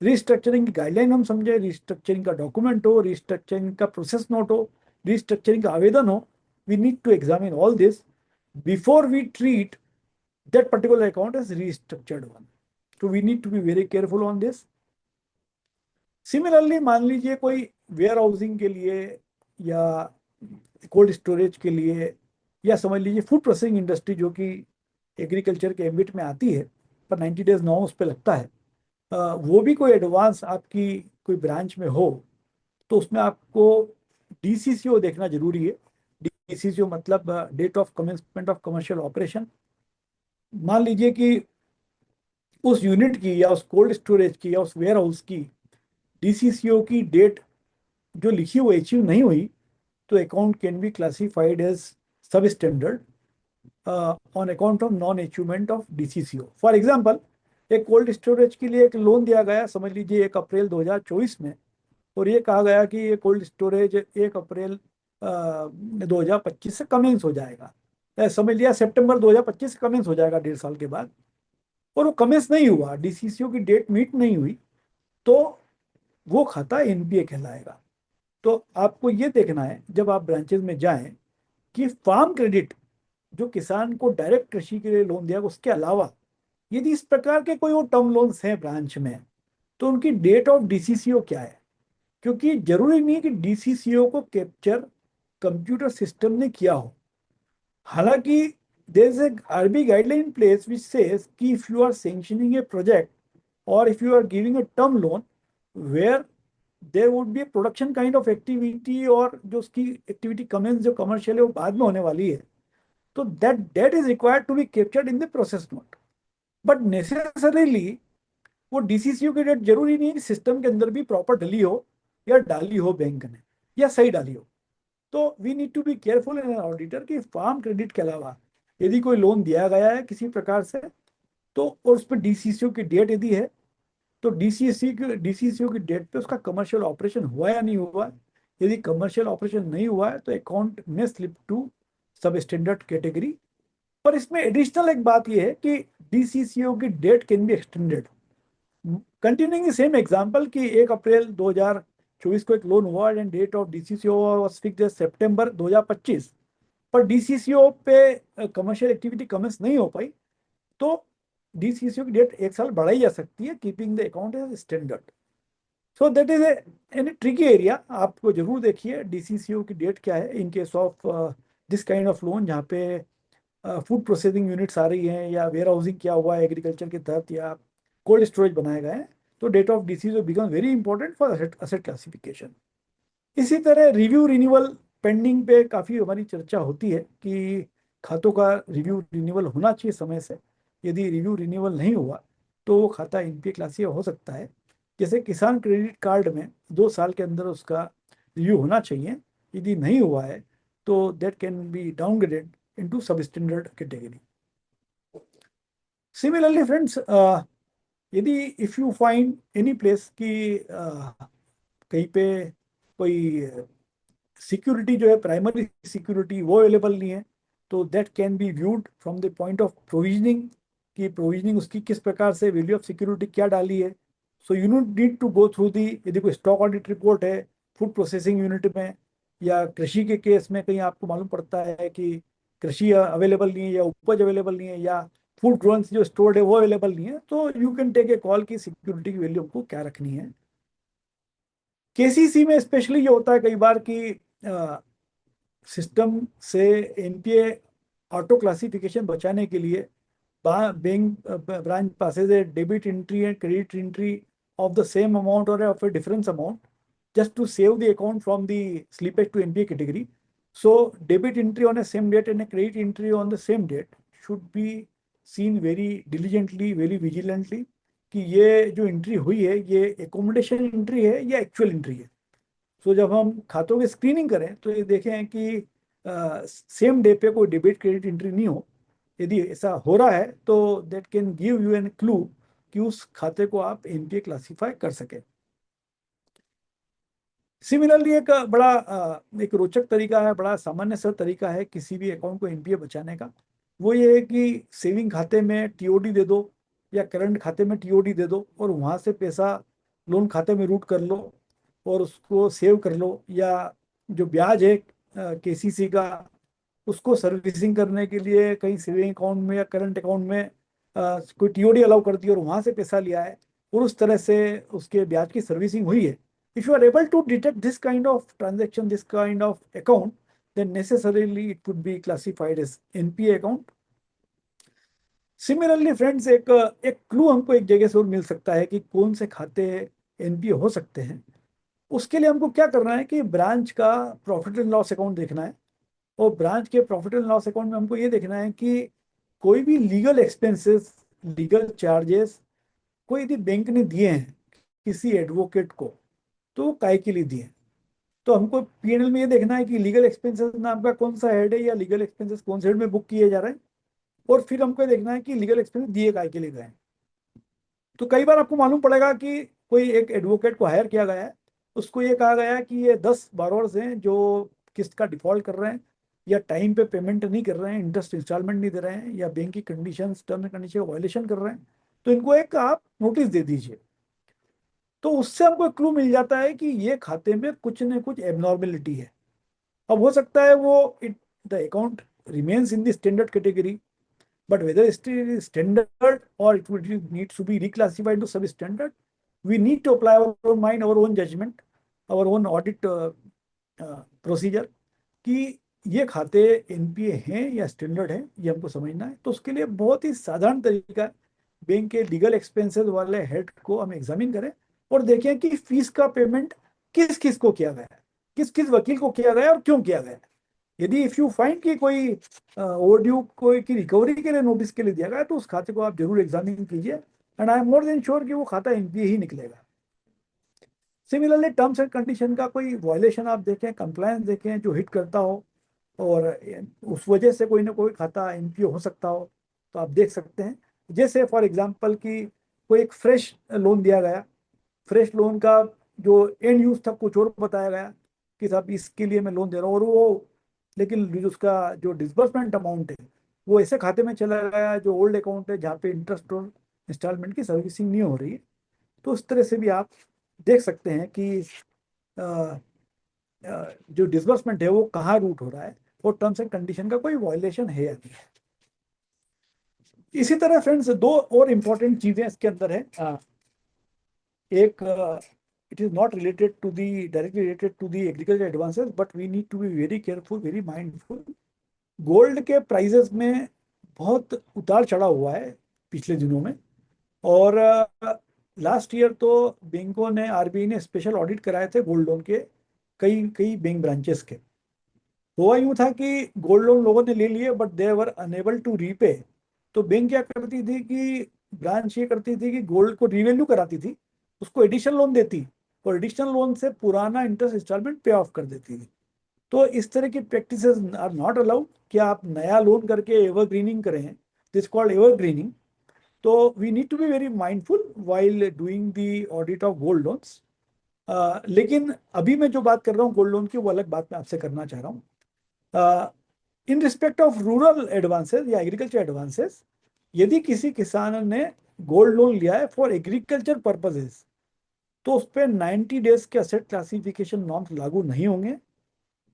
Restructuring की गाइडलाइन हम समझे, रिस्ट्रक्चरिंग का डॉक्यूमेंट हो, रिस्ट्रक्चरिंग का प्रोसेस नोट हो, रिस्ट्रक्चरिंग का आवेदन हो, we need to examine all this before we treat that particular account as restructured one. So we need to be very careful on this. Similarly, मान लीजिए कोई वेयर हाउसिंग के लिए या कोल्ड स्टोरेज के लिए, या समझ लीजिए फूड प्रोसेसिंग इंडस्ट्री जो कि एग्रीकल्चर के एम्बिट में आती है पर 90 डेज नॉर्म उस पर लगता है, वो भी कोई एडवांस आपकी कोई ब्रांच में हो तो उसमें आपको DCCO देखना जरूरी है। DCCO मतलब date of commencement of commercial operation. मान लीजिए कि उस यूनिट की या उस कोल्ड स्टोरेज की या उस वेयर हाउस की DCCO की डेट जो लिखी हुई अचीव नहीं हुई तो account can be classified as substandard on account of non achievement of DCCO। For example, एक कोल्ड स्टोरेज के लिए एक लोन दिया गया, समझ लीजिए 1 अप्रैल 2024 में, और ये कहा गया कि ये कोल्ड स्टोरेज 1 अप्रैल 2025 से कमेंस हो जाएगा, समझ लिया सितंबर 2025 से कमेंस हो जाएगा 1.5 साल के बाद, और वो कमेंस नहीं हुआ, DCCO की डेट मीट नहीं हुई, तो वो खाता NPA कहलाएगा। तो आपको ये देखना है जब आप ब्रांचेज में जाएं कि फार्म क्रेडिट जो किसान को डायरेक्ट कृषि के लिए लोन दिया, उसके अलावा यदि इस प्रकार के कोई और टर्म लोन्स हैं ब्रांच में, तो उनकी डेट ऑफ डीसीसीओ क्या है? क्योंकि जरूरी नहीं कि डीसीसीओ को कैप्चर कंप्यूटर सिस्टम ने किया हो। हालांकि there is a RBI guideline in place which says कि if you are sanctioning a project और if you are giving a term loan where there would be production kind of activity, और जो उसकी एक्टिविटी कमेंस जो कमर्शियल है वो बाद में होने वाली है, तो that date is required to be captured in the process note. But necessarily वो डीसीसीओ की डेट जरूरी नहीं है कि सिस्टम के अंदर भी प्रॉपर डली हो या डाली हो बैंक ने या सही डाली हो। तो we need to be careful in auditor कि फार्म क्रेडिट के अलावा यदि कोई लोन दिया गया है किसी प्रकार से, तो और उस पर डीसीसीओ की डेट यदि है, तो डीसीसीओ की डेट पे उसका कमर्शियल ऑपरेशन हुआ या नहीं हुआ। यदि कमर्शियल ऑपरेशन नहीं हुआ है तो अकाउंट में स्लिप टू सब स्टैंडर्ड कैटेगरी। पर इसमें एडिशनल एक बात यह है कि डीसीसीओ की date can be extended. Continuing same example कि 1 अप्रैल 2024 को एक लोन हुआ and date of DCCO was fixed सितंबर 2025, पर डीसीसीओ पे कमर्शियल एक्टिविटी कमेंस नहीं हो पाई, तो डीसीसीओ की डेट 1 साल बढ़ाई जा सकती है, keeping the account as standard. So that is an tricky area. आपको जरूर देखिए डीसीसीओ की डेट क्या है in case of this kind of loan, जहाँ पे फूड प्रोसेसिंग यूनिट्स आ रही हैं या वेयर हाउसिंग किया हुआ है एग्रीकल्चर के तहत या कोल्ड स्टोरेज बनाए गए हैं, तो date of DCCO become very important for asset classification. इसी तरह रिव्यू रिन्यूअल पेंडिंग पे काफ़ी हमारी चर्चा होती है कि खातों का रिव्यू रिन्यूअल होना चाहिए समय से। यदि रिव्यू रिन्यूअल नहीं हुआ तो वो खाता एनपीए क्लासिफाई हो सकता है। जैसे किसान क्रेडिट कार्ड में 2 साल के अंदर उसका रिव्यू होना चाहिए, यदि नहीं हुआ है तो that can be downgraded into sub standard category. Similarly friends, यदि if you find any place कि कहीं पे कोई सिक्योरिटी जो है प्राइमरी सिक्योरिटी वो अवेलेबल नहीं है, तो that can B viewed from the point of provisioning कि प्रोविजनिंग उसकी किस प्रकार से वैल्यू ऑफ सिक्योरिटी क्या डाली है। So you need to go through the, यदि कोई स्टॉक ऑडिट रिपोर्ट है फूड प्रोसेसिंग यूनिट में या कृषि के केस में कहीं आपको मालूम पड़ता है कि कृषि अवेलेबल नहीं है या उपज अवेलेबल नहीं है या फूड ग्रोन्स जो स्टोर्ड है वो अवेलेबल नहीं है, तो you can take a call की सिक्योरिटी की वैल्यू हमको क्या रखनी है। केसीसी में स्पेशली ये होता है कई बार कि सिस्टम से एनपीए ऑटो क्लासिफिकेशन बचाने के लिए bank branch passes a debit entry and credit entry of the same amount or of a different amount just to save the account from the slippage to NPA category. So debit entry on a same date and a credit entry on the same date should be seen very diligently, very vigilantly कि ये जो एंट्री हुई है ये एकोमोडेशन एंट्री है या एक्चुअल एंट्री है। सो जब हम खातों की स्क्रीनिंग करें तो ये देखें कि सेम डे पे कोई डेबिट क्रेडिट एंट्री नहीं हो। यदि ऐसा हो रहा है तो that can give you an clue कि उस खाते को आप एनपीए क्लासिफाई कर सकें। सिमिलरली एक बड़ा एक रोचक तरीका है, बड़ा सामान्य सा तरीका है किसी भी अकाउंट को एनपीए बचाने का, वो ये है कि सेविंग खाते में टीओडी दे दो या करंट खाते में टीओडी दे दो और वहाँ से पैसा लोन खाते में रूट कर लो और उसको सेव कर लो, या जो ब्याज है केसीसी का उसको सर्विसिंग करने के लिए कहीं सेविंग अकाउंट में या करंट अकाउंट में कोई टीओडी अलाउ कर दी और वहाँ से पैसा लिया है और उस तरह से उसके ब्याज की सर्विसिंग हुई है। If you are able to detect this kind of transaction, this kind of account, then necessarily it would be classified as NPA account. Similarly, friends, एक क्लू हमको एक जगह से और मिल सकता है कि कौन से खाते एनपीए हो सकते हैं। उसके लिए हमको क्या करना है कि ब्रांच का प्रॉफिट एंड लॉस अकाउंट देखना है और ब्रांच के प्रॉफिट एंड लॉस अकाउंट में हमको ये देखना है कि कोई भी लीगल एक्सपेंसेस, लीगल चार्जेस कोई यदि बैंक ने दिए हैं किसी एडवोकेट को तो काय के लिए दिए। तो हमको पीएनएल में ये देखना है कि लीगल एक्सपेंसेस नाम का कौन सा हेड है या लीगल एक्सपेंसेस कौन से हेड में बुक किए जा रहे हैं, और फिर हमको ये देखना है कि लीगल एक्सपेंसेस दिए काय के लिए गए। तो कई बार आपको मालूम पड़ेगा कि कोई एक एडवोकेट को हायर किया गया है, उसको ये कहा गया है कि ये 10 बारोअर्स हैं जो किस्त का डिफॉल्ट कर रहे हैं या टाइम पे पेमेंट नहीं कर रहे हैं, इंटरेस्ट इंस्टॉलमेंट नहीं दे रहे हैं या बैंक की कंडीशंस, टर्म एंड कंडीशन का वायलेशन कर रहे हैं, तो इनको एक आप नोटिस दे दीजिए। तो उससे हमको क्लू मिल जाता है कि ये खाते में कुछ न कुछ एबनॉर्मेलिटी है। अब हो सकता है वो the account remains in the standard category. But whether it is standard or it would need to be reclassified to substandard, we need to apply our own mind, our own judgment, our own audit procedure कि ये खाते एनपीए हैं या स्टैंडर्ड हैं, ये हमको समझना है। तो उसके लिए बहुत ही साधारण तरीका है, बैंक के लीगल एक्सपेंसेस वाले हेड को हम एग्जामिन करें और देखें कि फीस का पेमेंट किस किस को किया गया है, किस किस वकील को किया गया है और क्यों किया गया है। यदि इफ यू फाइंड कि कोई ओवरड्यू कोई की रिकवरी के लिए नोटिस के लिए दिया गया है, तो उस खाते को आप जरूर एग्जामिन कीजिए, and I am more than sure कि वो खाता एनपीए ही निकलेगा। सिमिलरली टर्म्स एंड कंडीशन का कोई वायलेशन आप देखें, कंप्लायंस देखें जो हिट करता हो और उस वजह से कोई ना कोई खाता एनपीए हो सकता हो, तो आप देख सकते हैं। जैसे फॉर एग्जांपल कि कोई एक फ्रेश लोन दिया गया, फ्रेश लोन का जो एंड यूज था कुछ और बताया गया कि साहब इसके लिए मैं लोन दे रहा हूँ, और वो लेकिन उसका जो डिसबर्समेंट अमाउंट है वो ऐसे खाते में चला गया जो ओल्ड अकाउंट है, जहाँ पे इंटरेस्ट और इंस्टॉलमेंट की सर्विसिंग नहीं हो रही है। तो उस तरह से भी आप देख सकते हैं कि जो डिसबर्समेंट है वो कहाँ रूट हो रहा है और टर्म्स एंड कंडीशन का कोई वायलेशन है या नहीं है। इसी तरह फ्रेंड्स दो और इम्पोर्टेंट चीजें इसके अंदर है। एक it is not related to the directly related to the agriculture advances, but we need to be very careful, very mindful. Gold के प्राइजेस में बहुत उतार चढ़ाव हुआ है पिछले दिनों में, और लास्ट ईयर तो बैंकों ने, आरबीआई ने स्पेशल ऑडिट कराए थे गोल्ड लोन के कई कई बैंक ब्रांचेस के। हुआ यूँ था कि गोल्ड लोन लोगों ने ले लिए but they were unable to repay. तो बैंक क्या करती थी कि ब्रांच ये करती थी कि गोल्ड को रिवैल्यू कराती थी, उसको एडिशनल लोन देती और एडिशनल लोन से पुराना इंटरेस्ट इंस्टॉलमेंट पे ऑफ कर देती थी। तो इस तरह की प्रैक्टिसेस आर नॉट अलाउड कि आप नया लोन करके एवरग्रीनिंग करें, दिस कॉल्ड एवरग्रीनिंग। तो we need to be very mindful while doing the audit of gold loans. लेकिन अभी मैं जो बात कर रहा हूँ गोल्ड लोन की, वो अलग बात मैं आपसे करना चाह रहा हूँ। In respect of rural advances या एग्रीकल्चर एडवांसेस, यदि किसी किसान ने गोल्ड लोन लिया है फॉर एग्रीकल्चर पर्पजेज, तो उस पर 90 डेज के असेट क्लासिफिकेशन नॉर्म्स लागू नहीं होंगे।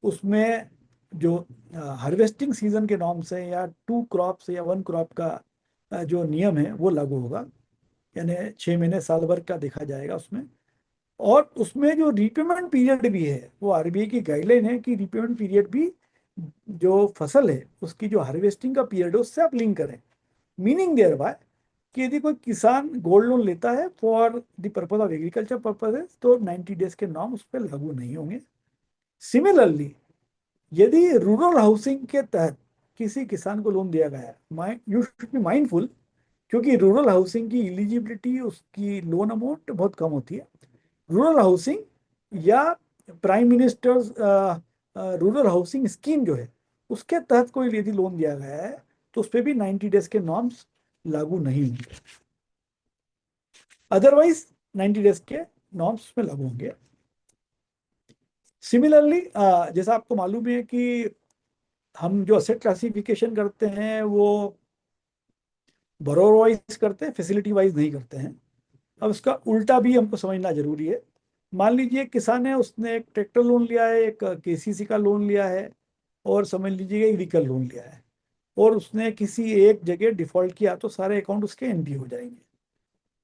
उसमें जो हार्वेस्टिंग सीजन के नॉर्म्स हैं या 2 क्रॉप्स या 1 क्रॉप का जो नियम है वो लागू होगा, यानी 6 महीने साल भर का देखा जाएगा उसमें। और उसमें जो रीपेमेंट पीरियड भी है, वो आरबीआई की गाइडलाइन है कि रीपेमेंट पीरियड भी जो फसल है उसकी जो हार्वेस्टिंग का पीरियड है उससे आप लिंक करें। मीनिंग देयर बाय कि यदि कोई किसान गोल्ड लोन लेता है for the purpose of agriculture purposes, तो 90 डेज के नॉर्म उस पर लागू नहीं होंगे। सिमिलरली यदि रूरल हाउसिंग के तहत किसी किसान को लोन दिया गया है, यू शुड बी माइंडफुल, क्योंकि रूरल हाउसिंग की एलिजिबिलिटी, उसकी लोन अमाउंट बहुत कम होती है। रूरल हाउसिंग या prime ministers rural housing scheme जो है उसके तहत कोई यदि लोन दिया गया है तो उस पर भी 90 डेज के नॉर्म्स लागू नहीं होंगे, अदरवाइज 90 डेज के नॉर्म्स में लागू होंगे। सिमिलरली जैसा आपको मालूम है कि हम जो असेट क्लासिफिकेशन करते हैं वो बोरोवर वाइज करते हैं, फैसिलिटी वाइज नहीं करते हैं। अब इसका उल्टा भी हमको समझना जरूरी है। मान लीजिए किसान है, उसने एक ट्रैक्टर लोन लिया है, एक केसीसी का लोन लिया है, और समझ लीजिए एक व्हीकल लोन लिया है, और उसने किसी एक जगह डिफॉल्ट किया तो सारे अकाउंट उसके एनपी हो जाएंगे।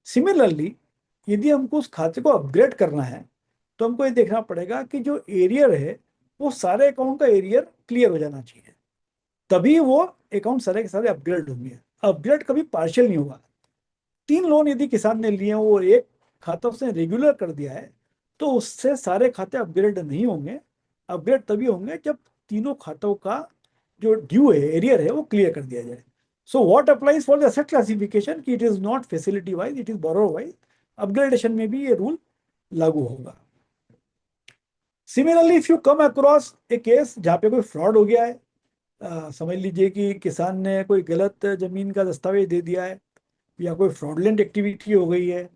सिमिलरली यदि हमको उस खाते को अपग्रेड करना है तो हमको ये देखना पड़ेगा कि जो एरियर है वो सारे अकाउंट का एरियर क्लियर हो जाना चाहिए, तभी वो अकाउंट सारे के सारे अपग्रेड होंगे। अपग्रेड कभी पार्शियल नहीं होगा। 3 लोन यदि किसान ने लिए और एक खाता उसने रेगुलर कर दिया है तो उससे सारे खाते अपग्रेड नहीं होंगे। अपग्रेड तभी होंगे जब तीनों खातों का जो ड्यू है, एरियर है, वो क्लियर कर दिया जाए। So what applies for the asset classification कि it is not facility wise, it is borrower wise. Upgradation में भी ये रूल लागू होगा। Similarly if you come across a case जहाँ पे कोई फ्रॉड हो गया है, समझ लीजिए कि किसान ने कोई गलत जमीन का दस्तावेज दे दिया है, या कोई फ्रॉडलेंट एक्टिविटी हो गई है,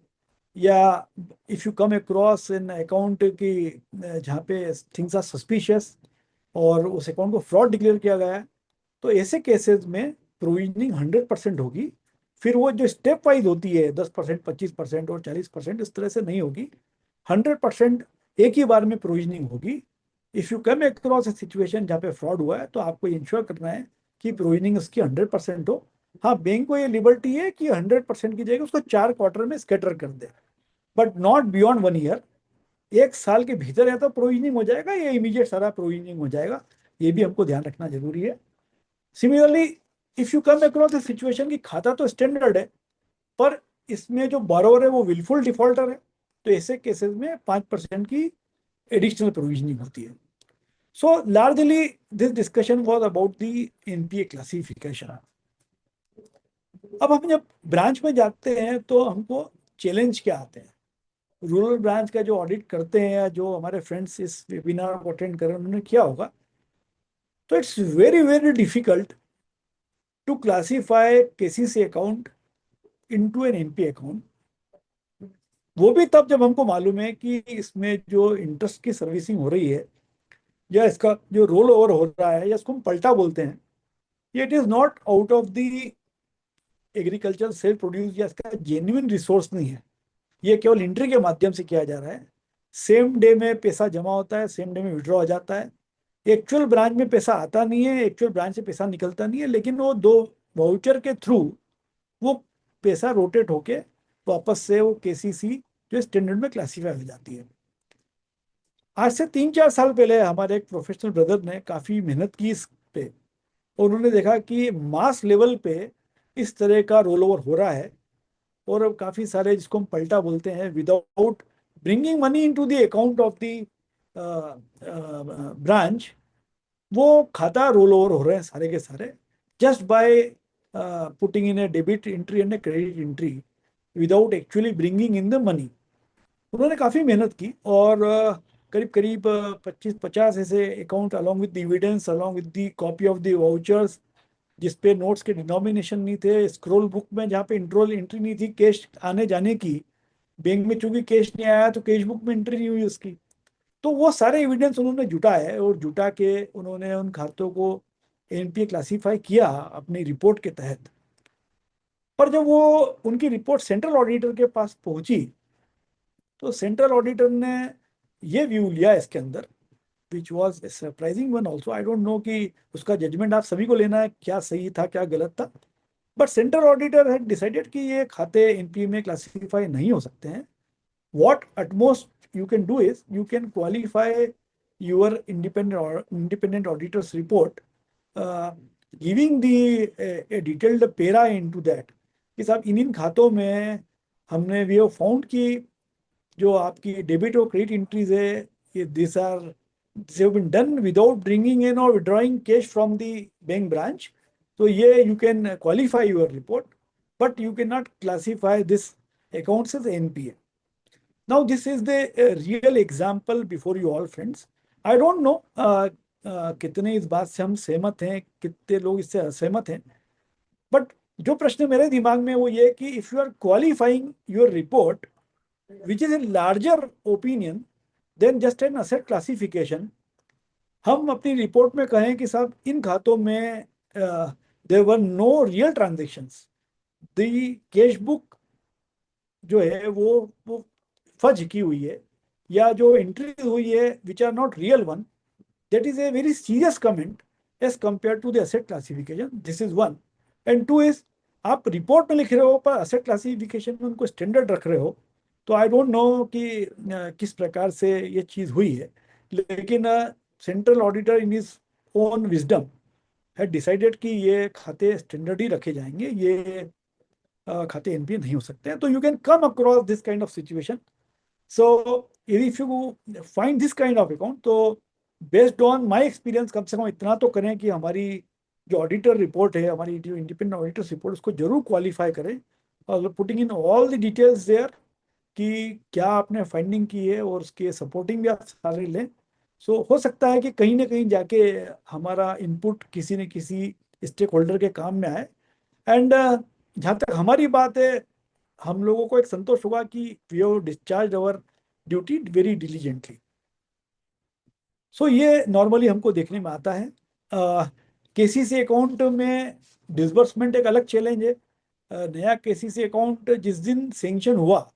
या if you come across in account की जहाँ पे थिंग्स आर सस्पिशियस और उस अकाउंट को फ्रॉड डिक्लेयर किया गया है, तो ऐसे केसेस में प्रोविजनिंग 100% होगी। फिर वो जो स्टेप वाइज होती है 10%, 25% और 40%, इस तरह से नहीं होगी। 100% एक ही बार में प्रोविजनिंग होगी। If you come across A situation जहाँ पे फ्रॉड हुआ है तो आपको इंश्योर करना है कि प्रोविजनिंग उसकी 100% हो। हाँ, बैंक को ये लिबर्टी है कि 100% की जगह उसको 4 क्वार्टर में स्कैटर कर दे, बट नॉट बियॉन्ड 1 ईयर। 1 साल के भीतर या तो प्रोविजनिंग हो जाएगा या इमीडिएट सारा प्रोविजनिंग हो जाएगा, ये भी हमको ध्यान रखना जरूरी है। Similarly if you come across the situation कि खाता तो स्टैंडर्ड है पर इसमें जो बोरोवर है वो विलफुल डिफॉल्टर है, तो ऐसे केसेस में 5% की एडिशनल प्रोविजनिंग होती है। सो largely this discussion was about the NPA classification. अब हम जब ब्रांच में जाते हैं तो हमको चैलेंज क्या आते हैं? रूरल ब्रांच का जो ऑडिट करते हैं या जो हमारे फ्रेंड्स इस वेबिनार को अटेंड कर रहे हैं उन्होंने किया होगा, तो it's very very difficult to classify KCC account into an NPA account. वो भी तब जब हमको मालूम है कि इसमें जो इंटरेस्ट की सर्विसिंग हो रही है या इसका जो रोल ओवर हो रहा है या इसको हम पलटा बोलते हैं, ये it is not out of the agriculture self produce या इसका जेन्युइन रिसोर्स नहीं है, ये केवल एंट्री के माध्यम से किया जा रहा है। सेम डे में पैसा जमा होता है, सेम डे में विड्रॉ हो जाता है। एक्चुअल ब्रांच में पैसा आता नहीं है, एक्चुअल ब्रांच से पैसा निकलता नहीं है, लेकिन वो 2 वाउचर के थ्रू वो पैसा रोटेट होके वापस से वो केसीसी जो स्टैंडर्ड में क्लासीफाई हो जाती है। आज से 3-4 साल पहले हमारे एक प्रोफेशनल ब्रदर ने काफ़ी मेहनत की इस पे, और उन्होंने देखा कि मास लेवल पे इस तरह का रोल ओवर हो रहा है और काफ़ी सारे जिसको हम पलटा बोलते हैं without bringing money into the account of the branch, वो खाता रोल ओवर हो रहे हैं सारे के सारे just by putting in A debit entry and a credit entry without actually bringing in the money. उन्होंने काफ़ी मेहनत की और करीब करीब 25-50 ऐसे account along with dividends along with the copy of the vouchers जिसपे नोट्स के डिनोमिनेशन नहीं थे, स्क्रॉल बुक में जहाँ पे इंट्रोल एंट्री नहीं थी कैश आने जाने की, बैंक में चूंकि कैश नहीं आया तो कैश बुक में एंट्री नहीं हुई उसकी, तो वो सारे एविडेंस उन्होंने जुटा है और जुटा के उन्होंने उन खातों को एनपीए क्लासीफाई किया अपनी रिपोर्ट के तहत। पर जब वो उनकी रिपोर्ट सेंट्रल ऑडिटर के पास पहुंची तो सेंट्रल ऑडिटर ने ये व्यू लिया इसके अंदर, which was surprising one also. I don't no कि उसका जजमेंट आप सभी को लेना है, क्या सही था क्या गलत था, but central auditor had decided कि ये खाते एनपीए में क्लासीफाई नहीं हो सकते हैं। What utmost you can do is you can qualify your independent auditor's report giving the a detailed para into that कि साहब इन खातों में हमने वी हैव फाउंड कि जो आपकी डेबिट और क्रेडिट एंट्रीज है ये this have been done without bringing in और withdrawing cash from the bank branch, तो ये you can qualify your report but you can not classify this accounts as NPA. Now this is the real example before you all friends. I don't know कितने इस बात से हम सहमत हैं, कितने लोग इससे असहमत हैं, बट जो प्रश्न मेरे दिमाग में वो ये कि if you are qualifying your report which is a larger opinion than just an asset classification, हम अपनी रिपोर्ट में कहें कि साहब इन खातों में there were no real transactions, the cash book जो है वो फर्ज की हुई है या जो एंट्री हुई है which are not real one, that is a very serious comment as compare to the asset classification. This is one. And two is आप रिपोर्ट में लिख रहे हो पर एसेट क्लासिफिकेशन में उनको स्टैंडर्ड रख रहे हो, तो आई डोंट नो कि किस प्रकार से ये चीज़ हुई है, लेकिन central auditor in his own wisdom had decided कि ये खाते स्टैंडर्ड ही रखे जाएंगे, ये खाते एनपीए नहीं हो सकते हैं। तो you can come across this kind of situation. So if you find this kind of account, तो based on my experience कम से कम इतना तो करें कि हमारी जो ऑडिटर रिपोर्ट है, हमारी जो इंडिपेंडेंट ऑडिटर्स रिपोर्ट, उसको जरूर क्वालिफाई करें और putting in all the details there कि क्या आपने फाइंडिंग की है और उसके सपोर्टिंग भी आप सारे लें। सो हो सकता है कि कहीं ना कहीं जाके हमारा इनपुट किसी न किसी स्टेक होल्डर के काम में आए। एंड जहाँ तक हमारी बात है, हम लोगों को एक संतोष होगा कि we have discharge our duty very diligently. So ये नॉर्मली हमको देखने में आता है। केसीसी अकाउंट में डिसबर्समेंट एक अलग चैलेंज है। नया केसीसी अकाउंट जिस दिन सेंक्शन हुआ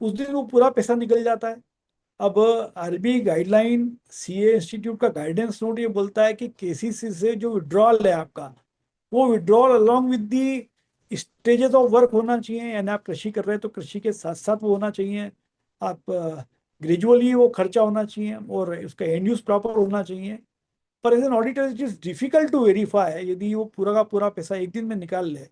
उस दिन वो पूरा पैसा निकल जाता है। अब आरबीआई गाइडलाइन, सीए इंस्टीट्यूट का गाइडेंस नोट ये बोलता है कि केसीसी से जो विड्रॉल है आपका वो withdrawal along with the stages of work होना चाहिए, यानी आप कृषि कर रहे हैं तो कृषि के साथ साथ वो होना चाहिए, आप ग्रेजुअली वो खर्चा होना चाहिए और उसका एंड यूज प्रॉपर होना चाहिए। पर as an auditor it is difficult to verify, यदि वो पूरा का पूरा पैसा एक दिन में निकाल ले,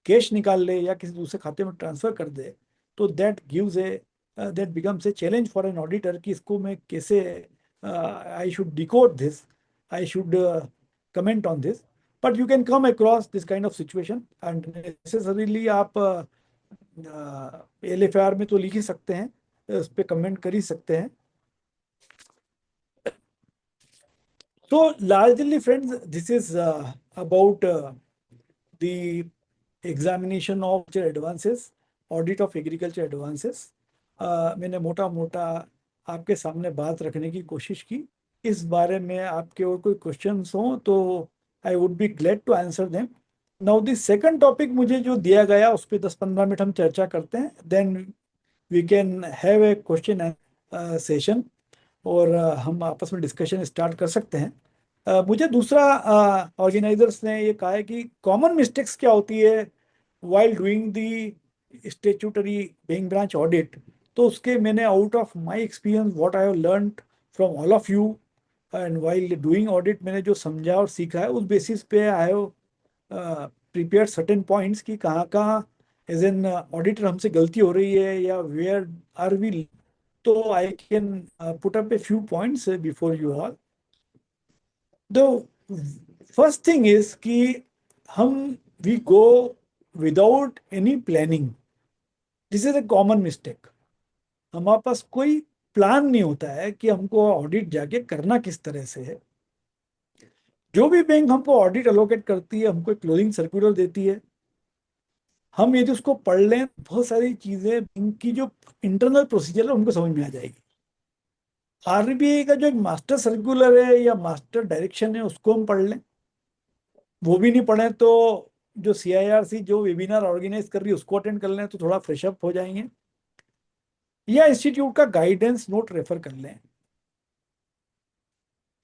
कैश निकाल ले या किसी दूसरे खाते में ट्रांसफर कर दे, तो that gives A that becomes a challenge for an auditor कि इसको मैं कैसे I should decode this, I should comment on this. But you can come across this kind of situation and necessarily आप LFR में तो लिख ही सकते हैं, उस पर कमेंट कर ही सकते हैं। So largely friends, this is about the examination of agriculture advances, audit of agriculture advances. मैंने मोटा मोटा आपके सामने बात रखने की कोशिश की। इस बारे में आपके और कोई क्वेश्चंस हो तो I would be glad to answer them. Now the second topic मुझे जो दिया गया उस पर 10-15 मिनट हम चर्चा करते हैं, then we can have a question session और हम आपस में डिस्कशन स्टार्ट कर सकते हैं। मुझे दूसरा ऑर्गेनाइजर्स ने ये कहा है कि कॉमन मिस्टेक्स क्या होती है वाइल डूइंग दी स्टेचुटरी बैंक ब्रांच ऑडिट। तो उसके मैंने out of my experience what I have learned from all of you and while doing audit, मैंने जो समझा और सीखा है उस बेसिस पे I have prepare certain points कि कहाँ कहाँ एज एन ऑडिटर हमसे गलती हो रही है या वेयर आर वी। तो I can put up a few points before you all. The first thing is कि हम we go without any planning. This is a common mistake. हमारे पास कोई प्लान नहीं होता है कि हमको ऑडिट जाके करना किस तरह से है। जो भी बैंक हमको ऑडिट अलोकेट करती है, हमको एक क्लोजिंग सर्कुलर देती है, हम यदि उसको पढ़ लें बहुत सारी चीजें बैंक की जो इंटरनल प्रोसीजर है उनको समझ में आ जाएगी। RBI का जो एक मास्टर सर्कुलर है या मास्टर डायरेक्शन है उसको हम पढ़ लें, वो भी नहीं पढ़े तो जो CIRC जो वेबिनार ऑर्गेनाइज कर रही है उसको अटेंड कर लें तो थोड़ा फ्रेश अप हो जाएंगे, या इंस्टीट्यूट का गाइडेंस नोट रेफर कर लें।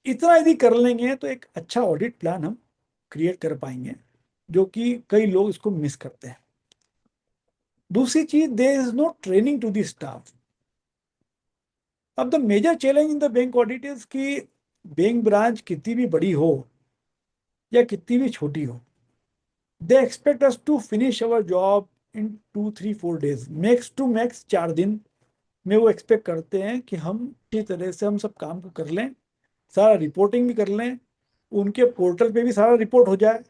इतना यदि कर लेंगे तो एक अच्छा ऑडिट प्लान हम क्रिएट कर पाएंगे, जो कि कई लोग इसको मिस करते हैं। दूसरी चीज, there is no training to the staff. अब the major challenge in the bank audit is कि बैंक ब्रांच कितनी भी बड़ी हो या कितनी भी छोटी हो, they expect us to finish our job in 2-3-4 days, max to max 4 दिन में वो एक्सपेक्ट करते हैं कि हम अच्छी तरह से हम सब काम को कर लें, सारा रिपोर्टिंग भी कर लें, उनके पोर्टल पे भी सारा रिपोर्ट हो जाए,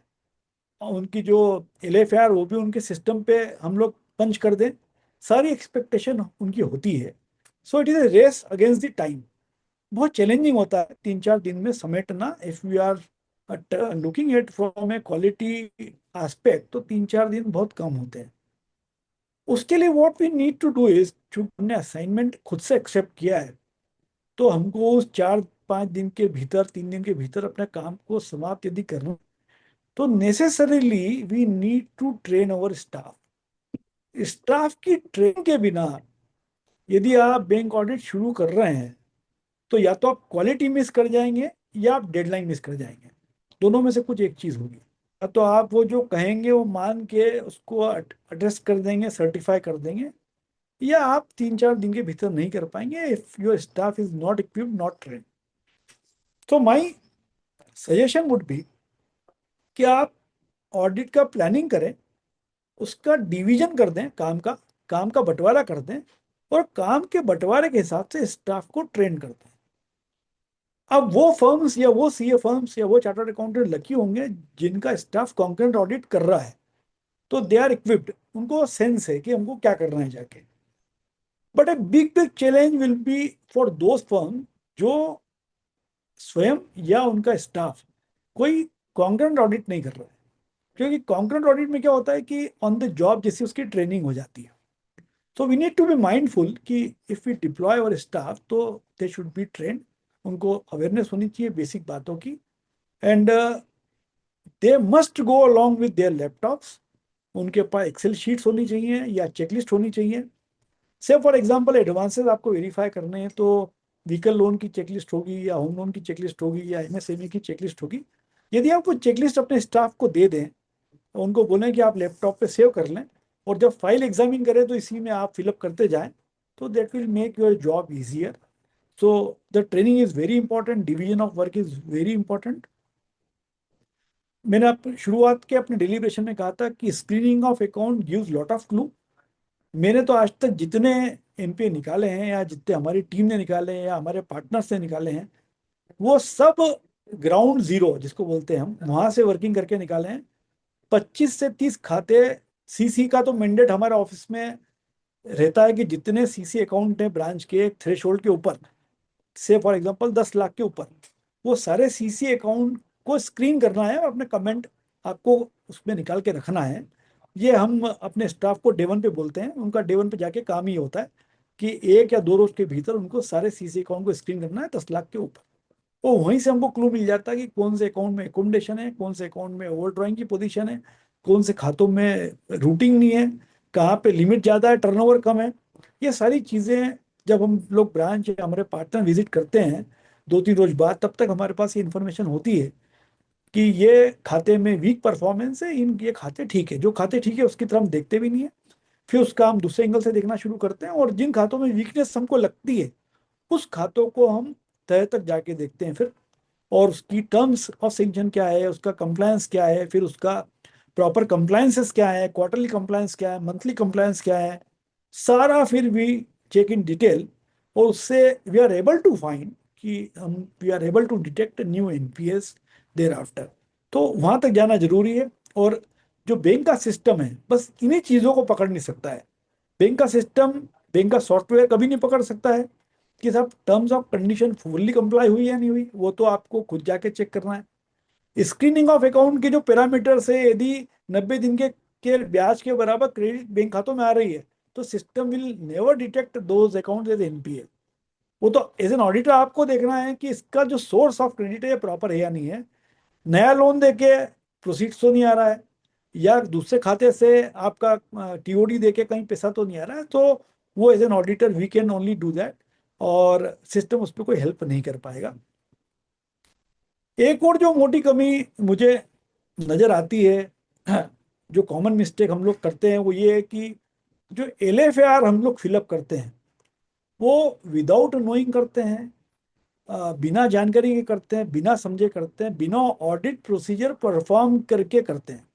और उनकी जो LFR वो भी उनके सिस्टम पे हम लोग पंच कर दें। सारी एक्सपेक्टेशन उनकी होती है। So it is a race against the time. बहुत चैलेंजिंग होता है 3-4 दिन में समेटना। If we are looking at from a quality aspect तो 3-4 दिन बहुत कम होते हैं। उसके लिए what we need to do is, हमने असाइनमेंट खुद से एक्सेप्ट किया है तो हमको उस 4-5 दिन के भीतर, 3 दिन के भीतर अपने काम को समाप्त यदि करना, तो necessarily we need to train our staff. Staff की ट्रेनिंग के बिना यदि आप बैंक ऑडिट शुरू कर रहे हैं तो या तो आप क्वालिटी मिस कर जाएंगे या आप डेडलाइन मिस कर जाएंगे, दोनों में से कुछ एक चीज होगी। या तो आप वो जो कहेंगे वो मान के उसको एड्रेस कर देंगे, सर्टिफाई कर देंगे, या आप 3-4 दिन के भीतर नहीं कर पाएंगे if your staff is not equipped, not train. तो माई सजेशन वुड बी कि आप ऑडिट का प्लानिंग करें, उसका डिवीजन कर दें, काम का बंटवारा कर दें और काम के बंटवारे के हिसाब से स्टाफ को ट्रेन कर दें। अब वो फर्म्स या वो CA फर्म्स या वो चार्टर्ड अकाउंटेंट लकी होंगे जिनका स्टाफ कॉन्करेंट ऑडिट कर रहा है, तो दे आर इक्विप्ड, उनको सेंस है कि हमको क्या करना है जाके। But a big challenge will be for those firm जो स्वयं या उनका स्टाफ कोई कॉन्करेंट ऑडिट नहीं कर रहा है। क्योंकि कॉन्करेंट ऑडिट में क्या होता है कि ऑन द जॉब जैसी उसकी ट्रेनिंग हो जाती है। So we need to be mindful कि if we deploy our staff तो they should be trained, उनको अवेयरनेस होनी चाहिए बेसिक बातों की, and they must go along with their laptops, उनके पास एक्सेल शीट्स होनी चाहिए या चेकलिस्ट होनी चाहिए। से फॉर एग्जांपल एडवांसेस आपको वेरीफाई करने हैं तो व्हीकल लोन की चेकलिस्ट होगी या होम लोन की चेकलिस्ट होगी या MSME की चेकलिस्ट होगी। यदि आप वो चेकलिस्ट अपने स्टाफ को दे दें उनको बोलें कि आप लैपटॉप पे सेव कर लें और जब फाइल एग्जामिन करें तो इसी में आप फिलअप करते जाएं, तो that will make your job easier. So the training is very important, division of work is very important. मैंने शुरुआत के अपने डेलीब्रेशन में कहा था कि screening of account gives lot of clue. मैंने तो आज तक जितने एनपीए निकाले हैं या जितने हमारी टीम ने निकाले हैं या हमारे पार्टनर्स ने निकाले हैं, वो सब ग्राउंड जीरो जिसको बोलते हैं हम, वहां से वर्किंग करके निकाले हैं. 25 से 30 खाते सीसी का तो मैंडेट हमारे ऑफिस में रहता है कि जितने सीसी अकाउंट हैं ब्रांच के थ्रेशोल्ड के ऊपर, से फॉर एग्जांपल 10 लाख के ऊपर, वो सारे सीसी अकाउंट को स्क्रीन करना है और अपने कमेंट आपको उसमें निकाल के रखना है. ये हम अपने स्टाफ को डे 1 पे बोलते हैं. उनका डे 1 पे जाके काम ही होता है कि 1 या 2 रोज के भीतर उनको सारे सीसी अकाउंट को स्क्रीन करना है 10 लाख के ऊपर. तो वहीं से हमको क्लू मिल जाता है कि कौन से अकाउंट में एकोमोडेशन है, कौन से अकाउंट में ओवर ड्रॉइंग की पोजीशन है, कौन से खातों में रूटिंग नहीं है, कहाँ पे लिमिट ज़्यादा है, टर्नओवर कम है. ये सारी चीज़ें जब हम लोग ब्रांच या हमारे पार्टनर विजिट करते हैं 2-3 रोज बाद, तब तक हमारे पास ये इन्फॉर्मेशन होती है कि ये खाते में वीक परफॉर्मेंस है, ये खाते ठीक है. जो खाते ठीक है उसकी तरफ हम देखते भी नहीं है, फिर उसका हम दूसरे एंगल से देखना शुरू करते हैं, और जिन खातों में वीकनेस हमको लगती है उस खातों को हम तह तक जाके देखते हैं फिर, और उसकी टर्म्स ऑफ सेंक्शन क्या है, उसका कंप्लायंस क्या है, फिर उसका प्रॉपर कंप्लायंसेस क्या है, क्वार्टरली कंप्लायंस क्या है, मंथली कंप्लायंस क्या है, सारा फिर भी चेक इन डिटेल. और उससे we are able to find कि we are able to detect new NPAs thereafter. तो वहां तक जाना जरूरी है. और जो बैंक का सिस्टम है बस इन्हीं चीज़ों को पकड़ नहीं सकता है. बैंक का सिस्टम, बैंक का सॉफ्टवेयर कभी नहीं पकड़ सकता है कि साहब terms of condition fully comply हुई या नहीं हुई. वो तो आपको खुद जाके चेक करना है. स्क्रीनिंग ऑफ अकाउंट के जो पैरामीटर्स है, यदि 90 दिन के ब्याज के बराबर क्रेडिट बैंक खातों में आ रही है तो system will never detect those account as NPA. वो तो एज एन ऑडिटर आपको देखना है कि इसका जो सोर्स ऑफ क्रेडिट है प्रॉपर है या नहीं है. नया लोन देके प्रोसीड्स तो नहीं आ रहा है, या दूसरे खाते से आपका टीओडी देके कहीं पैसा तो नहीं आ रहा है. तो वो as an auditor we can only do that, और सिस्टम उस पर कोई हेल्प नहीं कर पाएगा. एक और जो मोटी कमी मुझे नजर आती है, जो कॉमन मिस्टेक हम लोग करते हैं, वो ये है कि जो LFAR हम लोग फिलअप करते हैं वो विदाउट नोइंग करते हैं, बिना जानकारी के करते हैं, बिना समझे करते हैं, बिना ऑडिट प्रोसीजर परफॉर्म करके करते हैं.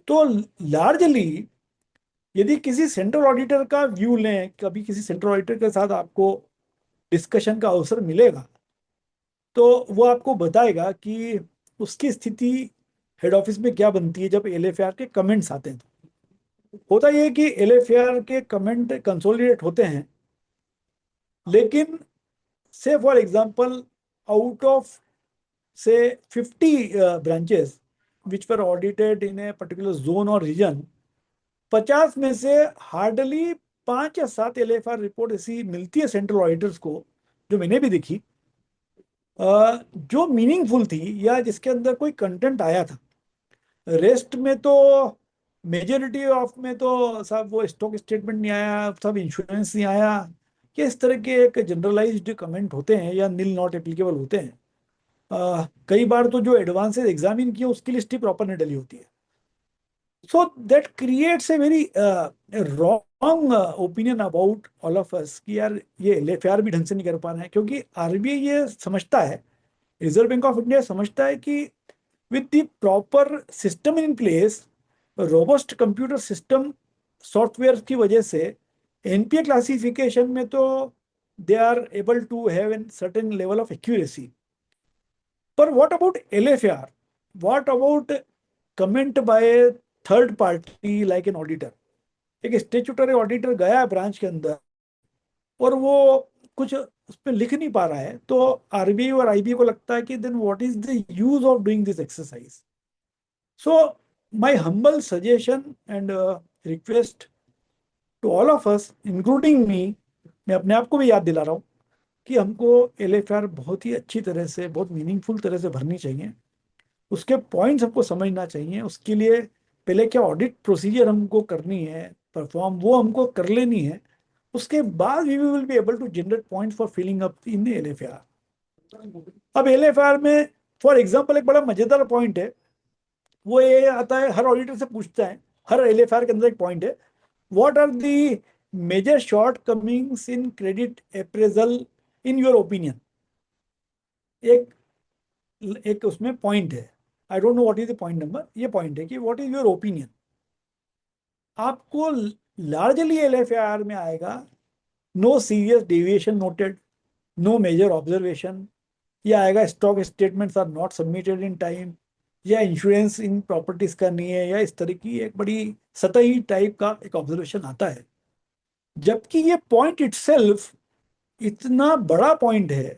तो लार्जली यदि किसी सेंट्रल ऑडिटर का व्यू लें, कभी किसी सेंट्रल ऑडिटर के साथ आपको डिस्कशन का अवसर मिलेगा, तो वो आपको बताएगा कि उसकी स्थिति हेड ऑफिस में क्या बनती है जब LFAR के कमेंट्स आते हैं. होता यह है कि LFAR के कमेंट कंसोलिडेट होते हैं, लेकिन से फॉर एग्जांपल आउट ऑफ से 50 branches which were audited in a particular zone और रीजन, 50 में से हार्डली 5 या 7 LFAR रिपोर्ट ऐसी मिलती है सेंट्रल ऑडिटर्स को, जो मैंने भी देखी, जो मीनिंगफुल थी या जिसके अंदर कोई कंटेंट आया था. रेस्ट में तो मेजोरिटी ऑफ में तो साहब वो स्टॉक स्टेटमेंट नहीं आया, सब इंश्योरेंस नहीं आया, कि इस तरह के एक जनरलाइज्ड कमेंट होते हैं या नील नॉट एप्लीकेबल होते हैं. कई बार तो जो एडवांसेस एग्जामिन किए उसकी लिस्ट ही प्रॉपर नहीं डली होती है. So that creates a very wrong opinion about all of us कि यार ये LFAR भी ढंग से नहीं कर पा रहे हैं, क्योंकि RBI ये समझता है, रिजर्व बैंक ऑफ इंडिया समझता है कि with the proper system in place, robust computer system software की वजह से एनपीए क्लासिफिकेशन में तो they are able to have an certain level of accuracy. पर what about LFAR? What about comment by third party like an auditor? एक स्टेचुटरी ऑडिटर गया ब्रांच के अंदर और वो कुछ उस पर लिख नहीं पा रहा है, तो RBI और IBA को लगता है कि then what is the use of doing this exercise. So my humble suggestion and request to all of us including me, मैं अपने आप को भी याद दिला रहा हूँ कि हमको LFAR बहुत ही अच्छी तरह से, बहुत मीनिंगफुल तरह से भरनी चाहिए. उसके पॉइंट्स हमको समझना चाहिए. उसके लिए पहले क्या ऑडिट प्रोसीजर हमको करनी है परफॉर्म, वो हमको कर लेनी है. उसके बाद we will be able to generate points for filling up in LFAR. अब LFAR में फॉर एग्जांपल एक बड़ा मजेदार पॉइंट है, वो ये आता है, हर ऑडिटर से पूछता है, हर एलएफआर के अंदर एक पॉइंट है, what are the major shortcomings in credit appraisal in your opinion. एक एक उसमें पॉइंट है, I don't know what is the point number, ये पॉइंट है कि व्हाट इज योर ओपिनियन। आपको लार्जली एलएफआर में आएगा no serious deviation noted, no major observation, या आएगा stock statements are not submitted in time, या इंश्योरेंस इन प्रॉपर्टीज का नहीं है, या इस तरह की एक बड़ी सतही टाइप का एक ऑब्जर्वेशन आता है। जबकि ये पॉइंट इटसेल्फ इतना बड़ा पॉइंट है,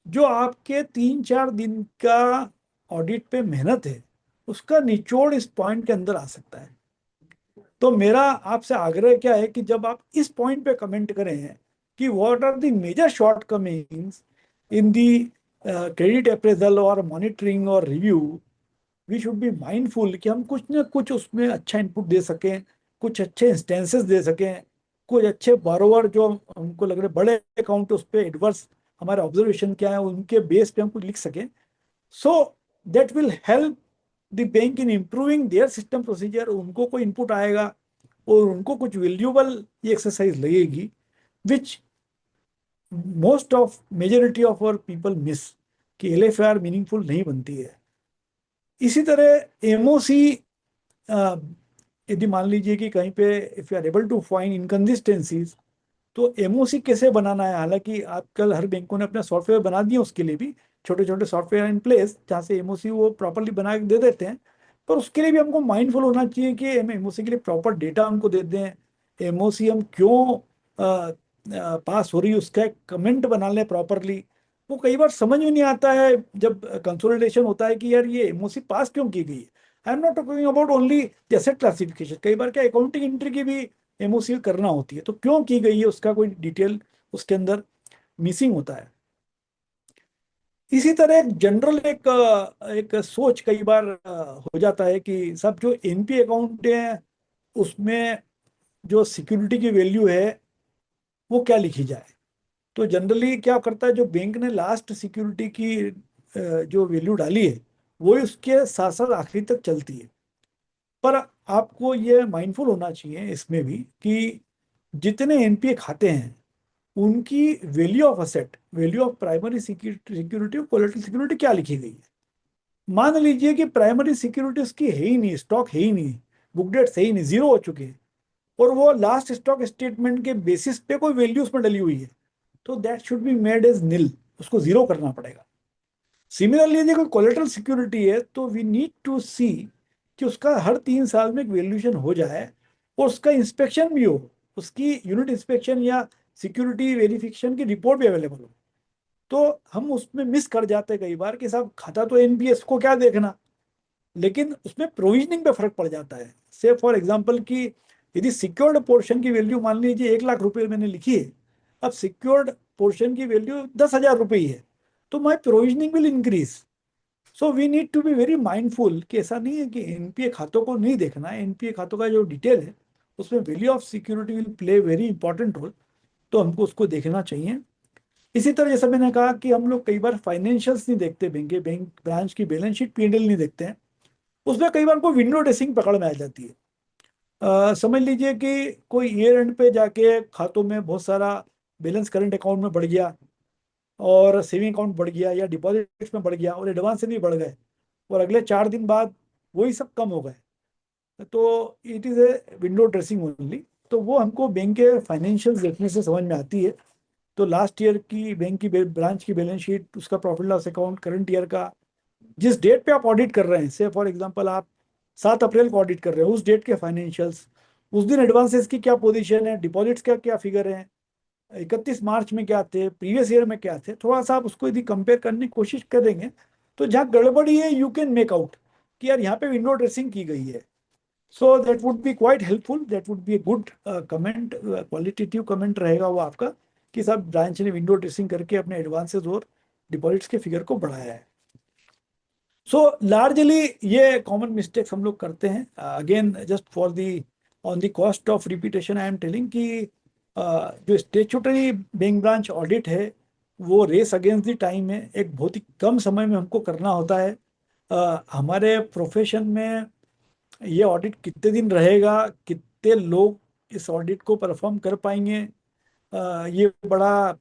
जो आपके 3-4 दिन का ऑडिट पे मेहनत है, उसका निचोड़ इस पॉइंट के अंदर आ सकता है। तो मेरा आपसे आग्रह क्या है कि जब आप इस पॉइंट पे कमेंट करें कि what are the major shortcomings in the credit appraisal और मॉनिटरिंग और review, we should be mindful कि हम कुछ ना कुछ उसमें अच्छा इनपुट दे सकें, कुछ अच्छे इंस्टेंसेस दे सकें, कुछ अच्छे बारोवर जो हमको लग रहे बड़े अकाउंट उस पर एडवर्स हमारे ऑब्जर्वेशन क्या है उनके बेस पे हम कुछ लिख सकें। So that will help the bank in improving there system procedure. उनको कोई इनपुट आएगा और उनको कुछ वैल्यूबल ये एक्सरसाइज लगेगी, which most of majority of our people miss, कि एलएफआर मीनिंगफुल नहीं बनती है। इसी तरह एमओसी, यदि मान लीजिए कि कहीं पे if you are able to find inconsistencies, तो एमओसी कैसे बनाना है। हालांकि आजकल हर बैंकों ने अपने सॉफ्टवेयर बना दिए, उसके लिए भी छोटे छोटे सॉफ्टवेयर इन प्लेस जहाँ से एमओसी वो प्रॉपरली बना के दे देते हैं। पर उसके लिए भी हमको माइंडफुल होना चाहिए कि हम एमओसी के लिए प्रॉपर डेटा हमको दे दें, एमओसी हम क्यों पास हो रही है उसका एक कमेंट बना लें प्रॉपरली। वो कई बार समझ में नहीं आता है जब कंसोलिडेशन होता है कि यार ये एमओसी पास क्यों की गई है। I am not talking about only asset classification, कई बार क्या अकाउंटिंग एंट्री की भी एमओसी करना होती है, तो क्यों की गई है उसका कोई डिटेल उसके अंदर मिसिंग होता है। इसी तरह एक जनरल एक सोच कई बार हो जाता है कि सब जो एनपी अकाउंट है उसमें जो सिक्योरिटी की वैल्यू है वो क्या लिखी जाए। तो जनरली क्या करता है, जो बैंक ने लास्ट सिक्योरिटी की जो वैल्यू डाली है वो उसके साथ साथ आखिरी तक चलती है। पर आपको ये माइंडफुल होना चाहिए इसमें भी कि जितने एनपीए खाते हैं उनकी value of asset, value of primary security और कोलेटरल सिक्योरिटी क्या लिखी गई है। मान लीजिए कि प्राइमरी सिक्योरिटी उसकी है ही नहीं, स्टॉक है ही नहीं, बुक डेट है ही नहीं, जीरो हो चुके हैं, और वो लास्ट स्टॉक स्टेटमेंट के बेसिस पे कोई वैल्यू उसमें डली हुई है, तो that should be made as nil, उसको जीरो करना पड़ेगा। सिमिलरली यदि कोई कोलेटरल सिक्योरिटी है तो वी नीड टू सी कि उसका हर 3 साल में एक वैल्यूएशन हो जाए और उसका इंस्पेक्शन भी हो, उसकी यूनिट इंस्पेक्शन या सिक्योरिटी वेरिफिकेशन की रिपोर्ट भी अवेलेबल हो। तो हम उसमें मिस कर जाते हैं कई बार कि साहब खाता तो एनपीएस को क्या देखना, लेकिन उसमें प्रोविजनिंग पे फर्क पड़ जाता है। से फॉर एग्जांपल कि यदि सिक्योर्ड पोर्शन की वैल्यू मान लीजिए 1 लाख रुपए मैंने लिखी है, अब सिक्योर्ड पोर्शन की वैल्यू 10,000 रुपये ही है, तो my provisioning will increase. So we need to be very mindful कि ऐसा नहीं है कि एनपीए खातों को नहीं देखना है, एनपीए खातों का जो डिटेल है उसमें value of security will play very important role, तो हमको उसको देखना चाहिए। इसी तरह जैसा मैंने कहा कि हम लोग कई बार फाइनेंशियल्स नहीं देखते, बैंक ब्रांच की बैलेंस शीट पीएनएल नहीं देखते हैं, उसमें कई बार कोई विंडो ड्रेसिंग पकड़ में आ जाती है। समझ लीजिए कि कोई ईयर एंड पे जाके खातों में बहुत सारा बैलेंस करंट अकाउंट में बढ़ गया और सेविंग अकाउंट बढ़ गया या डिपॉजिट्स में बढ़ गया और एडवांस से भी बढ़ गए, और अगले 4 दिन बाद वही सब कम हो गए, तो it is a window dressing only. तो वो हमको बैंक के फाइनेंशियल देखने से समझ में आती है। तो लास्ट ईयर की बैंक की ब्रांच की बैलेंस शीट, उसका profit loss account, current year का जिस डेट पे आप ऑडिट कर रहे हैं, से फॉर एग्जांपल आप 7 अप्रैल को ऑडिट कर रहे हैं, उस डेट के फाइनेंशियल्स, उस दिन एडवांसेस की क्या पोजीशन है, डिपॉजिट्स का क्या फिगर है, 31 मार्च में क्या थे, प्रीवियस ईयर में क्या थे, थोड़ा सा आप उसको यदि कंपेयर करने की कोशिश करेंगे तो जहाँ गड़बड़ी है यू कैन मेक आउट कि यार यहाँ पे विंडो ड्रेसिंग की गई है। So that would be quite helpful, that would be a good comment, qualitative comment रहेगा वो आपका कि साहब ब्रांच ने विंडो ड्रेसिंग करके अपने एडवांसेस और डिपॉजिट्स के फिगर को बढ़ाया है। सो लार्जली ये कॉमन मिस्टेक्स हम लोग करते हैं। Again just for the on the cost of repetition I am telling कि जो स्टेचुटरी बैंक ब्रांच ऑडिट है वो रेस अगेंस्ट द टाइम है, एक बहुत ही कम समय में हमको करना होता है। हमारे प्रोफेशन में ये ऑडिट कितने दिन रहेगा, कितने लोग इस ऑडिट को परफॉर्म कर पाएंगे, ये बड़ा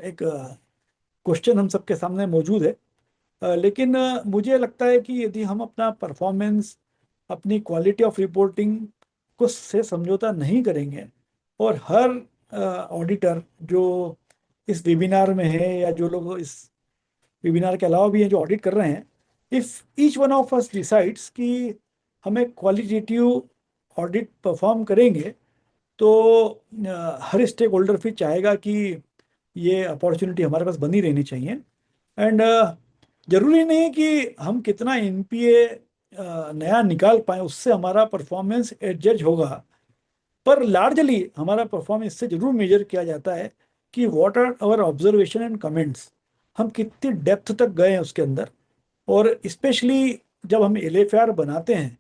एक क्वेश्चन हम सबके सामने मौजूद है। लेकिन मुझे लगता है कि यदि हम अपना परफॉर्मेंस, अपनी क्वालिटी ऑफ रिपोर्टिंग को से समझौता नहीं करेंगे और हर ऑडिटर जो इस वेबिनार में है या जो लोग इस वेबिनार के अलावा भी हैं जो ऑडिट कर रहे हैं, if each one of us decides कि हमें क्वालिटेटिव ऑडिट परफॉर्म करेंगे, तो हर स्टेक होल्डर फिर चाहेगा कि ये अपॉर्चुनिटी हमारे पास बनी रहनी चाहिए। एंड जरूरी नहीं है कि हम कितना एनपीए नया निकाल पाए उससे हमारा परफॉर्मेंस एडजस्ट होगा, पर लार्जली हमारा परफॉर्मेंस से जरूर मेजर किया जाता है कि what are our observation and comments, हम कितनी डेप्थ तक गए हैं उसके अंदर। और स्पेशली जब हम एलएफआर बनाते हैं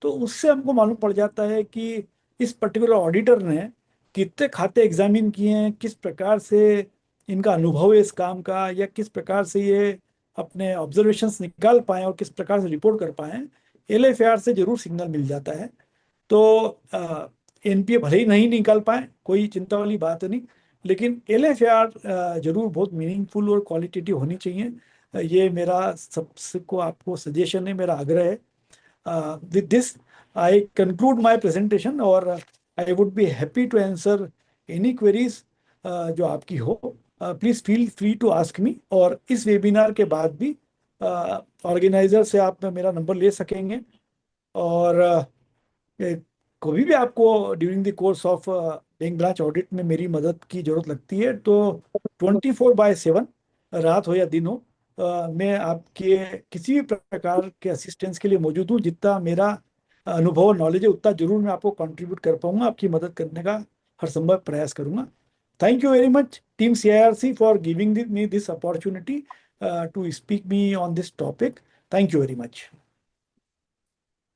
तो उससे हमको मालूम पड़ जाता है कि इस पर्टिकुलर ऑडिटर ने कितने खाते एग्जामिन किए हैं, किस प्रकार से इनका अनुभव है इस काम का, या किस प्रकार से ये अपने ऑब्जर्वेशंस निकाल पाए और किस प्रकार से रिपोर्ट कर पाए। एलएफआर से जरूर सिग्नल मिल जाता है। तो एनपीए भले ही नहीं निकाल पाए, कोई चिंता वाली बात नहीं, लेकिन एलएफआर जरूर बहुत मीनिंगफुल और क्वालिटेटिव होनी चाहिए। ये मेरा सबको आपको सजेशन है, मेरा आग्रह है। With this, I conclude my presentation, और I would be happy to answer any queries जो आपकी हो। Please feel free to ask me. और इस वेबिनार के बाद भी ऑर्गेनाइजर से आप मेरा नंबर ले सकेंगे, और कभी भी आपको during the course of bank branch audit में मेरी मदद की जरूरत लगती है तो 24/7, रात हो या दिन हो, मैं आपके किसी भी प्रकार के असिस्टेंस के लिए मौजूद हूँ। जितना मेरा अनुभव और नॉलेज है उतना जरूर मैं आपको कंट्रीब्यूट कर पाऊंगा, आपकी मदद करने का हर संभव प्रयास करूंगा। Thank you very much team CIRC for giving me this opportunity to speak me on this topic. Thank you very much.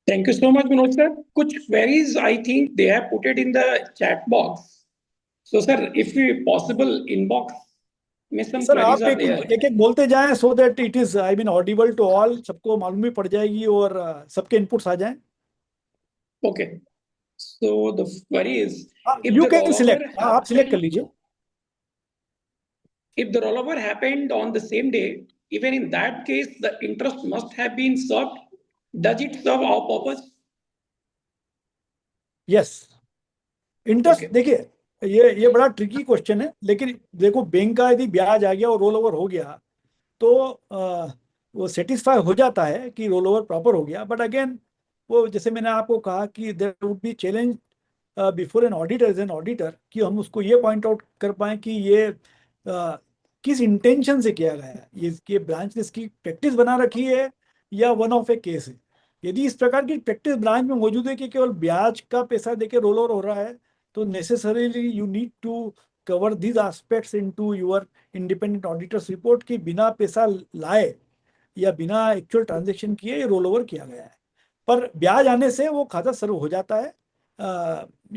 Thank you so much, Manoj sir. कुछ queries I think they have put it in the chat box. So sir, if we possible inbox में some सर queries आप are एक there. एक एक बोलते जाएं so that it is I mean audible to all, सबको मालूम भी पड़ जाएगी और सबके इनपुट्स आ जाएं। Okay. So the query is, if you the can rollover select, आप सिलेक्ट कर happened, लीजिए। if the rollover happened on the same day, even in that case, the interest must have been served. Does it serve our purpose? Yes, interest Okay. देखिए, ये बड़ा ट्रिकी क्वेश्चन है, लेकिन देखो बैंक का यदि ब्याज आ गया और रोल ओवर हो गया तो वो सेटिस्फाई हो जाता है कि रोल ओवर प्रॉपर हो गया। बट अगेन वो जैसे मैंने आपको कहा कि there would be challenge before an auditor as an auditor, कि हम उसको ये पॉइंट आउट कर पाए कि ये किस इंटेंशन से किया गया है, ये ब्रांच ने इसकी प्रैक्टिस बना रखी है या वन ऑफ ए केस है। यदि इस प्रकार की प्रैक्टिस ब्रांच में मौजूद है कि केवल ब्याज का पैसा देके रोल ओवर हो रहा है, तो necessarily you need to cover these aspects into your independent auditors report कि बिना पैसा लाए या बिना एक्चुअल ट्रांजेक्शन किए ये रोल ओवर किया गया है। पर ब्याज आने से वो खाता सर्व हो जाता है,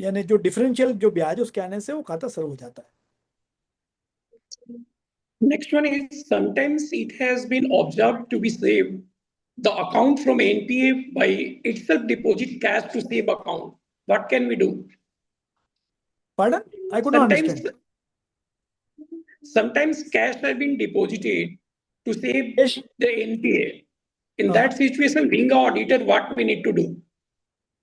यानी जो डिफरेंशियल जो ब्याज है उसके आने से वो खाता सर्व हो जाता है। Next one is, sometimes it has been observed to be saved the account from NPA by itself deposit cash to save account. What can we do? Pardon? I could not understand. Sometimes cash has been deposited to save Yes. the NPA. In हाँ। that situation, being an auditor, what we need to do?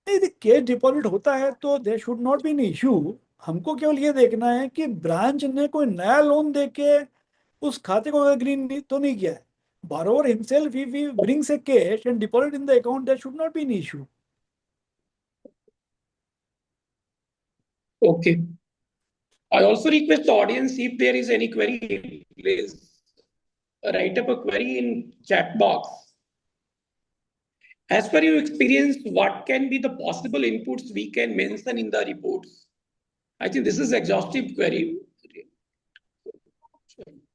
यदि कैश डिपॉजिट होता है तो there should not be an issue. हमको केवल ये देखना है कि ब्रांच ने कोई नया लोन देके उस खाते को एवरग्रीन तो नहीं किया है। borrower himself, if he brings a cash and deposit in the account, there should not be an issue. Okay. I also request the audience, if there is any query, please write up a query in chat box. As per your experience, what can be the possible inputs we can mention in the reports? I think this is exhaustive query.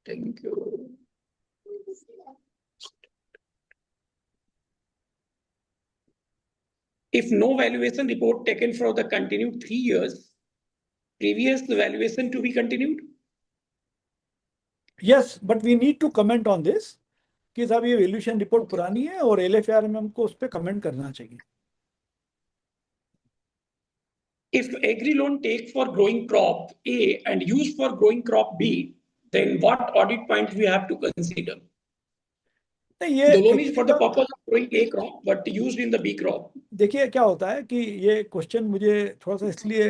Thank you. If no valuation report taken for the continued 3 years, previous valuation to be continued? Yes, but we need to comment on this. कि साहब ये वैल्यूएशन रिपोर्ट पुरानी है और एलएफआर में हमको उस पर कमेंट करना चाहिए। If agri loan take for growing crop A and used for growing crop B, then what audit point we have to consider? नहीं, ये The loan is for the actually purpose of growing A crop, but used in the B crop. देखिए क्या होता है कि ये क्वेश्चन मुझे थोड़ा सा इसलिए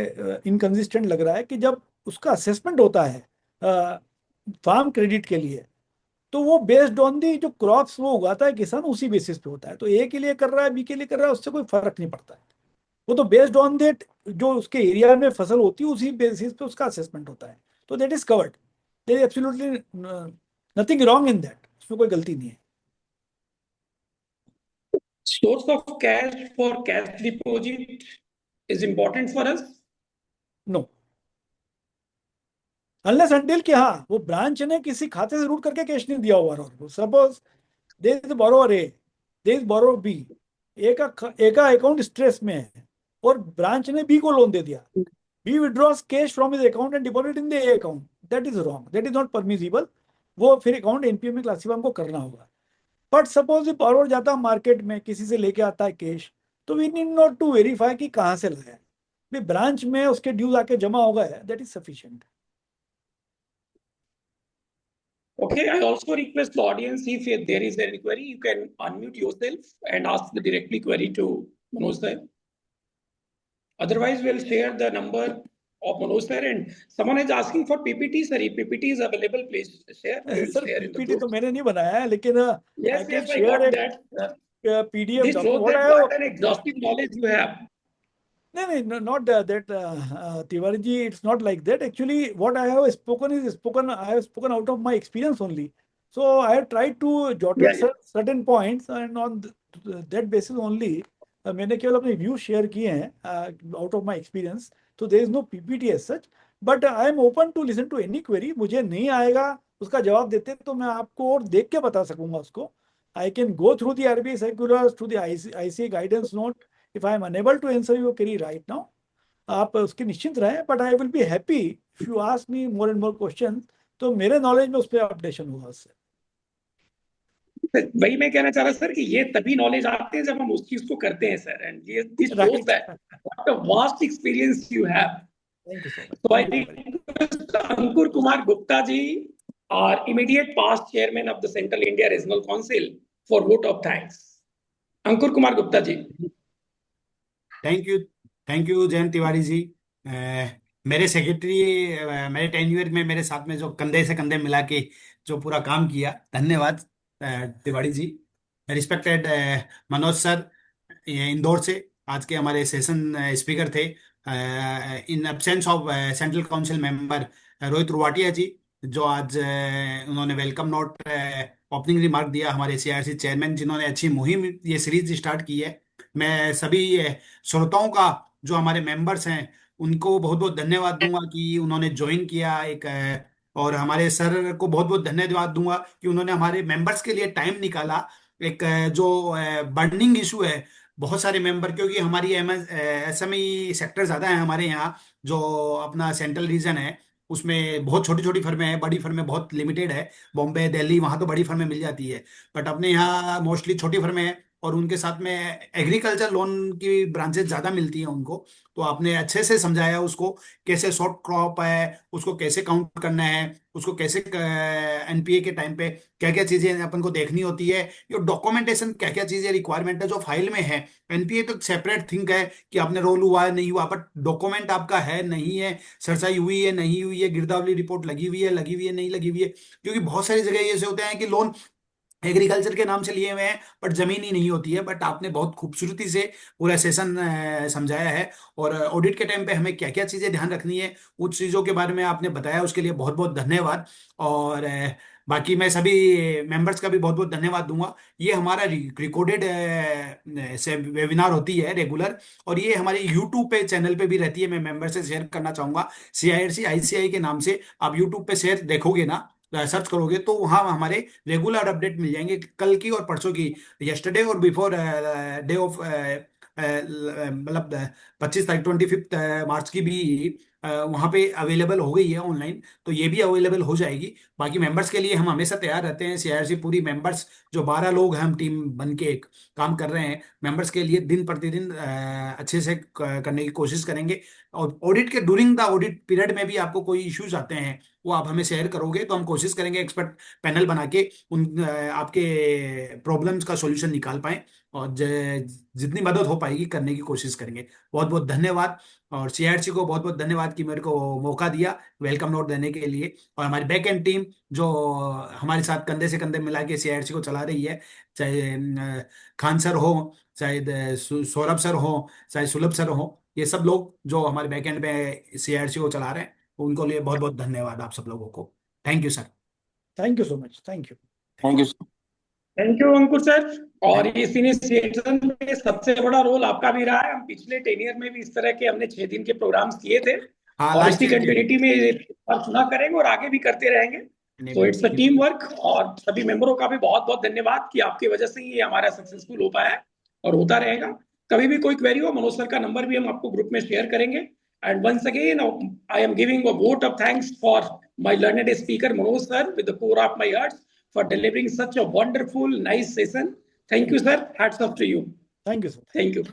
इनकंसिस्टेंट लग रहा है कि जब उसका असेसमेंट होता है फार्म क्रेडिट के लिए, तो वो बेस्ड ऑन दी जो क्रॉप्स वो उगाता है किसान, उसी बेसिस पे होता है। तो ए के लिए कर रहा है, बी के लिए कर रहा है, उससे कोई फर्क नहीं पड़ता है। वो तो बेस्ड ऑन दैट जो उसके एरिया में फसल होती है उसी बेसिस पे उसका असेसमेंट होता है। तो that is covered, there is absolutely nothing wrong in that, उसमें कोई गलती नहीं है। Source of cash for cash deposit is important for us. No, unless until कि हाँ वो ब्रांच ने किसी खाते से रूट करके कैश नहीं दिया हुआ और suppose there is borrower A, there is borrower B, A का अकाउंट स्ट्रेस में है और ब्रांच ने बी को लोन दे दिया, be withdraws cash from his account and deposit in the a account, that is wrong, that is not permissible. वो फिर अकाउंट एनपीए में क्लासिफाई हमको करना होगा। बट सपोज बोरोवर जाता है मार्केट में किसी से लेके आता है कैश, तो we need not to verify कि कहाँ से लाया है, ब्रांच में उसके ड्यूज आके जमा हो गए है, that is sufficient. Okay, I also request the audience, if there is any query, you can unmute yourself and ask the directly query to Manoj sir. Otherwise, we'll share the number of Manoj sir, and someone is asking for PPT, sir. If PPT is available, please share. We will sir share in the PPT तो group. मैंने नहीं बनाया है, लेकिन I Yes, can yes, I share got एक that. PDF This document. shows what that I what an exhaustive knowledge you have. नहीं नहीं, not that Tiwari ji, it's not like that. Actually what I have spoken is spoken, I have spoken out of my experience only. So I have tried to jotted Yeah, yeah. Certain points and on that basis only मैंने केवल अपने व्यू शेयर किए हैं आउट ऑफ माय एक्सपीरियंस। तो there is no PPT as such, but I am open to listen to any query. मुझे नहीं आएगा उसका जवाब देते तो मैं आपको और देख के बता सकूंगा उसको। I can go through the RBI circulars, through the ICA guidance note. If I am unable to answer your query right now, आप उसके निश्चिंत रहें, but I will be happy if you ask me more and more question, तो मेरे नॉलेज में उस पर अपडेशन होगा उससे। वही मैं कहना चाह रहा सर कि ये तभी नॉलेज आते हैं जब हम उस चीज को करते हैं सर, एंड ये this shows that what a vast experience you have. Thank you so much. So I request Ankur Kumar Gupta ji, our immediate past chairman of the Central India Regional Council, for vote of thanks. Ankur Kumar Gupta ji. Thank you Jayant Tiwari ji. मेरे सेक्रेटरी, मेरे टेन्यूर में मेरे साथ में जो कंधे से कंधे मिला के जो पूरा काम किया, धन्यवाद तिवारी जी। रिस्पेक्टेड मनोज सर, इंदौर से आज के हमारे सेशन स्पीकर थे। In absence of central council member Rohit Ruwatia ji, जो आज उन्होंने वेलकम नोट ओपनिंग रिमार्क दिया, हमारे सीआरसी चेयरमैन जिन्होंने अच्छी मुहिम ये सीरीज स्टार्ट की है। मैं सभी श्रोताओं का, जो हमारे मेंबर्स हैं, उनको बहुत बहुत धन्यवाद दूंगा कि उन्होंने ज्वाइन किया एक और हमारे सर को बहुत बहुत धन्यवाद दूंगा कि उन्होंने हमारे मेंबर्स के लिए टाइम निकाला। एक जो बर्निंग इशू है बहुत सारे मेंबर, क्योंकि हमारी एसएमई सेक्टर ज़्यादा है हमारे यहाँ, जो अपना सेंट्रल रीजन है उसमें बहुत छोटी छोटी फर्में हैं, बड़ी फर्में बहुत लिमिटेड है। बॉम्बे दिल्ली वहाँ तो बड़ी फर्में मिल जाती है, बट अपने यहाँ मोस्टली छोटी फर्में हैं और उनके साथ में एग्रीकल्चर लोन की ब्रांचेस ज़्यादा मिलती हैं उनको। तो आपने अच्छे से समझाया उसको, कैसे शॉर्ट क्रॉप है उसको कैसे काउंट करना है, उसको कैसे एनपीए के टाइम पे क्या क्या चीज़ें अपन को देखनी होती है, ये डॉक्यूमेंटेशन क्या क्या चीज़ें रिक्वायरमेंट है जो फाइल में है। एनपीए तो सेपरेट थिंग है कि आपने रोल हुआ है नहीं हुआ, बट डॉक्यूमेंट आपका है नहीं है, सरसाई हुई है नहीं हुई है, गिरदावरी रिपोर्ट लगी हुई है नहीं लगी हुई है। क्योंकि बहुत सारी जगह ये ऐसे होते हैं कि लोन एग्रीकल्चर के नाम से लिए हुए हैं बट जमीन ही नहीं होती है। बट आपने बहुत खूबसूरती से पूरा सेशन समझाया है, और ऑडिट के टाइम पे हमें क्या क्या चीज़ें ध्यान रखनी है उन चीज़ों के बारे में आपने बताया, उसके लिए बहुत बहुत धन्यवाद। और बाकी मैं सभी मेंबर्स का भी बहुत बहुत धन्यवाद दूंगा। ये हमारा रिकॉर्डेड से वेबिनार होती है रेगुलर, और ये हमारे यूट्यूब पे चैनल पे भी रहती है। मैं मेंबर से शेयर करना चाहूँगा, सीआईआरसी आईसीआई के नाम से आप यूट्यूब पे शेयर देखोगे ना, सर्च करोगे तो वहाँ हमारे रेगुलर अपडेट मिल जाएंगे, कल की और परसों की, यस्टरडे और बिफोर डे ऑफ मतलब 25 तारीख 25 मार्च की भी वहाँ पे अवेलेबल हो गई है ऑनलाइन, तो ये भी अवेलेबल हो जाएगी। बाकी मेंबर्स के लिए हम हमेशा तैयार रहते हैं। सीआईआरसी पूरी मेंबर्स जो 12 लोग हैं, हम टीम बन के एक काम कर रहे हैं, मेंबर्स के लिए दिन प्रतिदिन अच्छे से करने की कोशिश करेंगे। और ऑडिट के ड्यूरिंग द ऑडिट पीरियड में भी आपको कोई इश्यूज आते हैं, वो आप हमें शेयर करोगे तो हम कोशिश करेंगे एक्सपर्ट पैनल बना के उन आपके प्रॉब्लम्स का सॉल्यूशन निकाल पाएं, और जितनी मदद हो पाएगी करने की कोशिश करेंगे। बहुत बहुत धन्यवाद। और सीआरसी को बहुत बहुत धन्यवाद कि मेरे को मौका दिया वेलकम नोट देने के लिए। और हमारी बैक एंड टीम जो हमारे साथ कंधे से कंधे मिला के सीआरसी को चला रही है, चाहे खान सर हो, चाहे सौरभ सर हो, चाहे सुलभ सर हो, ये सब लोग जो हमारे बैक एंड पे सीआरसी को चला रहे हैं, उनको लिए बहुत बहुत धन्यवाद आप सब लोगों को। Thank you sir. Thank you so much, thank you. Thank you. Thank you Ankur sir. और ये सीनियर सिटीजन में सबसे बड़ा रोल आपका भी रहा है। हम पिछले 10 ईयर में भी इस तरह के हमने 6 दिन के प्रोग्राम्स किए थे, हाँ, और लास्ट इसी कंटिन्यूटी में वर्क ना करेंगे और आगे भी करते रहेंगे। तो इट्स अ टीम वर्क, और सभी मेंबरों का भी बहुत बहुत धन्यवाद कि आपकी वजह से ही ये हमारा सक्सेसफुल हो पाया है और होता रहेगा। कभी भी कोई क्वेरी हो, मनोज सर का नंबर भी हम आपको ग्रुप में शेयर करेंगे। And once again I am giving a vote of thanks for my learned speaker Manoj sir with the core of my heart for delivering such a wonderful, nice session. Thank you, sir. Hats off to you. Thank you sir. Thank you.